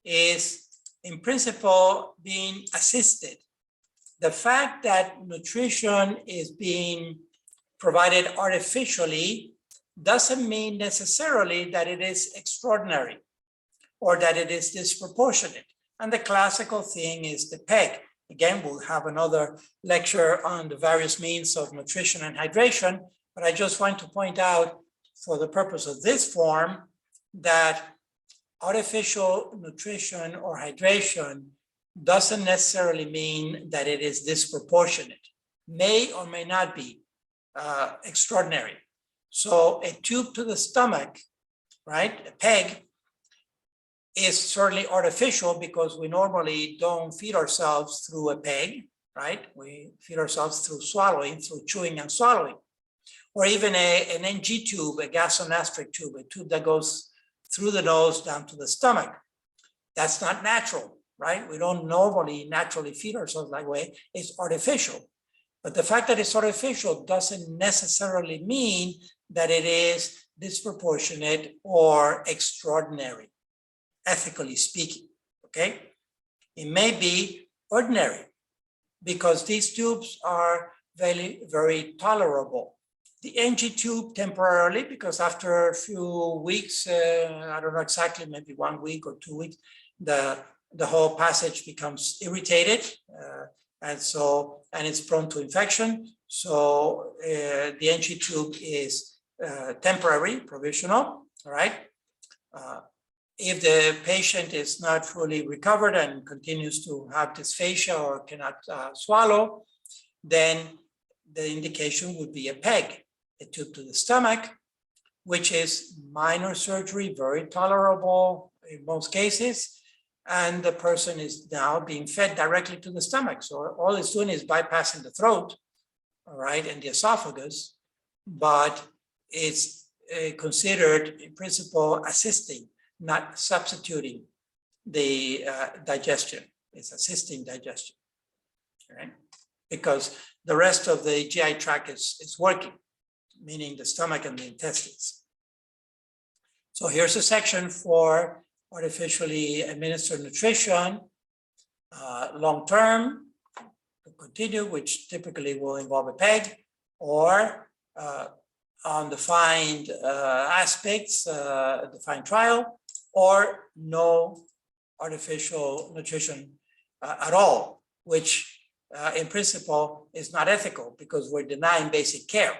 is in principle being assisted. The fact that nutrition is being provided artificially doesn't mean necessarily that it is extraordinary or that it is disproportionate. And the classical thing is the PEG. Again, we'll have another lecture on the various means of nutrition and hydration, but I just want to point out for the purpose of this form that artificial nutrition or hydration doesn't necessarily mean that it is disproportionate, may or may not be extraordinary. So a tube to the stomach, right, a PEG, is certainly artificial because we normally don't feed ourselves through a peg, right? We feed ourselves through swallowing, through chewing and swallowing, or even an NG tube, a gasogastric tube, a tube that goes through the nose down to the stomach. That's not natural, right? We don't normally naturally feed ourselves that way. It's artificial. But the fact that it's artificial doesn't necessarily mean that it is disproportionate or extraordinary, ethically speaking, okay? It may be ordinary because these tubes are very, very tolerable. The NG tube temporarily, because after a few weeks, I don't know exactly, maybe 1 week or 2 weeks, the whole passage becomes irritated, and it's prone to infection. So the NG tube is temporary, provisional, all right? If the patient is not fully recovered and continues to have dysphagia or cannot swallow, then the indication would be a peg, a tube to the stomach, which is minor surgery, very tolerable in most cases. And the person is now being fed directly to the stomach. So all it's doing is bypassing the throat, all right, and the esophagus, but it's considered in principle assisting, not substituting the digestion. It's assisting digestion, right? Because the rest of the GI tract is working, meaning the stomach and the intestines. So here's a section for artificially administered nutrition, long-term, to continue, which typically will involve a peg, or on defined aspects, defined trial, or no artificial nutrition at all, which in principle is not ethical because we're denying basic care.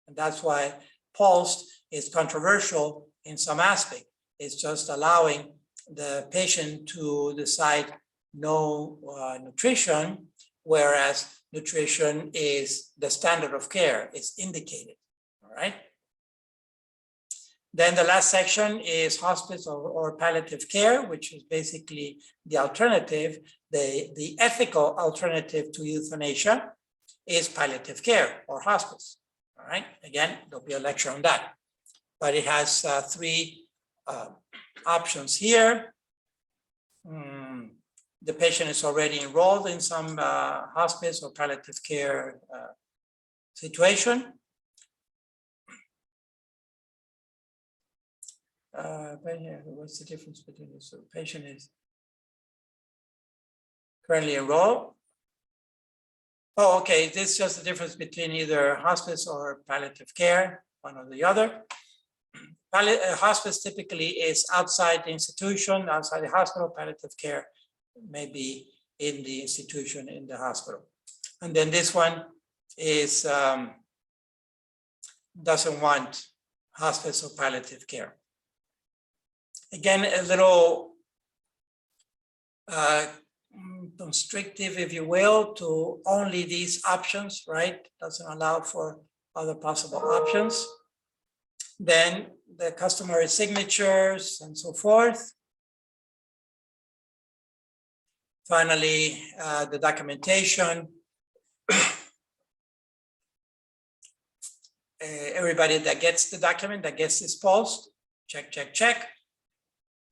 And that's why pulsed is controversial in some aspect. It's just allowing the patient to decide no nutrition, whereas nutrition is the standard of care, it's indicated, all right? Then the last section is hospice or palliative care, which is basically the alternative, the ethical alternative to euthanasia is palliative care or hospice, all right? Again, there'll be a lecture on that, but it has three options here. The patient is already enrolled in some hospice or palliative care situation. But yeah, what's the difference between this? So the patient is currently enrolled. Oh, okay, this is just the difference between either hospice or palliative care, one or the other. Hospice typically is outside the institution, outside the hospital. Palliative care may be in the institution, in the hospital. And then this one is doesn't want hospice or palliative care. Again, a little constrictive, if you will, to only these options, right? Doesn't allow for other possible options. Then the customary signatures and so forth. Finally, the documentation. Everybody that gets the document, that gets this post, check, check, check.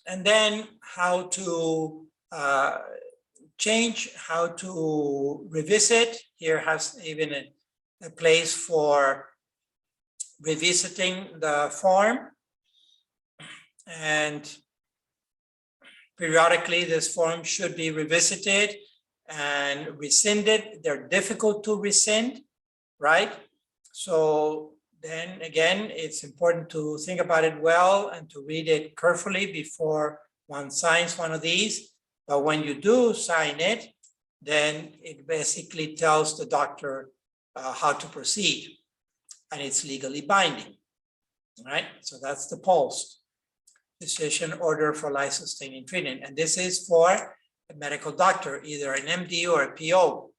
And then how to change, how to revisit. Here has even a place for revisiting the form. And periodically this form should be revisited and rescinded. They're difficult to rescind, right? So then again, it's important to think about it well and to read it carefully before one signs one of these. But when you do sign it, then it basically tells the doctor how to proceed, and it's legally binding, right? So that's the POLST, Decision Order for Life-Sustaining Treatment. And this is for a medical doctor, either an MD or a PO.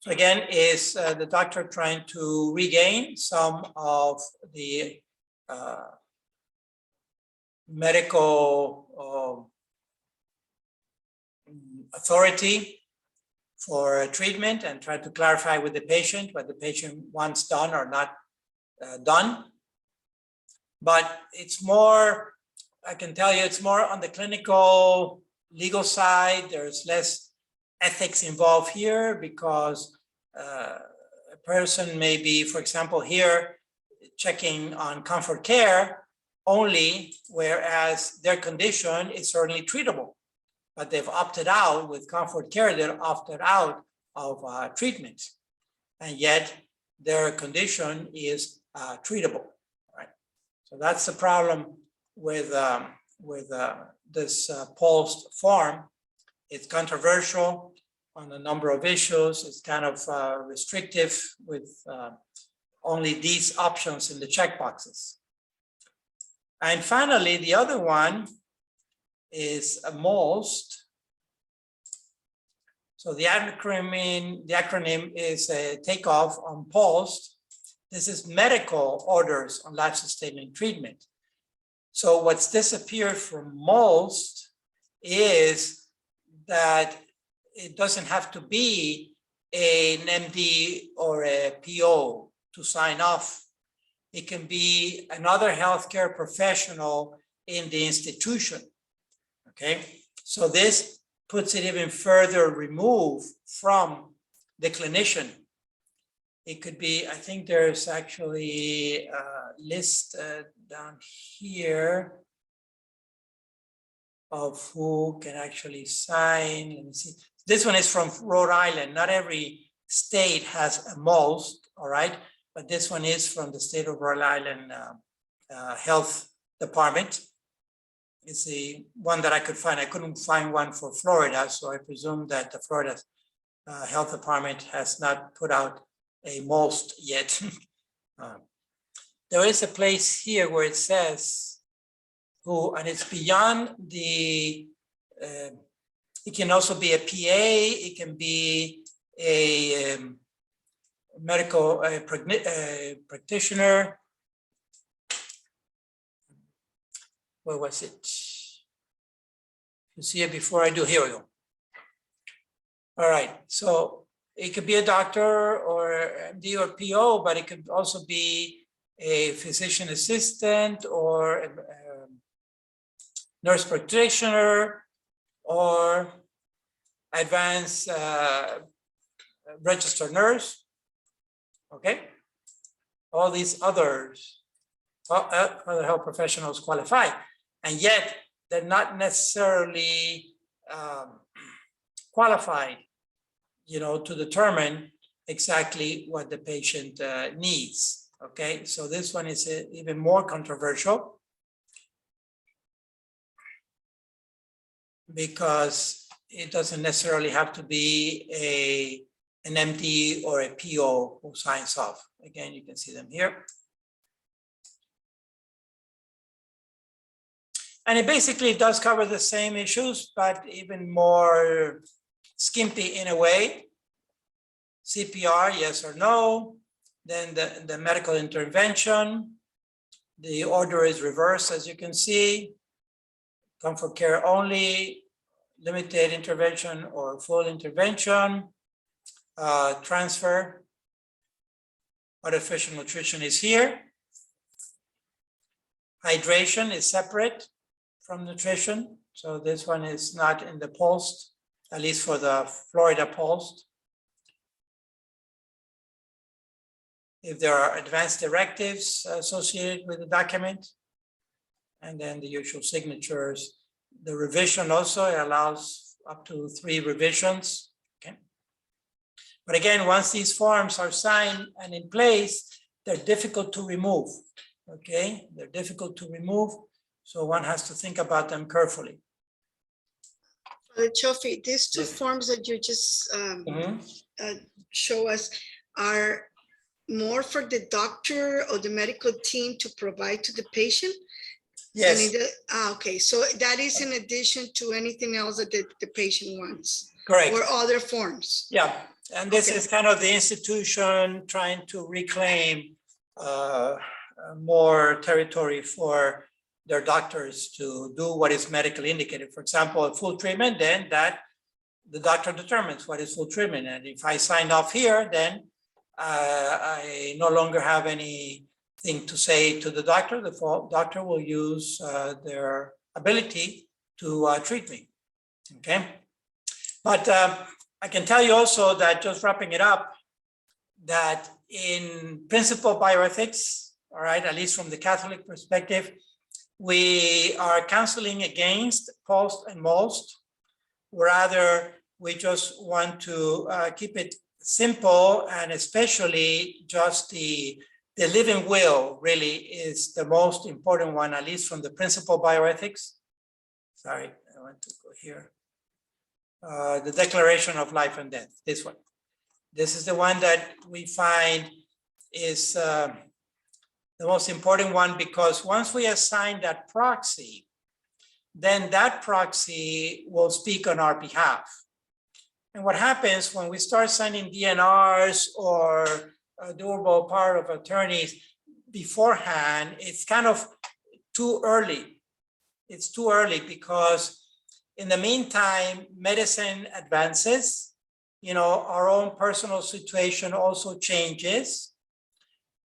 So again, is the doctor trying to regain some of the medical authority for treatment and try to clarify with the patient what the patient wants done or not done. But it's more, I can tell you, it's more on the clinical legal side. There's less ethics involved here because a person may be, for example, here checking on comfort care only, whereas their condition is certainly treatable. But they've opted out with comfort care, they're opted out of treatment. And yet their condition is treatable, right? So that's the problem with this POLST form. It's controversial on a number of issues. It's kind of restrictive with only these options in the checkboxes. And finally, the other one is a MOLST. So the acronym is a takeoff on POLST. This is medical orders on life-sustaining treatment. So what's disappeared from MOLST is that it doesn't have to be an MD or a PO to sign off. It can be another healthcare professional in the institution. Okay, so this puts it even further removed from the clinician. It could be, I think there's actually a list down here of who can actually sign. Let me see. This one is from Rhode Island. Not every state has a MOLST, all right? But this one is from the state of Rhode Island Health Department. It's the one that I could find. I couldn't find one for Florida, so I presume that the Florida Health Department has not put out a MOLST yet. There is a place here where it says who, and it's beyond the, it can also be a PA, it can be a medical practitioner. Where was it? You see it before I do, here we go. All right, so it could be a doctor or MD or PO, but it could also be a physician assistant or a nurse practitioner or advanced registered nurse, okay? All these others, other health professionals qualify, and yet they're not necessarily qualified, to determine exactly what the patient needs, okay? So this one is even more controversial because it doesn't necessarily have to be an MD or a PO who signs off. Again, you can see them here. And it basically does cover the same issues, but even more skimpy in a way. CPR, yes or no. Then the medical intervention. The order is reversed, as you can see. Comfort care only, limited intervention or full intervention. Transfer. Artificial nutrition is here. Hydration is separate from nutrition. So this one is not in the POLST, at least for the Florida POLST. If there are advanced directives associated with the document, and then the usual signatures. The revision also, it allows up to 3 revisions, okay? But again, once these forms are signed and in place, they're difficult to remove, okay? They're difficult to remove, so one has to think about them carefully. Chofi, these 2 forms that you just show us are more for the doctor or the medical team to provide to the patient? Yes. Okay, so that is in addition to anything else that the patient wants? Correct. Or other forms? Yeah, and this is kind of the institution trying to reclaim more territory for their doctors to do what is medically indicated. For example, a full treatment, then that the doctor determines what is full treatment. And if I signed off here, then I no longer have anything to say to the doctor. The doctor will use their ability to treat me, okay? But I can tell you also that, just wrapping it up, that in principle bioethics, all right, at least from the Catholic perspective, we are counseling against post and most. Rather, we just want to keep it simple, and especially just the living will really is the most important one, at least from the principle bioethics. Sorry, I want to go here. The Declaration of Life and Death, this one. This is the one that we find is the most important one, because once we assign that proxy, then that proxy will speak on our behalf. And what happens when we start signing DNRs or durable power of attorneys beforehand, it's kind of too early. It's too early because in the meantime, medicine advances, you know, our own personal situation also changes.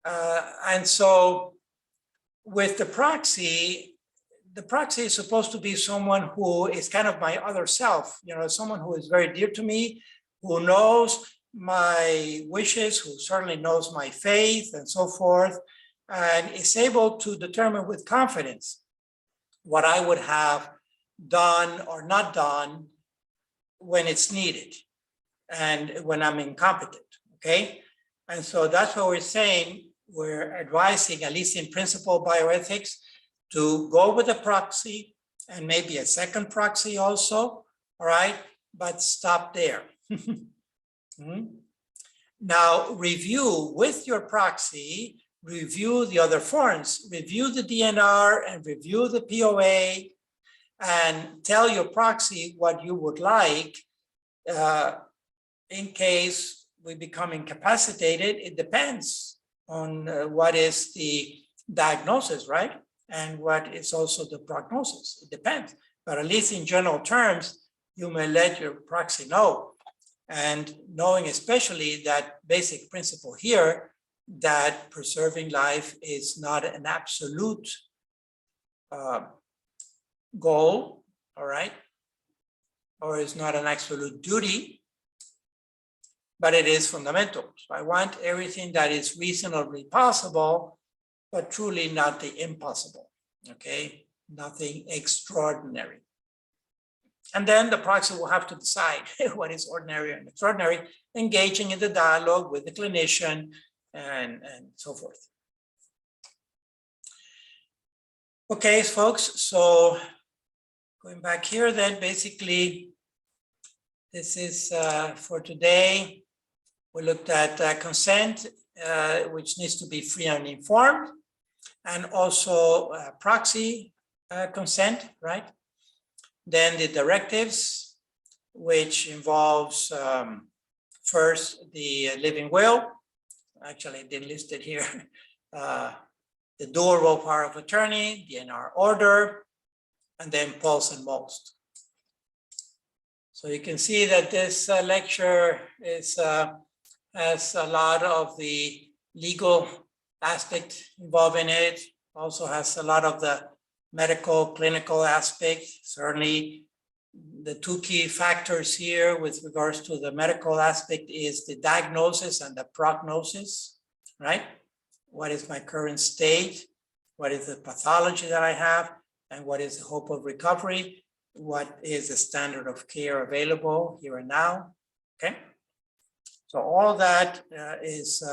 And so with the proxy is supposed to be someone who is kind of my other self, you know, someone who is very dear to me, who knows my wishes, who certainly knows my faith and so forth, and is able to determine with confidence what I would have done or not done when it's needed and when I'm incompetent, okay? And so that's what we're saying. We're advising, at least in principle bioethics, to go with a proxy and maybe a second proxy also, all right? But stop there. Now, review with your proxy, review the other forms, review the DNR and review the POA, and tell your proxy what you would like in case we become incapacitated. It depends on what is the diagnosis, right? And what is also the prognosis. It depends. But at least in general terms, you may let your proxy know. And knowing especially that basic principle here, that preserving life is not an absolute goal, all right? Or is not an absolute duty, but it is fundamental. So I want everything that is reasonably possible, but truly not the impossible, okay? Nothing extraordinary. And then the proxy will have to decide what is ordinary and extraordinary, engaging in the dialogue with the clinician and so forth. Okay, folks, so going back here then, basically, this is for today. We looked at consent, which needs to be free and informed, and also proxy consent, right? Then the directives, which involves first the living will. Actually, I didn't list it here. The durable power of attorney, DNR order, and then pulse and most. So you can see that this lecture is has a lot of the legal aspect involved in it. Also has a lot of the medical, clinical aspect. Certainly, the two key factors here with regards to the medical aspect is the diagnosis and the prognosis, right? What is my current state? What is the pathology that I have? And what is the hope of recovery? What is the standard of care available here and now? Okay. So all that is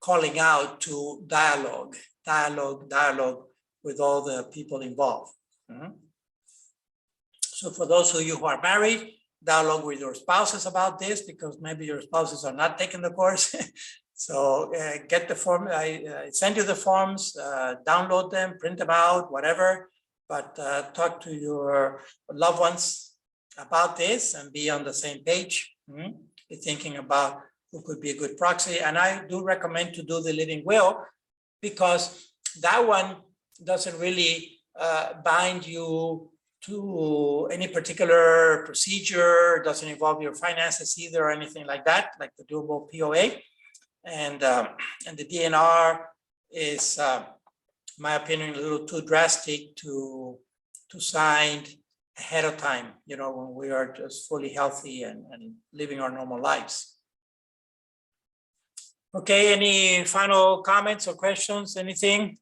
calling out to dialogue with all the people involved. So for those of you who are married, dialogue with your spouses about this, because maybe your spouses are not taking the course. So get the form, I send you the forms, download them, print them out, whatever, but talk to your loved ones about this and be on the same page. Be thinking about who could be a good proxy. And I do recommend to do the living will, because that one doesn't really bind you to any particular procedure, doesn't involve your finances either or anything like that, like the doable POA. And the DNR is, in my opinion, a little too drastic to sign ahead of time, you know, when we are just fully healthy and living our normal lives. Okay, any final comments or questions, anything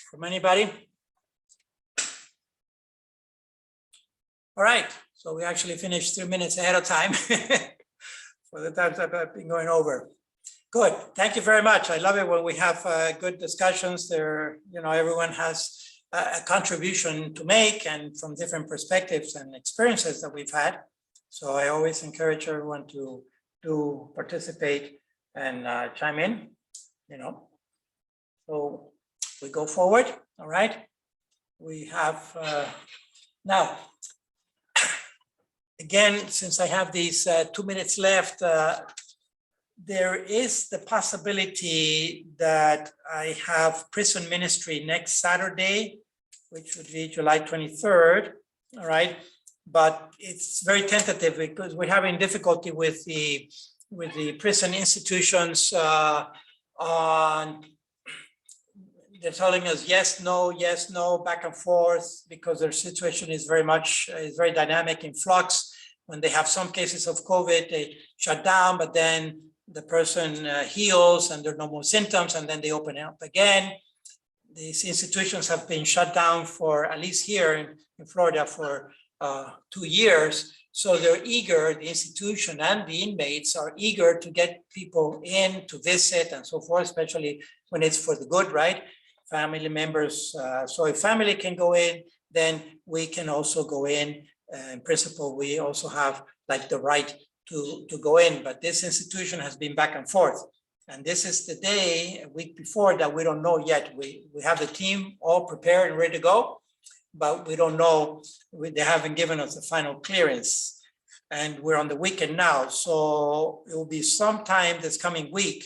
from anybody? All right, so we actually finished 3 minutes ahead of time for the times I've been going over. Good, thank you very much. I love it when we have good discussions there. You know, everyone has a contribution to make and from different perspectives and experiences that we've had. So I always encourage everyone to participate and chime in, you know. So we go forward, all right? We have now, again, since I have these 2 minutes left, there is the possibility that I have prison ministry next Saturday, which would be July 23rd, all right? But it's very tentative because we're having difficulty with the prison institutions on, they're telling us yes, no, back and forth, because their situation is very dynamic, in flux. When they have some cases of COVID, they shut down, but then the person heals and there are no more symptoms, and then they open up again. These institutions have been shut down for, at least here in Florida, for 2 years. So they're eager, the institution and the inmates are eager to get people in to visit and so forth, especially when it's for the good, right? Family members. So if family can go in, then we can also go in. In principle, we also have like the right to go in, but this institution has been back and forth. And this is the day, a week before, that we don't know yet. We have the team all prepared and ready to go, but we don't know, they haven't given us the final clearance. And we're on the weekend now, so it will be sometime this coming week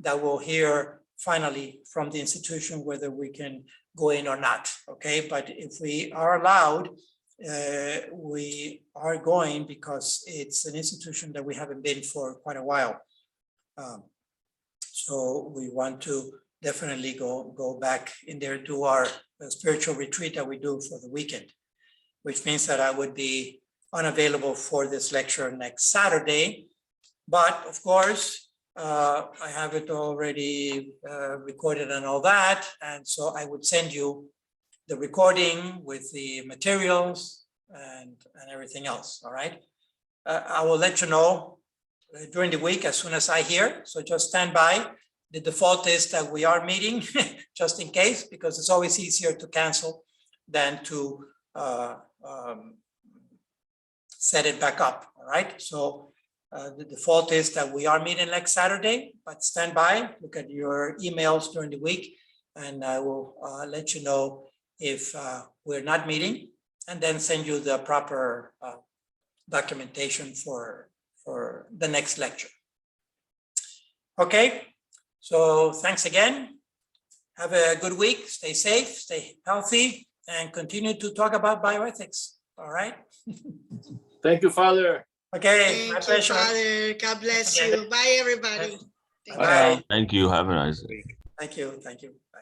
that we'll hear finally from the institution whether we can go in or not, okay? But if we are allowed, we are going, because it's an institution that we haven't been for quite a while. So we want to definitely go back in there, do our spiritual retreat that we do for the weekend, which means that I would be unavailable for this lecture next Saturday. But of course, I have it already recorded and all that. And so I would send you the recording with the materials and everything else, all right? I will let you know during the week as soon as I hear, so just stand by. The default is that we are meeting just in case, because it's always easier to cancel than to set it back up, all right? So the default is that we are meeting next Saturday, but stand by, look at your emails during the week, and I will let you know if we're not meeting, and then send you the proper documentation for the next lecture. Okay, so thanks again. Have a good week, stay safe, stay healthy, and continue to talk about bioethics, all right? Thank you, Father. Okay, my Thank you, pleasure. Father. God bless Okay. you. Bye, everybody. Thank you. Bye. Thank you. Have a nice day. Thank you, thank you. Bye.